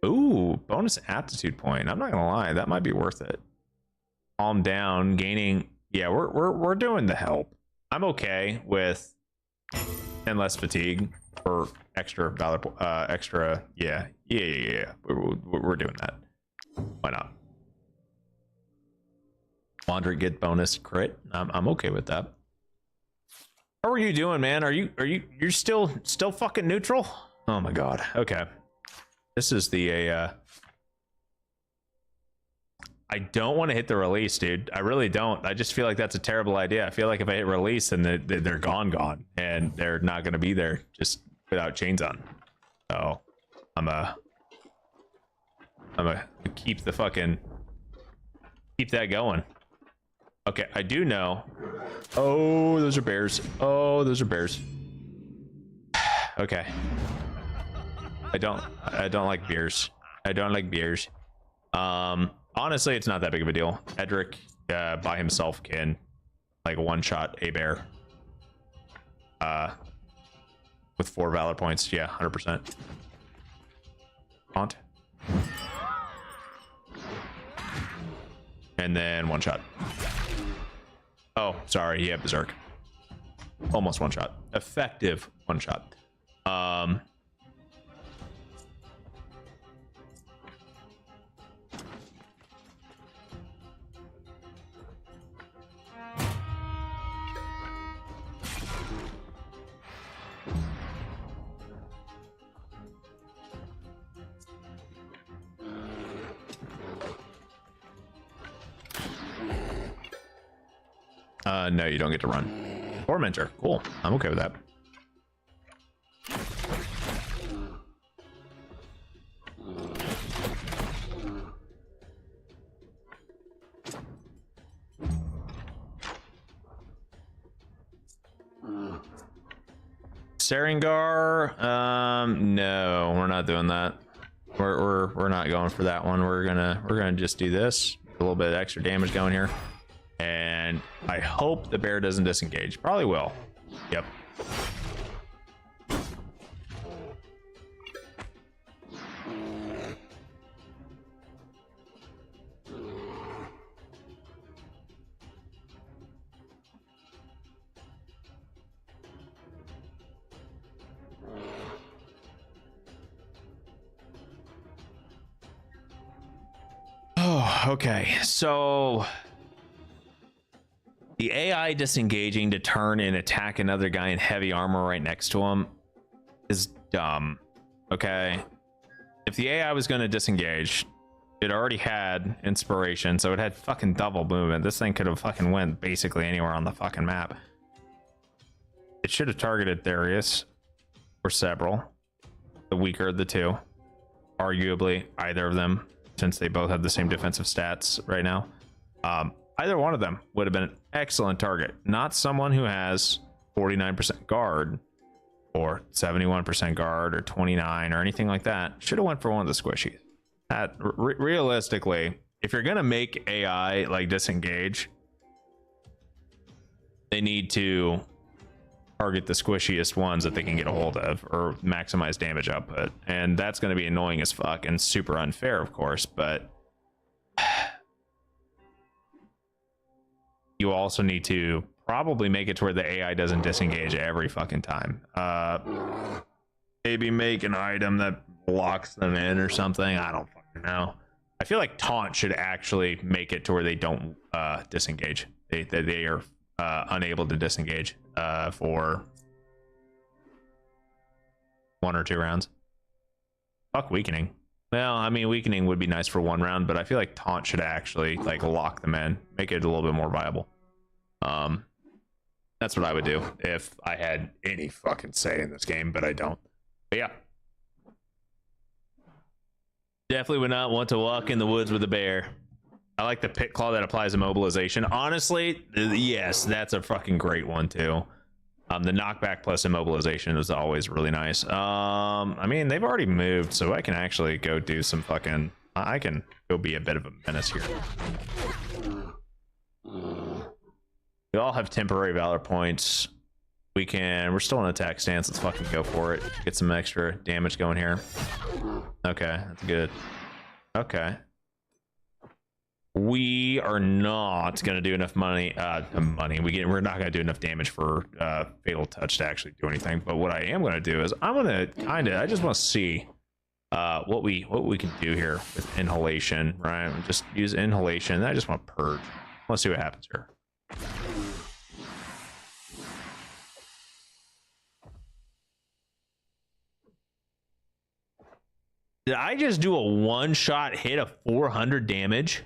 Ooh, bonus aptitude point. I'm not gonna lie, that might be worth it. Calm down, gaining. Yeah, we're doing the help. I'm okay with 10 less fatigue for extra valor. Extra. Yeah. We're doing that. Why not? Wandrick get bonus crit. I'm okay with that. How are you doing, man? You're still fucking neutral? Oh my god. Okay. This is the I don't want to hit the release, dude. I really don't. I just feel like that's a terrible idea. I feel like if I hit release, then they're gone, and they're not going to be there just without chains on. So I'm a keep that going. Okay, I do know. Oh, those are bears. Oh, those are bears. Okay. I don't like beers. I don't like beers. Honestly, it's not that big of a deal. Edric by himself can like one-shot a bear. With 4 valor points. Yeah, 100%. Haunt. And then one shot. Oh, sorry, yeah, berserk. Almost one shot. Effective one shot. No, you don't get to run. Tormentor, cool. I'm okay with that. Seringar, no, we're not doing that. We're not going for that one. We're gonna just do this. A little bit of extra damage going here. And I hope the bear doesn't disengage. Probably will. Yep. Oh, okay. So the AI disengaging to turn and attack another guy in heavy armor right next to him is dumb. Okay. If the AI was going to disengage, it already had inspiration, so it had fucking double movement. This thing could have fucking went basically anywhere on the fucking map. It should have targeted Darius or several. The weaker of the two. Arguably, either of them, since they both have the same defensive stats right now. Either one of them would have been an excellent target. Not someone who has 49% guard or 71% guard or 29 or anything like that. Should have went for one of the squishies. That realistically, if you're gonna make AI like disengage, they need to target the squishiest ones that they can get a hold of or maximize damage output, and that's going to be annoying as fuck and super unfair, of course. But you also need to probably make it to where the AI doesn't disengage every fucking time. Maybe make an item that blocks them in or something. I don't fucking know. I feel like taunt should actually make it to where they don't disengage. They are unable to disengage for 1 or 2 rounds. Fuck weakening. Well, I mean, weakening would be nice for 1 round, but I feel like taunt should actually like lock them in, make it a little bit more viable. That's what I would do if I had any fucking say in this game, but I don't. But yeah, definitely would not want to walk in the woods with a bear. I like the pit claw that applies immobilization. Honestly, yes, that's a fucking great one too. The knockback plus immobilization is always really nice. I mean, they've already moved, so I can actually go do some fucking... I can go be a bit of a menace here. We all have temporary valor points. We're still in attack stance. Let's fucking go for it. Get some extra damage going here. Okay, that's good. Okay. We are not going to do enough money. We're not going to do enough damage for fatal touch to actually do anything. But what I am going to do is I'm going to I just want to see what we can do here with inhalation, right? Just use inhalation. I just want to purge. Let's see what happens here. Did I just do a one-shot hit of 400 damage?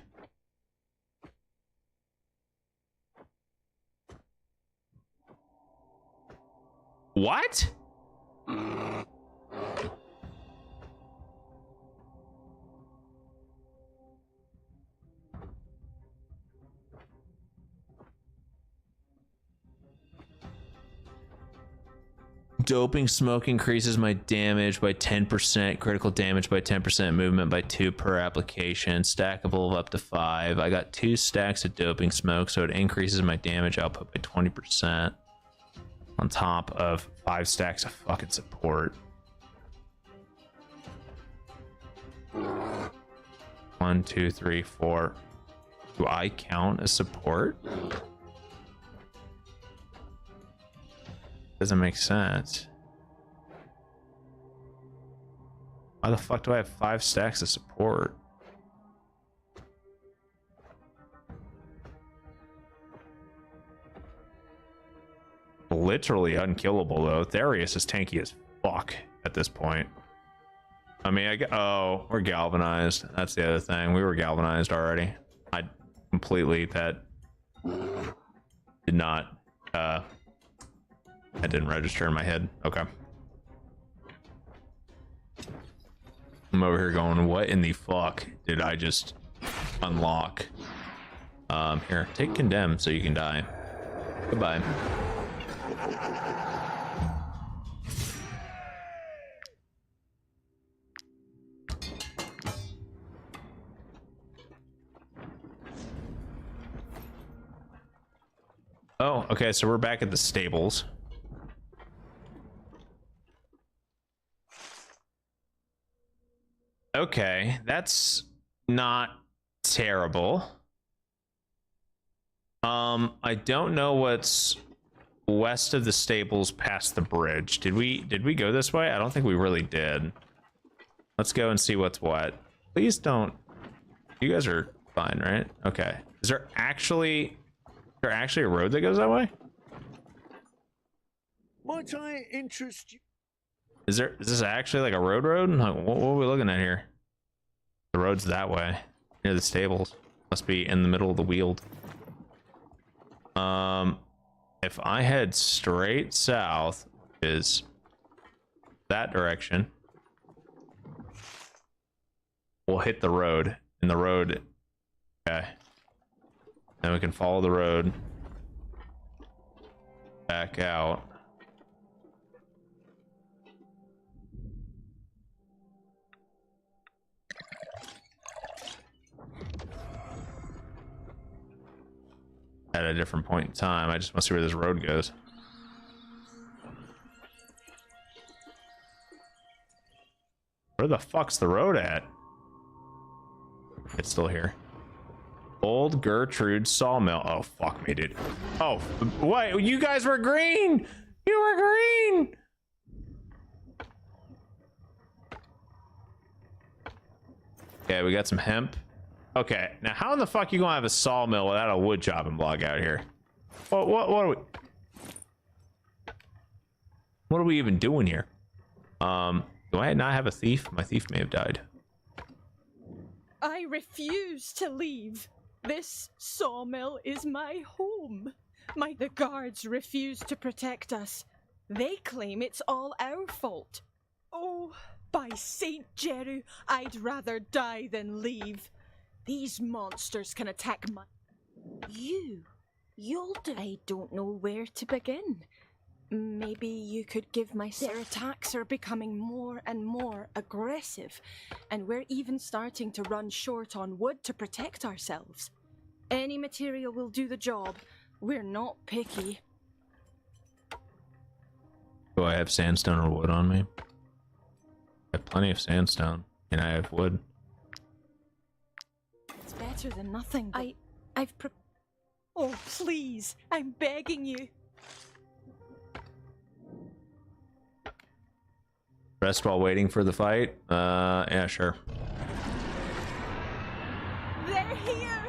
What? Doping smoke increases my damage by 10%, critical damage by 10%, movement by 2 per application, stackable of up to 5. I got 2 stacks of doping smoke, so it increases my damage output by 20%. On top of 5 stacks of fucking support. 1, 2, 3, 4. Do I count as support? Doesn't make sense. Why the fuck do I have 5 stacks of support? Literally unkillable though. Therius is tanky as fuck at this point. I mean, oh, we're galvanized. That's the other thing. We were galvanized already. I completely that didn't register in my head. Okay. I'm over here going, what in the fuck did I just unlock? Here, take condemn so you can die. Goodbye. Oh, okay, so we're back at the stables. Okay, that's not terrible. I don't know what's west of the stables past the bridge. Did we go this way? I don't think we really did. Let's go and see what's what. Please don't. You guys are fine, right? Okay. Is there actually a road that goes that way? Might I interest you? Is this actually like a road? Like, what are we looking at here? The road's that way, near the stables. Must be in the middle of the Weald. If I head straight south, is that direction, we'll hit the road. And the road, okay. Then we can follow the road back out. At a different point in time. I just want to see where this road goes. Where the fuck's the road at? It's still here. Old Gertrude Sawmill. Oh, fuck me, dude. Oh, wait, you guys were green! You were green! Okay, we got some hemp. Okay, now how in the fuck you gonna have a sawmill without a wood chopping block out here? What are we even doing here? Do I not have a thief? My thief may have died. I refuse to leave. This sawmill is my home. The guards refuse to protect us. They claim it's all our fault. Oh, by Saint Jeru, I'd rather die than leave. These monsters can attack my... You'll do... I don't know where to begin. Maybe you could give my... Their attacks are becoming more and more aggressive, and we're even starting to run short on wood to protect ourselves. Any material will do the job. We're not picky. Do I have sandstone or wood on me? I have plenty of sandstone, and I have wood. It's better than nothing. Oh, please, I'm begging you. Rest while waiting for the fight? Yeah, sure. They're here!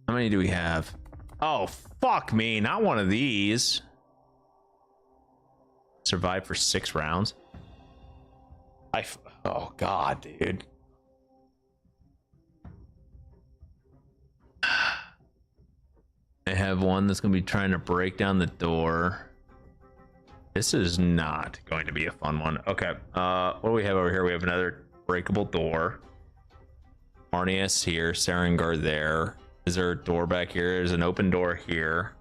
How many do we have? Oh, fuck me. Not one of these. Survive for 6 rounds. Oh, God, dude. I have one that's going to be trying to break down the door. This is not going to be a fun one. Okay. What do we have over here? We have another breakable door. Arnius here. Sarengar there. Is there a door back here? There's an open door here.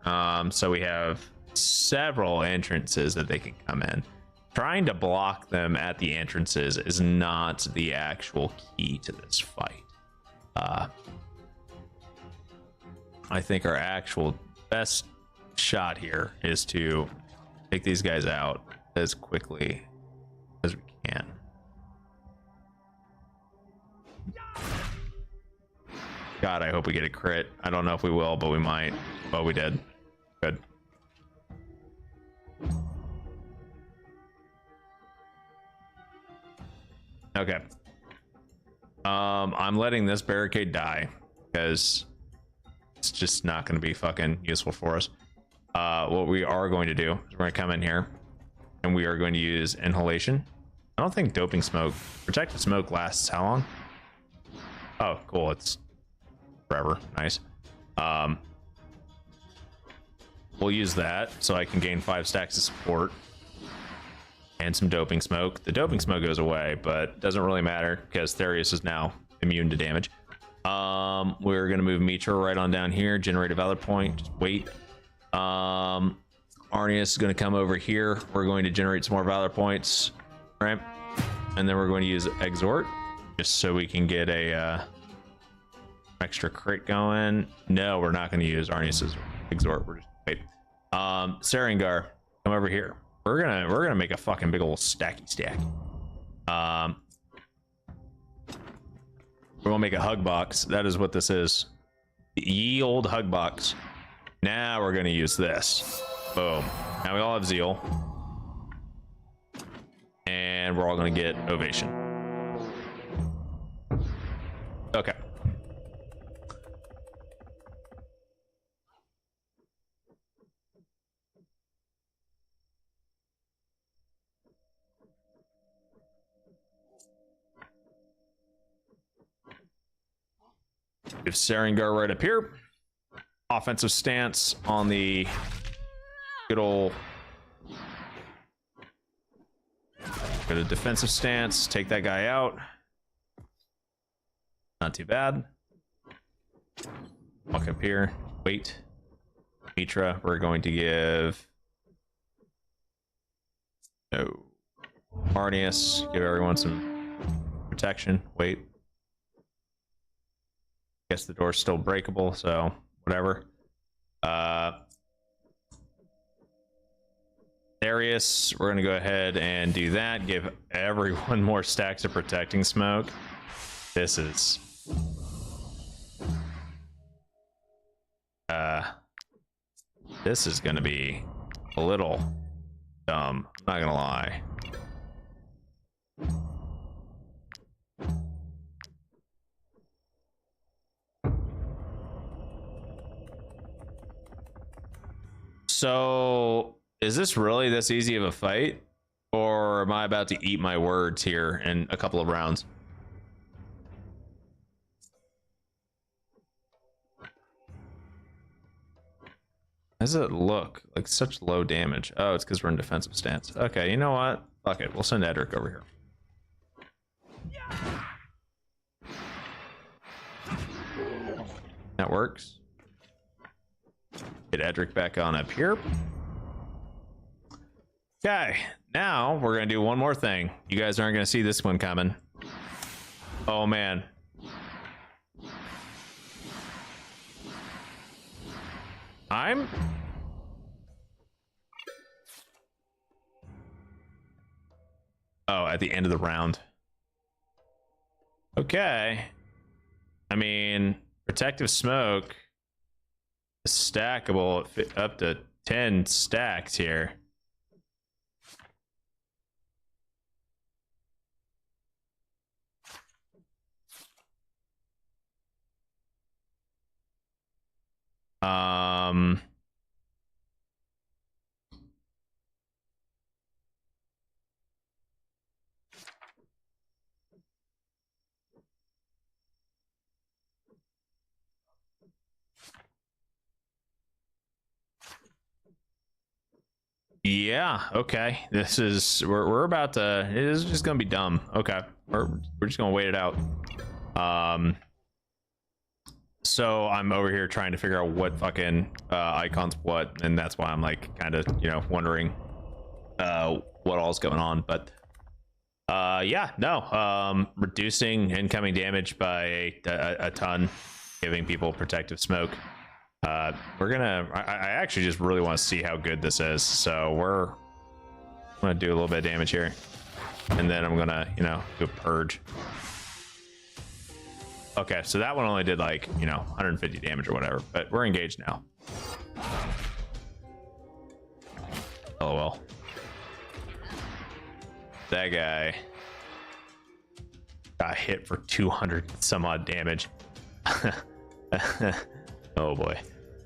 So we have several entrances that they can come in. Trying to block them at the entrances is not the actual key to this fight. I think our actual best shot here is to take these guys out as quickly as we can. God, I hope we get a crit. I don't know if we will, but we might. But we did. Good. Okay. I'm letting this barricade die because it's just not going to be fucking useful for us. What we are going to do is we're going to come in here and we are going to use inhalation. I don't think doping smoke. Protected smoke lasts how long? Oh, cool. It's forever. Nice. We'll use that so I can gain 5 stacks of support and some doping smoke. The doping smoke goes away, but doesn't really matter because Therius is now immune to damage. We're gonna move Mitra right on down here, generate a valor point. Just wait. Arnius is gonna come over here. We're going to generate some more valor points, right? And then we're going to use exhort just so we can get a extra crit going. No, we're not going to use Arnius's exhort. We're just wait. Sarengar, come over here. We're gonna make a fucking big old stacky stack. We're gonna make a hug box. That is what this is. Ye old hug box. Now we're gonna use this. Boom. Now we all have zeal. And we're all gonna get ovation. Okay. If Sarengar right up here. Offensive stance on the good old. Go to defensive stance. Take that guy out. Not too bad. Walk up here. Wait. Mitra, we're going to give. No. Arnius, give everyone some protection. Wait. Guess the door's still breakable, so whatever. Darius, we're gonna go ahead and do that. Give everyone more stacks of protecting smoke. This is this is gonna be a little dumb, I'm not gonna lie. So, is this really this easy of a fight? Or am I about to eat my words here in a couple of rounds? How does it look like such low damage? Oh, it's because we're in defensive stance. Okay, you know what? Fuck it. We'll send Edric over here. That works. Get Edric back on up here. Okay, now we're gonna do one more thing. You guys aren't gonna see this one coming. Oh man. Oh, at the end of the round. Okay. I mean, protective smoke is stackable up to 10 stacks here. Yeah, okay. This is we're about to, it is just gonna be dumb. Okay. We're just gonna wait it out. So I'm over here trying to figure out what fucking icons what, and that's why I'm like kind of, you know, wondering what all's going on. But yeah, no, reducing incoming damage by a ton, giving people protective smoke. We're gonna, I actually just really want to see how good this is, so I'm gonna do a little bit of damage here, and then I'm gonna, you know, do a purge. Okay, so that one only did like, you know, 150 damage or whatever, but we're engaged now. LOL. That guy got hit for 200 some odd damage. Oh boy.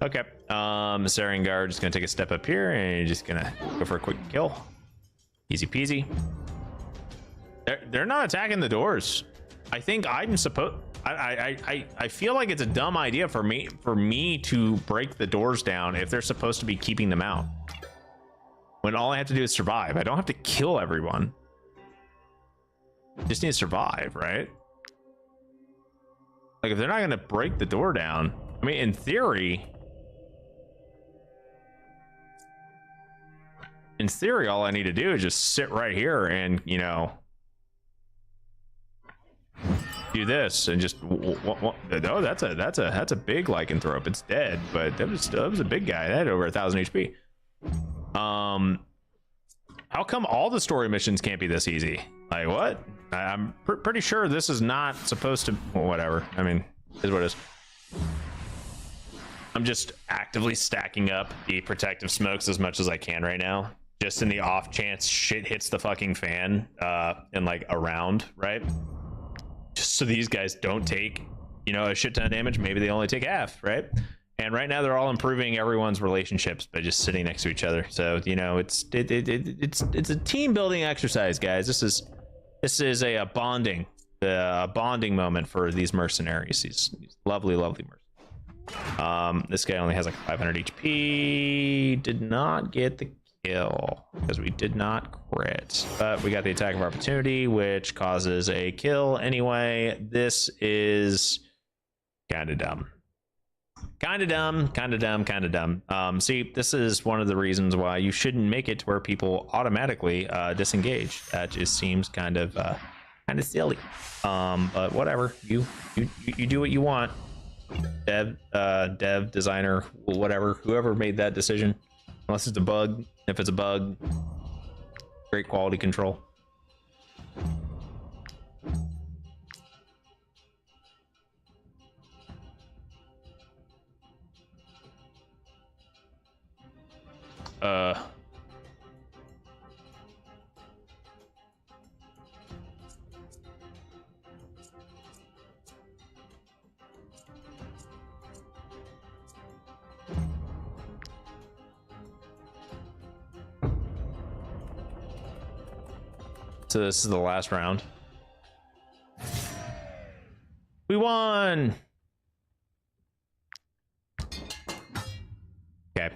Okay, Sarengar just gonna take a step up here and just gonna go for a quick kill. Easy peasy. They're not attacking the doors. I think I'm supposed. I feel like it's a dumb idea for me to break the doors down if they're supposed to be keeping them out. When all I have to do is survive. I don't have to kill everyone. Just need to survive, right? Like if they're not gonna break the door down, I mean, in theory, all I need to do is just sit right here and, you know, do this and just no, that's a big lycanthrope. It's dead, but that was a big guy. That had over 1,000 HP. How come all the story missions can't be this easy? Like what? I'm pretty sure this is not supposed to. Well, whatever. I mean, is what it is. I'm just actively stacking up the protective smokes as much as I can right now, just in the off chance shit hits the fucking fan in like a round, right? Just so these guys don't take, you know, a shit ton of damage. Maybe they only take half, right? And right now they're all improving everyone's relationships by just sitting next to each other. So, you know, it's a team building exercise, guys. This is a bonding moment for these mercenaries. These lovely mercenaries. This guy only has like 500 HP. Did not get the kill because we did not crit, but we got the attack of opportunity, which causes a kill anyway. This is kind of dumb. See, this is one of the reasons why you shouldn't make it to where people automatically disengage. That just seems kind of silly. But whatever, you do what you want. Dev, designer, whatever, whoever made that decision, unless it's a bug. If it's a bug, great quality control. So this is the last round. We won! Okay.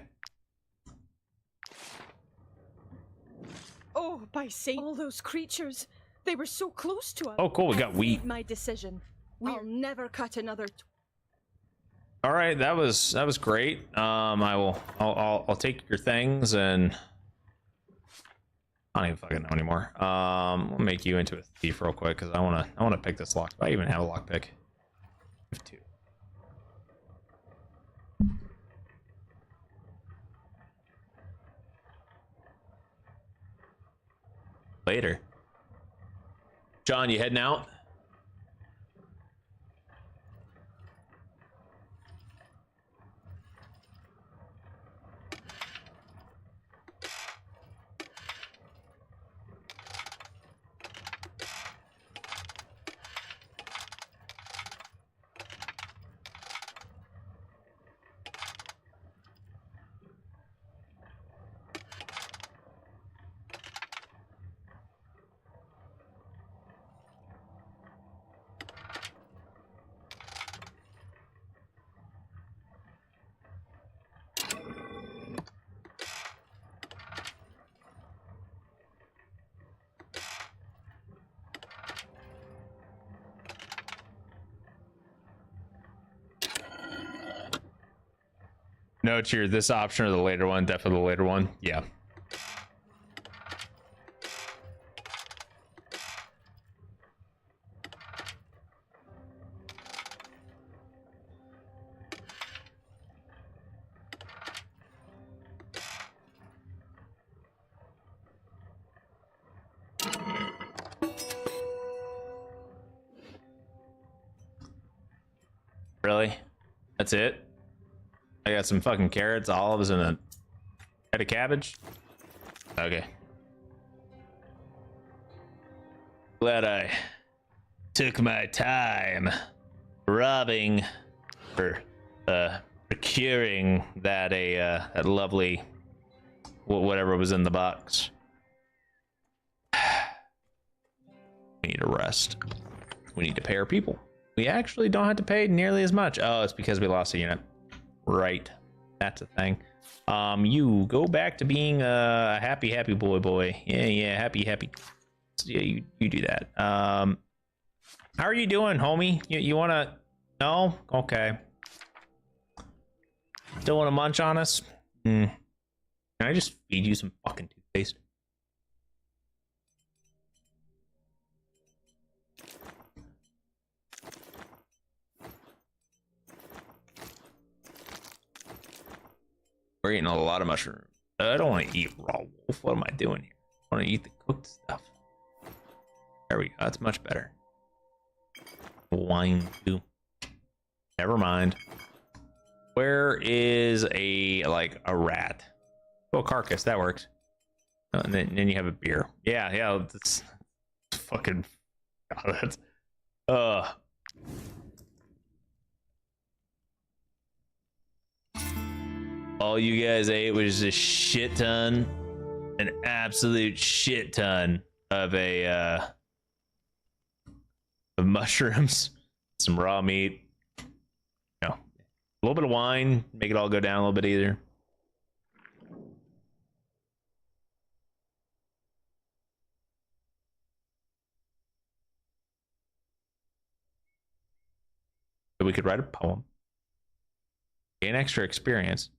Oh, by Saint, all those creatures. They were so close to us. Oh, cool, we got wheat. Made my decision. I'll never cut another. All right, that was great. I'll take your things and I don't even fucking know anymore. We'll make you into a thief real quick because I wanna pick this lock. Do I even have a lock pick? I have 2. Later. John, you heading out? No, cheer. This option or the later one? Definitely the later one. Yeah. Really? That's it? I got some fucking carrots, olives, and a head of cabbage. Okay. Glad I took my time robbing or procuring that that lovely whatever was in the box. We need to rest. We need to pay our people. We actually don't have to pay nearly as much. Oh, it's because we lost a unit. Right, that's a thing. You go back to being a happy boy. Yeah, happy. Yeah, you do that. How are you doing, homie? You wanna? No? Okay. Still wanna munch on us? Can I just feed you some fucking toothpaste? We're eating a lot of mushrooms. I don't want to eat raw wolf. What am I doing here? I want to eat the cooked stuff. There we go. That's much better. Wine too. Never mind. Where is a rat? Oh, carcass. That works. And then you have a beer. Yeah. That's fucking. God, that's. All you guys ate was a shit ton, an absolute shit ton of of mushrooms, some raw meat, a little bit of wine, make it all go down a little bit easier. So we could write a poem, gain extra experience.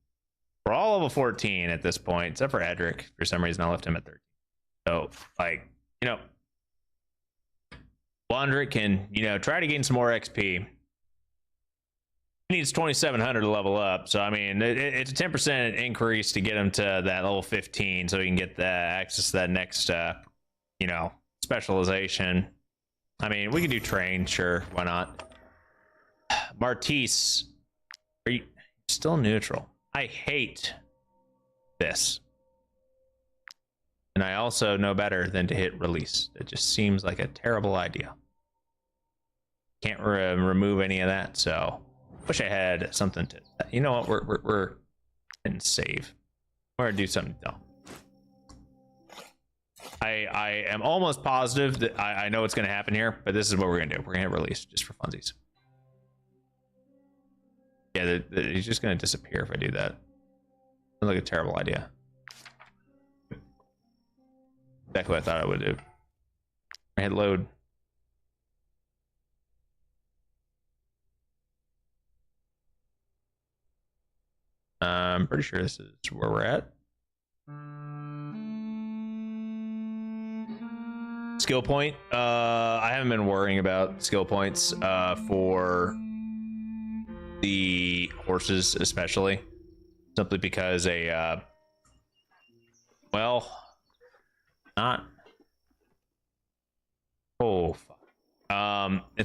We're all level 14 at this point, except for Edric. For some reason, I left him at 13. So, Wandrick can, try to gain some more XP. He needs 2,700 to level up. So, I mean, it's a 10% increase to get him to that level 15 so he can get the access to that next, specialization. I mean, we can do train, sure. Why not? Martise, are you still neutral? I hate this. And I also know better than to hit release. It just seems like a terrible idea. Can't remove any of that, so wish I had something to. You know what? We're and save. We're gonna do something dumb. I am almost positive that I know what's gonna happen here, but this is what we're gonna do. We're gonna hit release just for funsies. Yeah, he's just gonna disappear if I do that. Sounds like a terrible idea. Exactly what I thought I would do. I hit load. I'm pretty sure this is where we're at. Skill point. I haven't been worrying about skill points for the horses, especially, simply because it's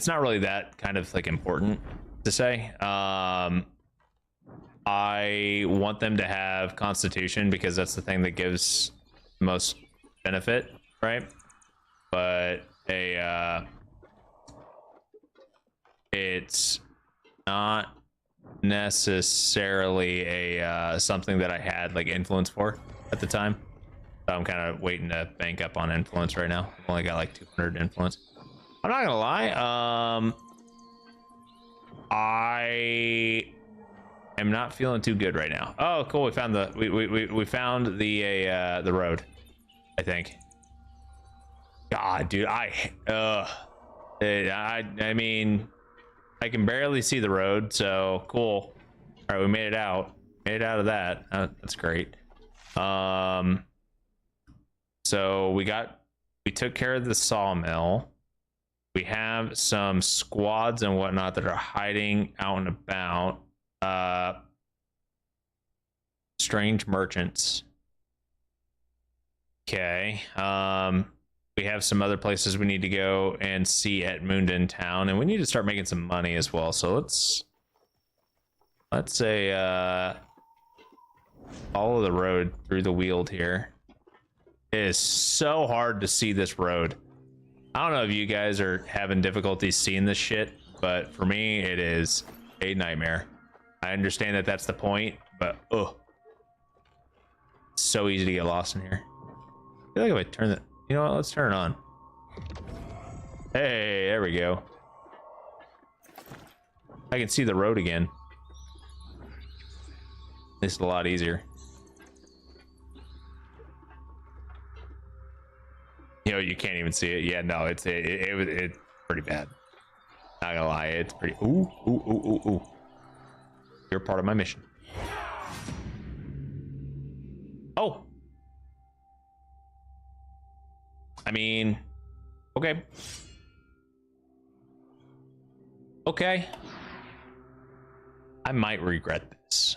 not really that kind of important to say. I want them to have constitution because that's the thing that gives the most benefit, right? But it's not necessarily something that I had influence for at the time. So I'm kind of waiting to bank up on influence right now. I've only got 200 influence. I'm not gonna lie, I am not feeling too good right now. Oh, cool! We found we found the road, I think. God, dude, I mean, I can barely see the road, so cool. All right, we made it out. Made it out of that. That's great. So we took care of the sawmill. We have some squads and whatnot that are hiding out and about. Strange merchants. Okay. We have some other places we need to go and see at Moondin Town, and we need to start making some money as well. So let's say follow the road through the Weald here. It is so hard to see this road. I don't know if you guys are having difficulty seeing this shit, but for me, it is a nightmare. I understand that that's the point, but so easy to get lost in here. I feel like if I turn the, you know what? Let's turn it on. Hey, there we go. I can see the road again. This is a lot easier. You can't even see it. Yeah, no, it's pretty bad. Not gonna lie, it's pretty. Ooh. You're part of my mission. Oh. I mean, okay. I might regret this.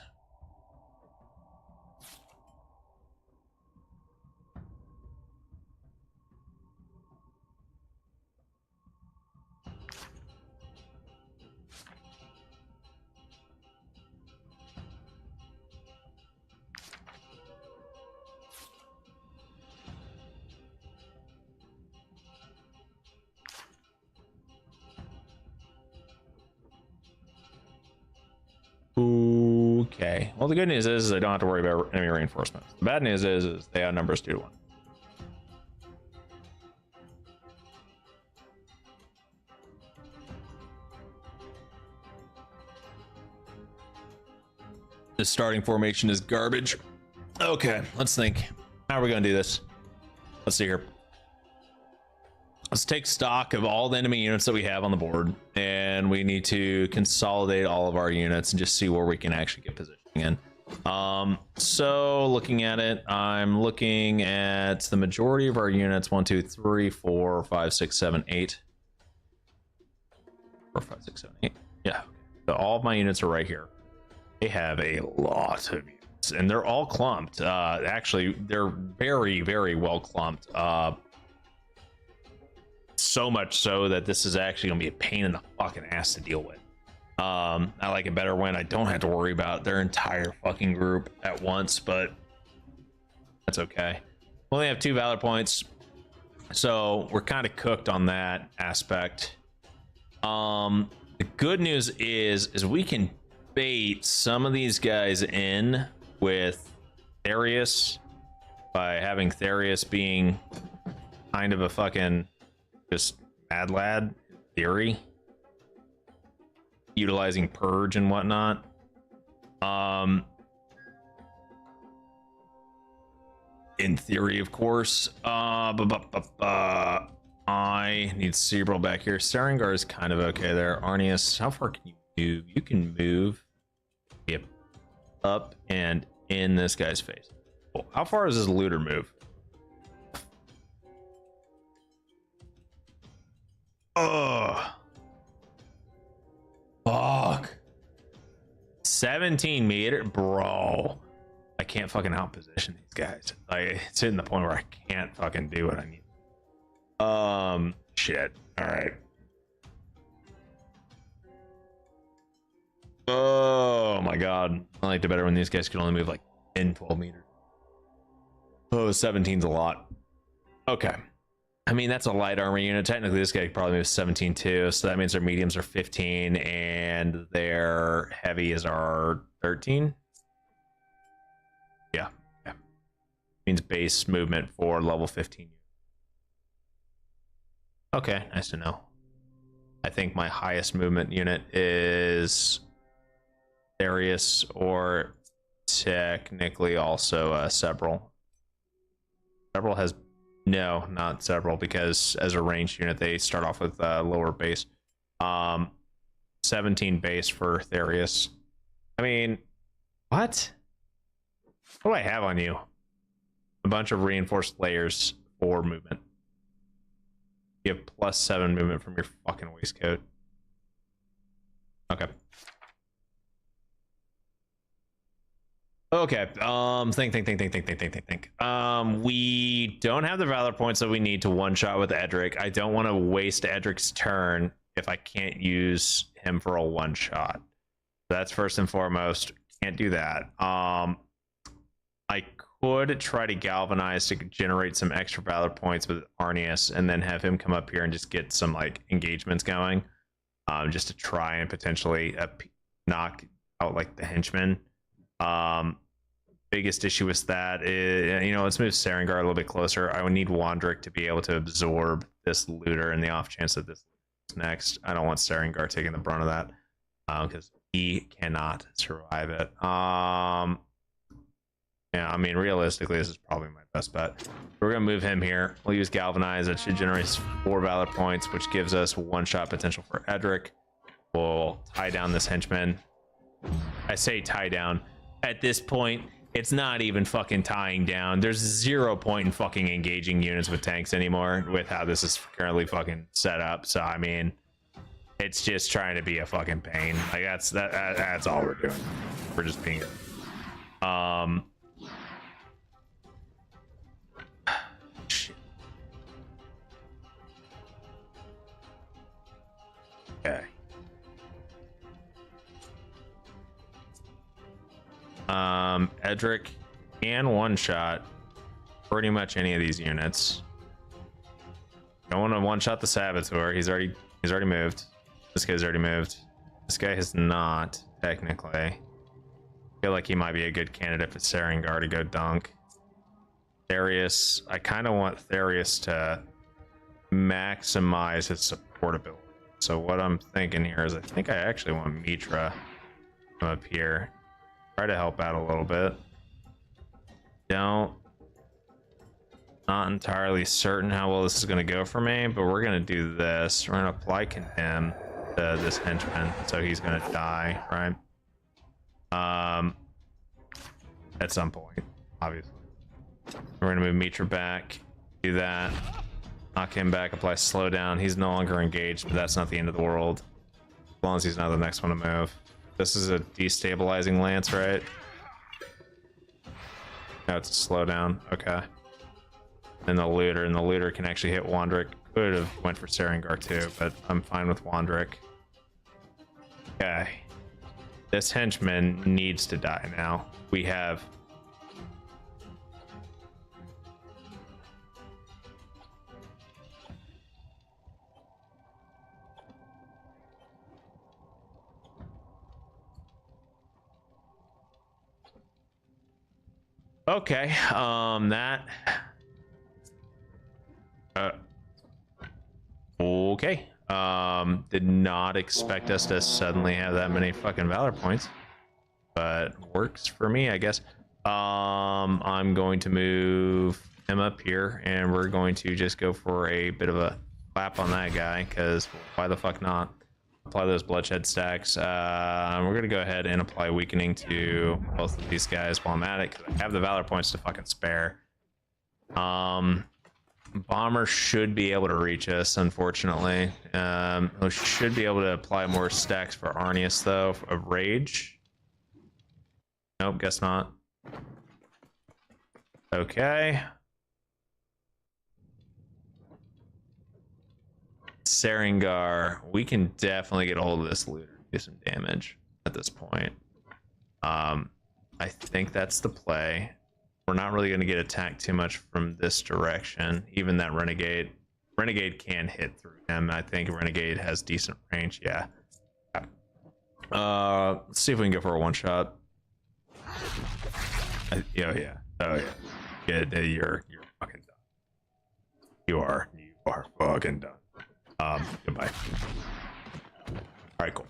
okay. Well, the good news is I don't have to worry about enemy reinforcements. The bad news is they outnumber us 2-1. The starting formation is garbage. Okay, let's think. How are we going to do this? Let's see here. Let's take stock of all the enemy units that we have on the board, and we need to consolidate all of our units and just see where we can actually get positioning in. So looking at it, I'm looking at the majority of our units. 1, 2, 3, 4, 5, 6, 7, 8. 4, 5, 6, 7, 8. Yeah. So all of my units are right here. They have a lot of units, and they're all clumped. Actually, they're very, very well clumped. So much so that this is actually gonna be a pain in the fucking ass to deal with. I like it better when I don't have to worry about their entire fucking group at once, but that's okay. We only have 2 valor points, so we're kind of cooked on that aspect. The good news is we can bait some of these guys in with Therius by having Therius being kind of a fucking just mad lad in theory, utilizing purge and whatnot. In theory, of course. I need Cerebral back here. Sarengar is kind of okay there. Arnius, how far can you move? You can move up and in this guy's face. Cool. How far does this looter move? Oh, fuck. 17 meter, bro. I can't fucking outposition these guys. Like, it's hitting the point where I can't fucking do what I need. Shit. All right. Oh my god. I liked it better when these guys could only move like 10, 12 meters. Oh, 17's a lot. Okay. I mean, that's a light armor unit. Technically, this guy probably moves 17 too, so that means their mediums are 15 and their heavies are 13. Yeah. Means base movement for level 15. Okay, nice to know. I think my highest movement unit is Therius, or technically also Sebral. Sebral has no, not Sebral, because as a ranged unit they start off with lower base. 17 base for Therius. I mean, what do I have on you? A bunch of reinforced layers for movement. You have +7 movement from your fucking waistcoat. Okay. Okay. Think. We don't have the valor points that we need to one-shot with Edric. I don't want to waste Edric's turn if I can't use him for a one-shot. That's first and foremost. Can't do that. I could try to galvanize to generate some extra valor points with Arnius and then have him come up here and just get some like engagements going, just to try and potentially knock out like the henchmen. Biggest issue with that is, let's move Sarengar a little bit closer. I would need Wandrick to be able to absorb this looter in the off chance that this is next. I don't want Sarengar taking the brunt of that because he cannot survive it. Yeah, I mean, realistically, this is probably my best bet. We're going to move him here. We'll use Galvanize. That should generate 4 valor points, which gives us one-shot potential for Edric. We'll tie down this henchman. I say tie down. At this point, it's not even fucking tying down. There's 0 point in fucking engaging units with tanks anymore with how this is currently fucking set up. So, I mean, it's just trying to be a fucking pain. Like, that's all we're doing. We're just being... Shit. Okay. Edric can one-shot pretty much any of these units. Don't want to one-shot the Saboteur. He's already moved. This guy's already moved. This guy has not, technically. feel like he might be a good candidate for Sarengar to go dunk. Therius, I kind of want Therius to maximize his supportability. So what I'm thinking here is I think I actually want Mitra come up here, try to help out a little bit. Not entirely certain how well this is going to go for me, but we're going to do this. We're going to apply Condemn to this henchman, so he's going to die, right? At some point, obviously. We're going to move Mitra back, do that, knock him back, apply slowdown. He's no longer engaged, but that's not the end of the world, as long as he's not the next one to move. This is a destabilizing lance, right? No, it's a slowdown. Okay. And the looter can actually hit Wandrick. Could have went for Sarengar too, but I'm fine with Wandrick. Okay. This henchman needs to die now. We have okay, okay. Did not expect us to suddenly have that many fucking valor points, but works for me, I guess. I'm going to move him up here, and we're going to just go for a bit of a clap on that guy, because why the fuck not? Apply those bloodshed stacks. We're gonna go ahead and apply weakening to both of these guys while I'm at it, because I have the valor points to fucking spare. Bomber should be able to reach us, unfortunately. We should be able to apply more stacks for Arnius, though, of rage. Nope, guess not. Okay. Sarengar, we can definitely get a hold of this looter and do some damage at this point. I think that's the play. We're not really going to get attacked too much from this direction. Even that Renegade can hit through him. I think Renegade has decent range. Yeah. Let's see if we can go for a one shot. Yeah. Oh yeah. You're fucking done. You are fucking done. Goodbye. All right, cool.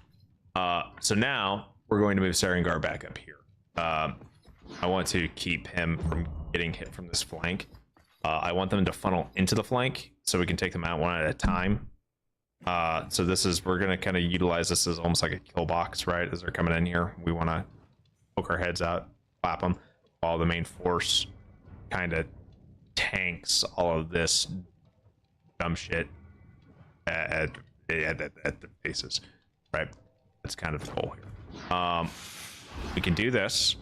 So now we're going to move Sarengar back up here. I want to keep him from getting hit from this flank. I want them to funnel into the flank so we can take them out one at a time. So we're going to kind of utilize this as almost like a kill box, right? As they're coming in here, we want to poke our heads out, clap them, while the main force kind of tanks all of this dumb shit at the bases, right? That's kind of the goal here. We can do this,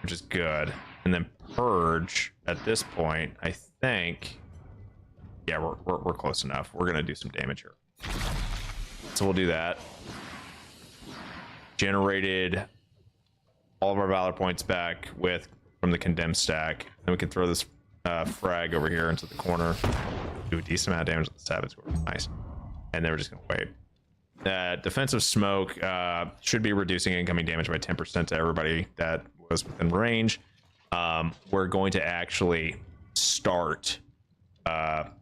which is good, and then purge at this point. I think, yeah, we're close enough. We're gonna do some damage here, so we'll do that. Generated all of our valor points back from the condemned stack, and we can throw this frag over here into the corner, do a decent amount of damage with the savage sword. Nice. And then we're just gonna wait. Defensive smoke should be reducing incoming damage by 10% to everybody that was within range. We're going to actually start our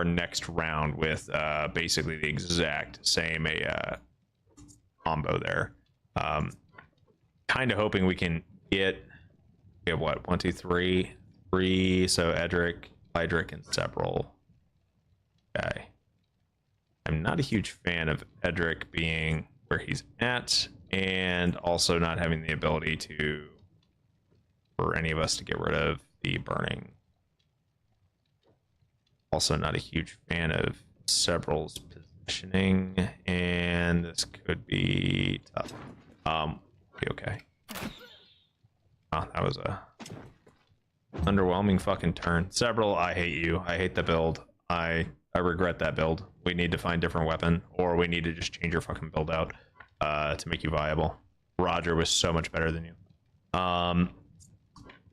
next round with basically the exact same combo there. Kind of hoping we can get, we have what, 1, 2, 3, so Edric, Hydric, and Several. Okay. I'm not a huge fan of Edric being where he's at, and also not having the ability for any of us to get rid of the burning. Also not a huge fan of Several's positioning, and this could be tough. Be okay. Oh, that was a underwhelming fucking turn. Several, I hate you. I hate the build. I regret that build. We need to find a different weapon, or we need to just change your fucking build out to make you viable. Roger was so much better than you.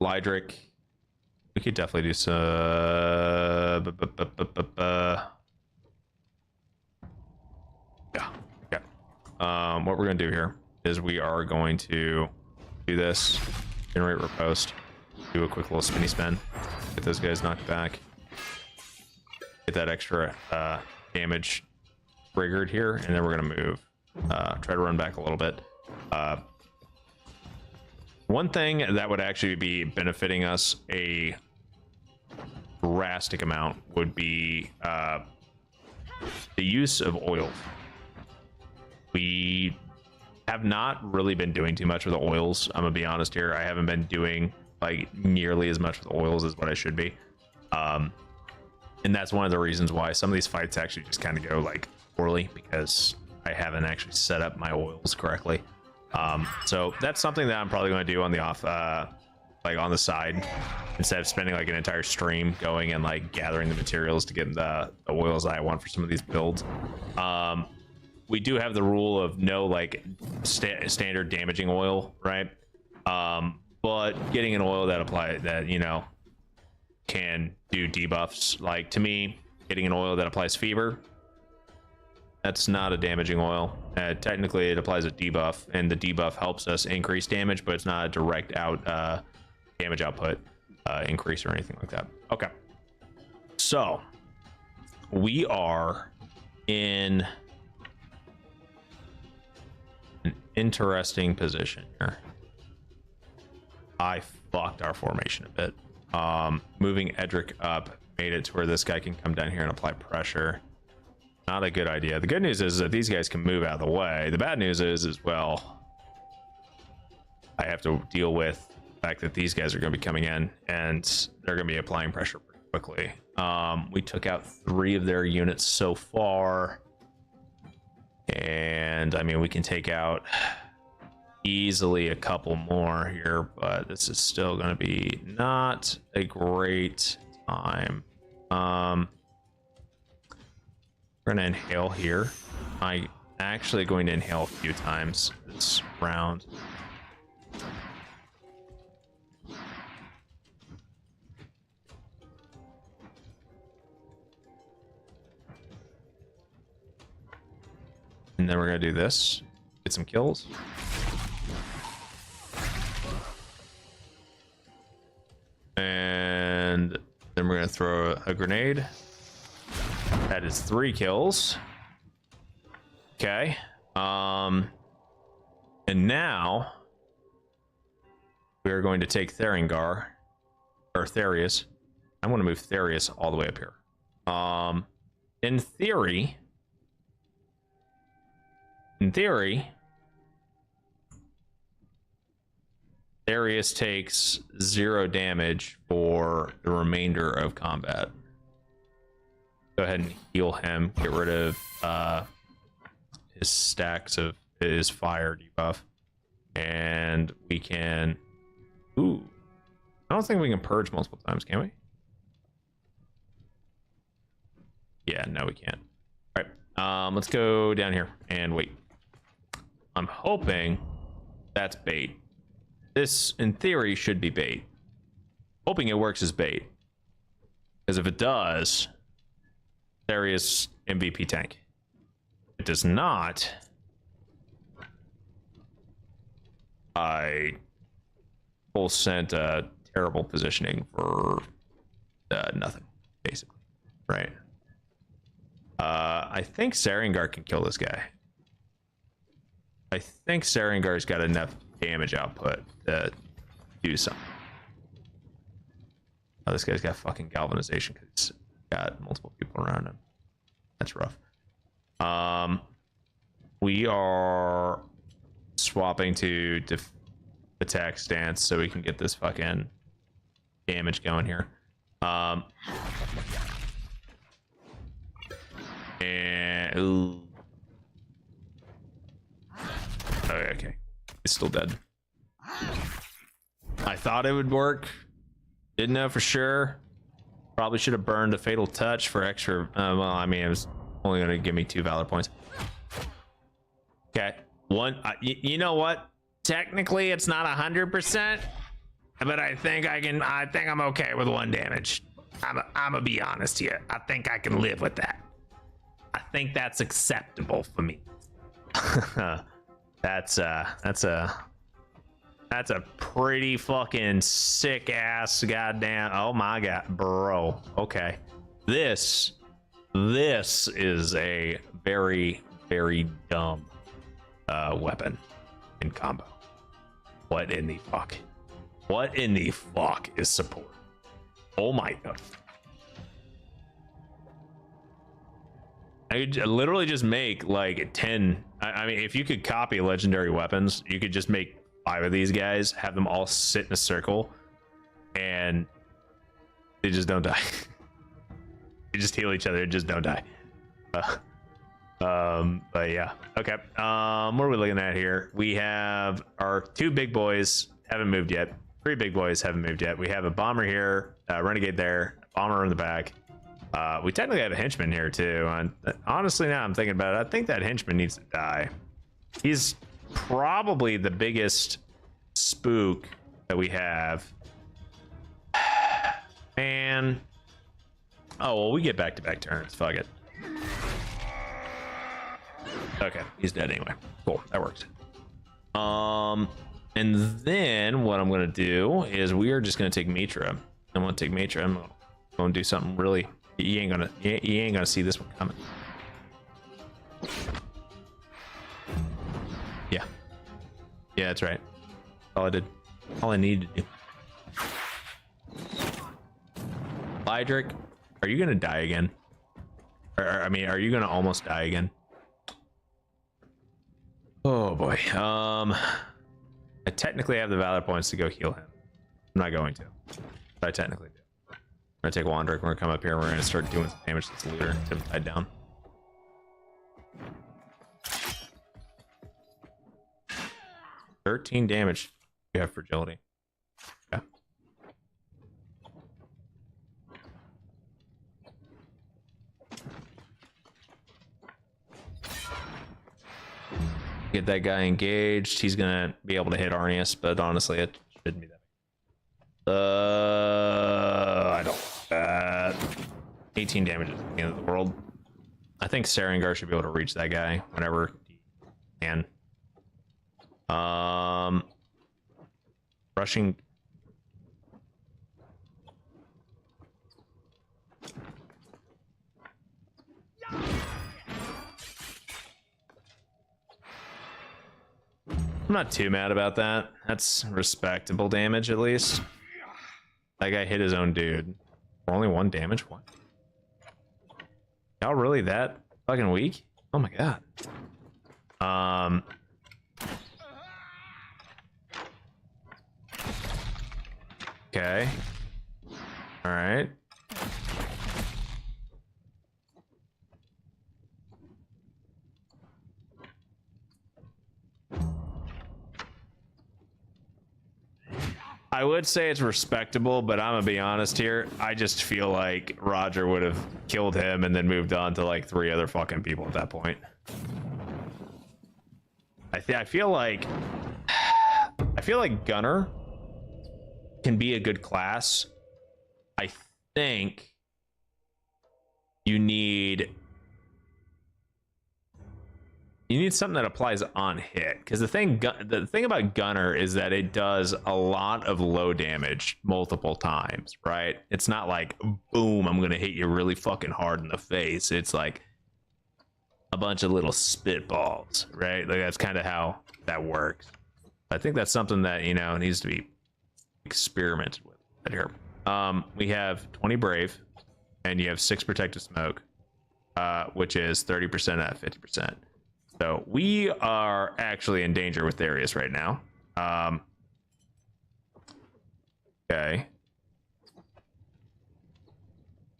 Lydric, we could definitely do some. Yeah. What we're gonna do here is we are going to do this. Generate riposte. Do a quick little spinny spin. Get those guys knocked back. Get that extra damage triggered here, and then we're gonna move. Try to run back a little bit. One thing that would actually be benefiting us a drastic amount would be the use of oil. We have not really been doing too much with the oils. I'm gonna be honest here. I haven't been doing like nearly as much with the oils as what I should be. And that's one of the reasons why some of these fights actually just kind of go like poorly, because I haven't actually set up my oils correctly. So that's something that I'm probably going to do on the off, like on the side, instead of spending like an entire stream going and like gathering the materials to get the oils that I want for some of these builds. We do have the rule of no like standard damaging oil, right? But getting an oil that you know can do debuffs, like to me, getting an oil that applies fever, that's not a damaging oil. Technically, it applies a debuff, and the debuff helps us increase damage, but it's not a direct damage output increase or anything like that. Okay, so we are in an interesting position here. I fucked our formation a bit. Moving Edric up made it to where this guy can come down here and apply pressure. Not a good idea. The good news is that these guys can move out of the way. The bad news is, well, I have to deal with the fact that these guys are going to be coming in and they're going to be applying pressure pretty quickly. We took out 3 of their units so far, and I mean, we can take out easily a couple more here, but this is still going to be not a great time. We're going to inhale here. I'm actually going to inhale a few times this round. And then we're going to do this, get some kills. And then we're going to throw a grenade. That is 3 kills. Okay. And now we are going to take Theringar, or Therius. I'm going to move Therius all the way up here. In theory, Therius takes 0 damage for the remainder of combat. Go ahead and heal him. Get rid of his stacks of his fire debuff. And we can... Ooh. I don't think we can purge multiple times, can we? Yeah, no, we can't. All right, let's go down here and wait. I'm hoping that's bait. This, in theory, should be bait. Hoping it works as bait. Because if it does, Therius MVP tank. If it does not, I full sent terrible positioning for nothing, basically. Right. I think Sarengar can kill this guy. I think Sarengar's got enough damage output to do something. Oh, this guy's got fucking galvanization because he's got multiple people around him. That's rough. We are swapping to attack stance so we can get this fucking damage going here. And ooh. Okay, it's still dead. I thought it would work. Didn't know for sure. Probably should have burned a fatal touch for extra. Well, I mean, it was only going to give me 2 valor points. Okay, one. You know what? Technically, it's not 100%, but I think I can. I think I'm okay with 1 damage. I'm gonna be honest here. I think I can live with that. I think that's acceptable for me. That's a That's a pretty fucking sick ass goddamn. Oh my god, bro. Okay. This is a very, very dumb weapon in combo. What in the fuck? What in the fuck is support? Oh my god. I could literally just make like 10. I mean, if you could copy legendary weapons, you could just make 5 of these guys, have them all sit in a circle, and they just don't die. They just heal each other and just don't die. But yeah. Okay. What are we looking at here? We have our 2 big boys haven't moved yet. 3 big boys haven't moved yet. We have a bomber here, renegade there, bomber in the back. We technically have a henchman here too. And honestly, now I'm thinking about it, I think that henchman needs to die. He's probably the biggest spook that we have. Man. Oh, well, we get back-to-back turns. Fuck it. Okay, he's dead anyway. Cool, that works. And then what I'm gonna do is we are just gonna take Mitra. I'm gonna take Mitra. I'm gonna do something really. You ain't gonna see this one coming. Yeah. Yeah, that's right. All I did. All I needed to do. Lydric, are you gonna die again? I mean, are you gonna almost die again? Oh boy. I technically have the valor points to go heal him. I'm not going to, but I technically do. I'm gonna take Wandrick. We're gonna come up here. We're gonna start doing some damage to this looter. Get him tied down. $13 damage. You have fragility. Yeah. Get that guy engaged. He's gonna be able to hit Arnius, but honestly, it shouldn't be that. I don't want that. 18 damage is the end of the world. I think Sarengar should be able to reach that guy whenever he can. Rushing. I'm not too mad about that. That's respectable damage, at least. That guy hit his own dude. Only 1 damage? What? Y'all really that fucking weak? Oh my god. Okay. All right. I would say it's respectable, but I'm gonna be honest here. I just feel like Roger would have killed him and then moved on to like 3 other fucking people at that point. I feel like Gunner can be a good class. I think you need something that applies on hit, because the thing about Gunner is that it does a lot of low damage multiple times, right? It's not like boom, I'm gonna hit you really fucking hard in the face. It's like a bunch of little spitballs, right? Like that's kind of how that works. I think that's something that, you know, needs to be experimented with right here. We have 20 brave and you have 6 protective smoke, which is 30% at 50%. So we are actually in danger with Darius right now. Okay.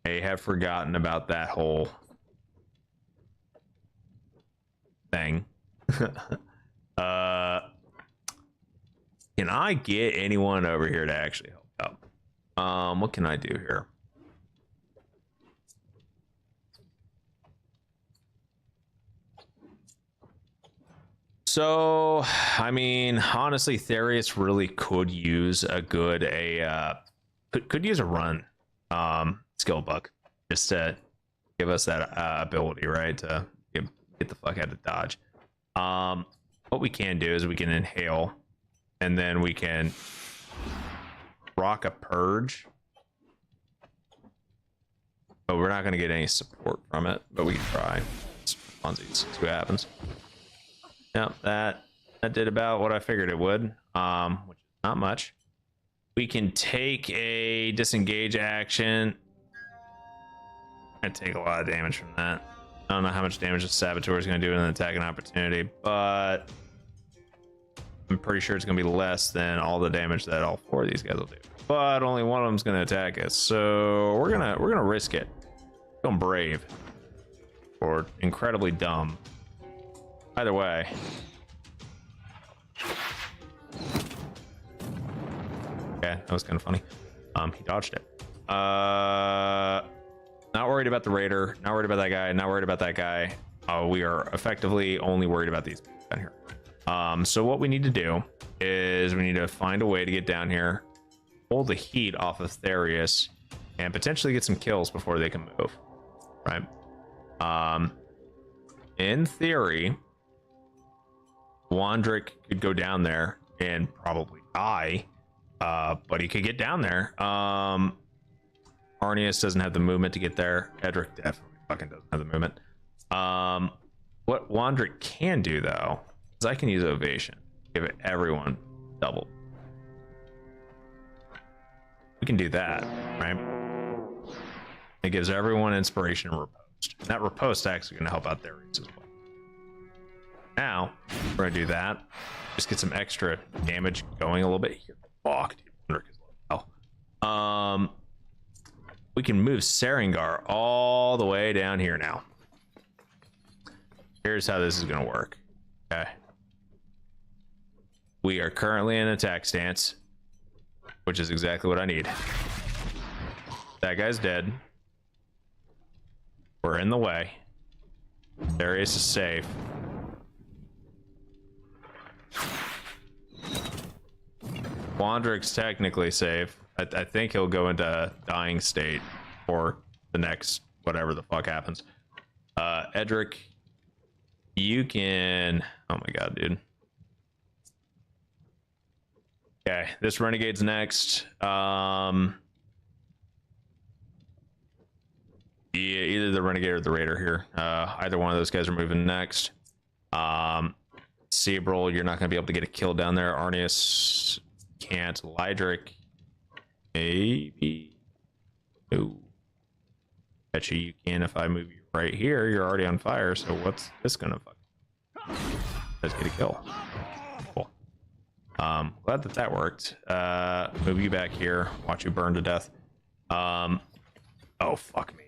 I have forgotten about that whole thing. Can I get anyone over here to actually help out? What can I do here? So, I mean, honestly, Therius really could use a good could use a run skill book just to give us that ability, right, to get the fuck out of dodge. What we can do is we can inhale and then we can rock a purge. But we're not going to get any support from it, but we can try. Funsies, see what happens. Yep, that did about what I figured it would, which is not much. We can take a disengage action. I take a lot of damage from that. I don't know how much damage the Saboteur is going to do in an attacking opportunity, but I'm pretty sure it's going to be less than all the damage that all 4 of these guys will do. But only one of them's going to attack us, so we're gonna risk it. Going brave or incredibly dumb. Either way. Okay, that was kind of funny. He dodged it. Not worried about the raider, not worried about that guy, not worried about that guy. We are effectively only worried about these people down here. So what we need to do is we need to find a way to get down here, hold the heat off of Therius, and potentially get some kills before they can move. Right? In theory, Wandrick could go down there and probably die, but he could get down there. Arnius doesn't have the movement to get there. Edric definitely fucking doesn't have the movement. What Wandrick can do, though, is I can use Ovation. Give it everyone double. We can do that, right? It gives everyone inspiration and riposte. That riposte is actually going to help out their race as well. Now, we're going to do that. Just get some extra damage going a little bit here. Fuck, dude. Well, we can move Sarengar all the way down here now. Here's how this is going to work. Okay. We are currently in attack stance, which is exactly what I need. That guy's dead. We're in the way. Darius is safe. Wandrick's technically safe. I think he'll go into dying state for the next whatever the fuck happens. Edric, you can... Oh my god, dude. Okay, this Renegade's next. Yeah, either the Renegade or the Raider here. Either one of those guys are moving next. Seabril, you're not going to be able to get a kill down there. Arnius can't. Lydric, maybe. No. Bet you can if I move you right here. You're already on fire, so what's this going to fuck? Let's get a kill. Cool. Glad that worked. Move you back here. Watch you burn to death. Oh, fuck me.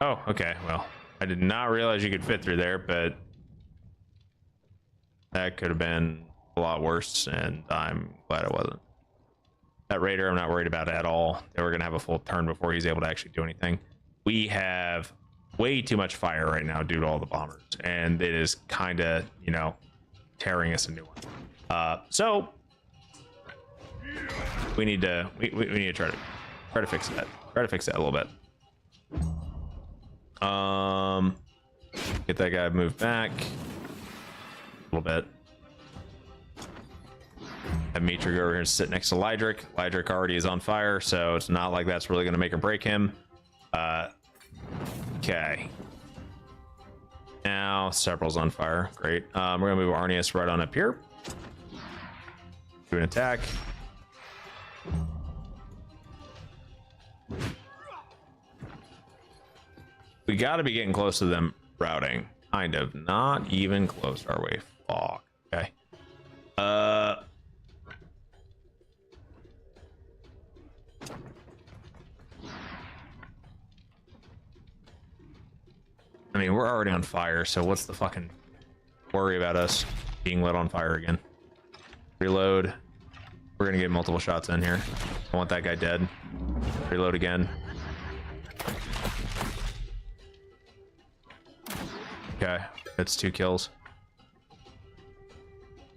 Oh, okay. Well, I did not realize you could fit through there, but that could have been a lot worse, and I'm glad it wasn't. That Raider, I'm not worried about at all. They were going to have a full turn before he's able to actually do anything. We have way too much fire right now due to all the bombers, and it is kind of, you know, tearing us a new one. So we need to we need to try to fix that. Try to fix that a little bit. Get that guy moved back a little bit. Have Mitra go over here and sit next to Lydric. Lydric already is on fire, so it's not like that's really going to make or break him. Okay. Now Sebril's on fire. Great. We're going to move Arnius right on up here. Do an attack. We got to be getting close to them routing. Kind of. Not even close our way. Fuck. Okay. I mean, we're already on fire, so what's the fucking worry about us being lit on fire again? Reload. We're gonna get multiple shots in here. I want that guy dead. Reload again. Okay, that's 2 kills.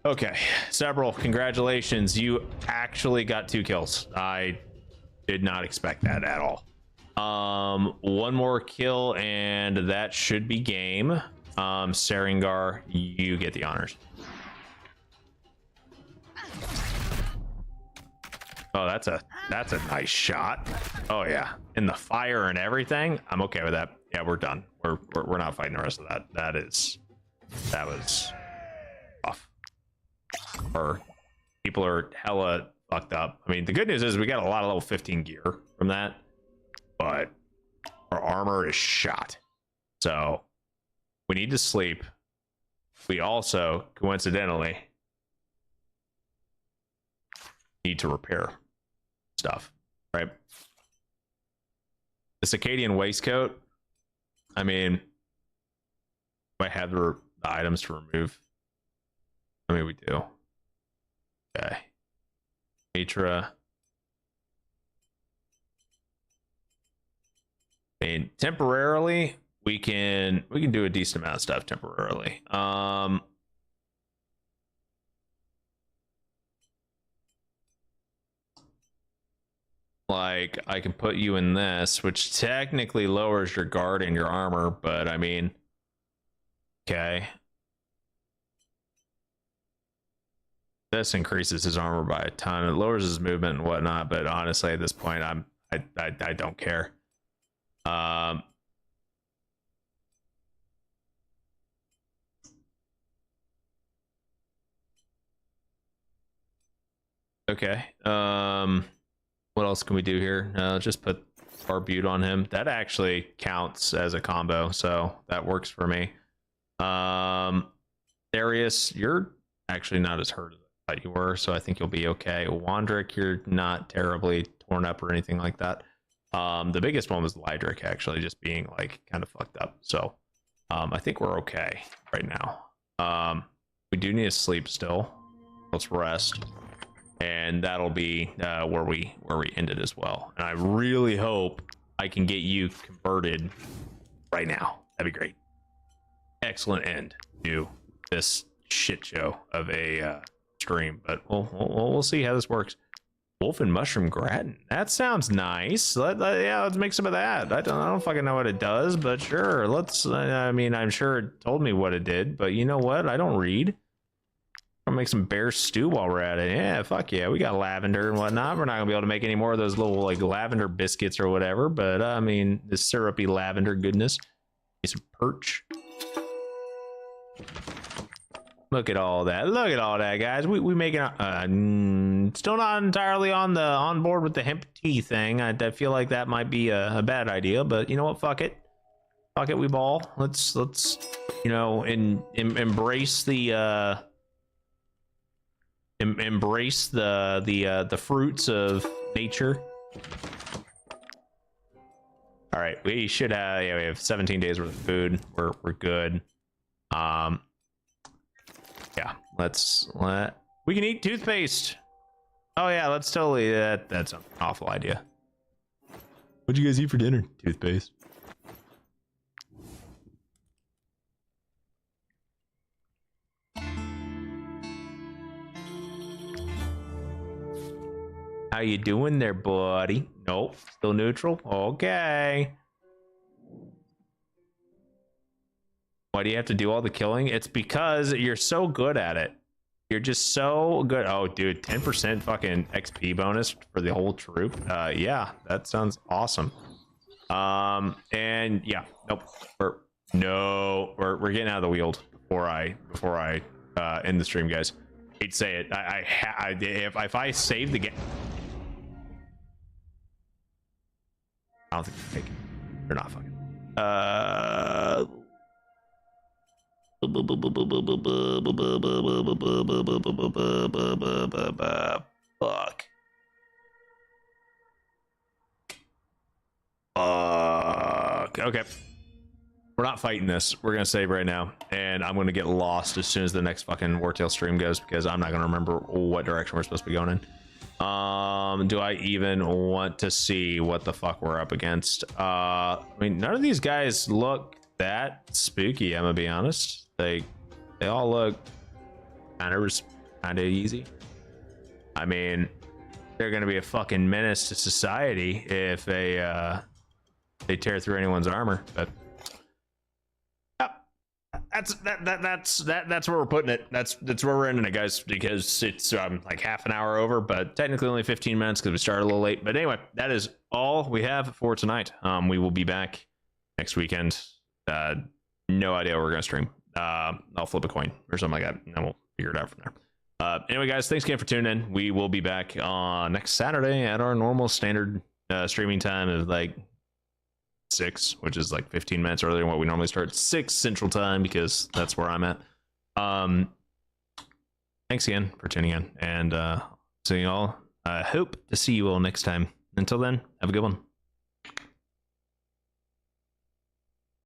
Okay, Several, congratulations. You actually got 2 kills. I did not expect that at all. 1 more kill and that should be game. Sarengar, you get the honors. Oh, that's a nice shot. Oh yeah, in the fire and everything. I'm okay with that. Yeah, we're done. We're not fighting the rest of that. That was off. Or people are hella fucked up. I mean, the good news is we got a lot of level 15 gear from that, but our armor is shot. So we need to sleep. We also, coincidentally, need to repair stuff, right? The Circadian waistcoat. I mean, do I have the items to remove? I mean, we do. Okay. Mitra. I mean, temporarily, we can do a decent amount of stuff temporarily. Like, I can put you in this, which technically lowers your guard and your armor, but I mean, okay. This increases his armor by a ton. It lowers his movement and whatnot, but honestly, at this point, I don't care. Okay. What else can we do here? Just put Barbute on him. That actually counts as a combo, so that works for me. Darius, you're actually not as hurt as I thought you were, so I think you'll be okay. Wandrick, you're not terribly torn up or anything like that. The biggest one was Lydric, actually, just being like kind of fucked up. So I think we're okay right now. We do need to sleep still. Let's rest. And that'll be where we end it as well. And I really hope I can get you converted right now. That'd be great. Excellent end to this shit show of a stream, but we'll see how this works. Wolf and mushroom gratin. That sounds nice. Yeah, let's make some of that. I don't fucking know what it does, but sure. Let's. I mean, I'm sure it told me what it did, but you know what? I don't read. I'll make some bear stew while we're at it. Yeah, fuck yeah. We got lavender and whatnot. We're not gonna be able to make any more of those little like lavender biscuits or whatever, but I mean, this syrupy lavender goodness. Get some perch. Look at all that. Look at all that, guys. We making still not entirely on board with the hemp tea thing. I feel like that might be a bad idea, but you know what? Fuck it. Fuck it, we ball. Let's you know, embrace the embrace the fruits of nature. All right, we should have, yeah, we have 17 days worth of food. We're good. Yeah, we can eat toothpaste. Oh yeah, let's totally, that's an awful idea. What'd you guys eat for dinner? Toothpaste. How you doing there, buddy? Nope, still neutral. Okay. Why do you have to do all the killing? It's because you're so good at it. You're just so good. Oh, dude, 10% fucking XP bonus for the whole troop. Yeah, that sounds awesome. And yeah, nope. We're getting out of the Weald before I end the stream, guys. Hate to say it. If I save the game. I don't think they take it. They're not fucking. Fuck. Okay. We're not fighting this. We're gonna save right now, and I'm gonna get lost as soon as the next fucking Wartales stream goes because I'm not gonna remember what direction we're supposed to be going in. Do I even want to see what the fuck we're up against? I mean, none of these guys look that spooky, I'm gonna be honest. They all look kind of easy. I mean, they're gonna be a fucking menace to society if they tear through anyone's armor, but that's where we're putting it. That's where we're ending it, guys, because it's like half an hour over, but technically only 15 minutes because we started a little late. But anyway, that is all we have for tonight. We will be back next weekend. No idea what we're gonna stream. I'll flip a coin or something like that, and then we'll figure it out from there. Anyway, guys, thanks again for tuning in. We will be back next Saturday at our normal standard streaming time of like 6, which is like 15 minutes earlier than what we normally start. 6 Central Time, because that's where I'm at. Thanks again for tuning in, and see you all. I hope to see you all next time. Until then, have a good one.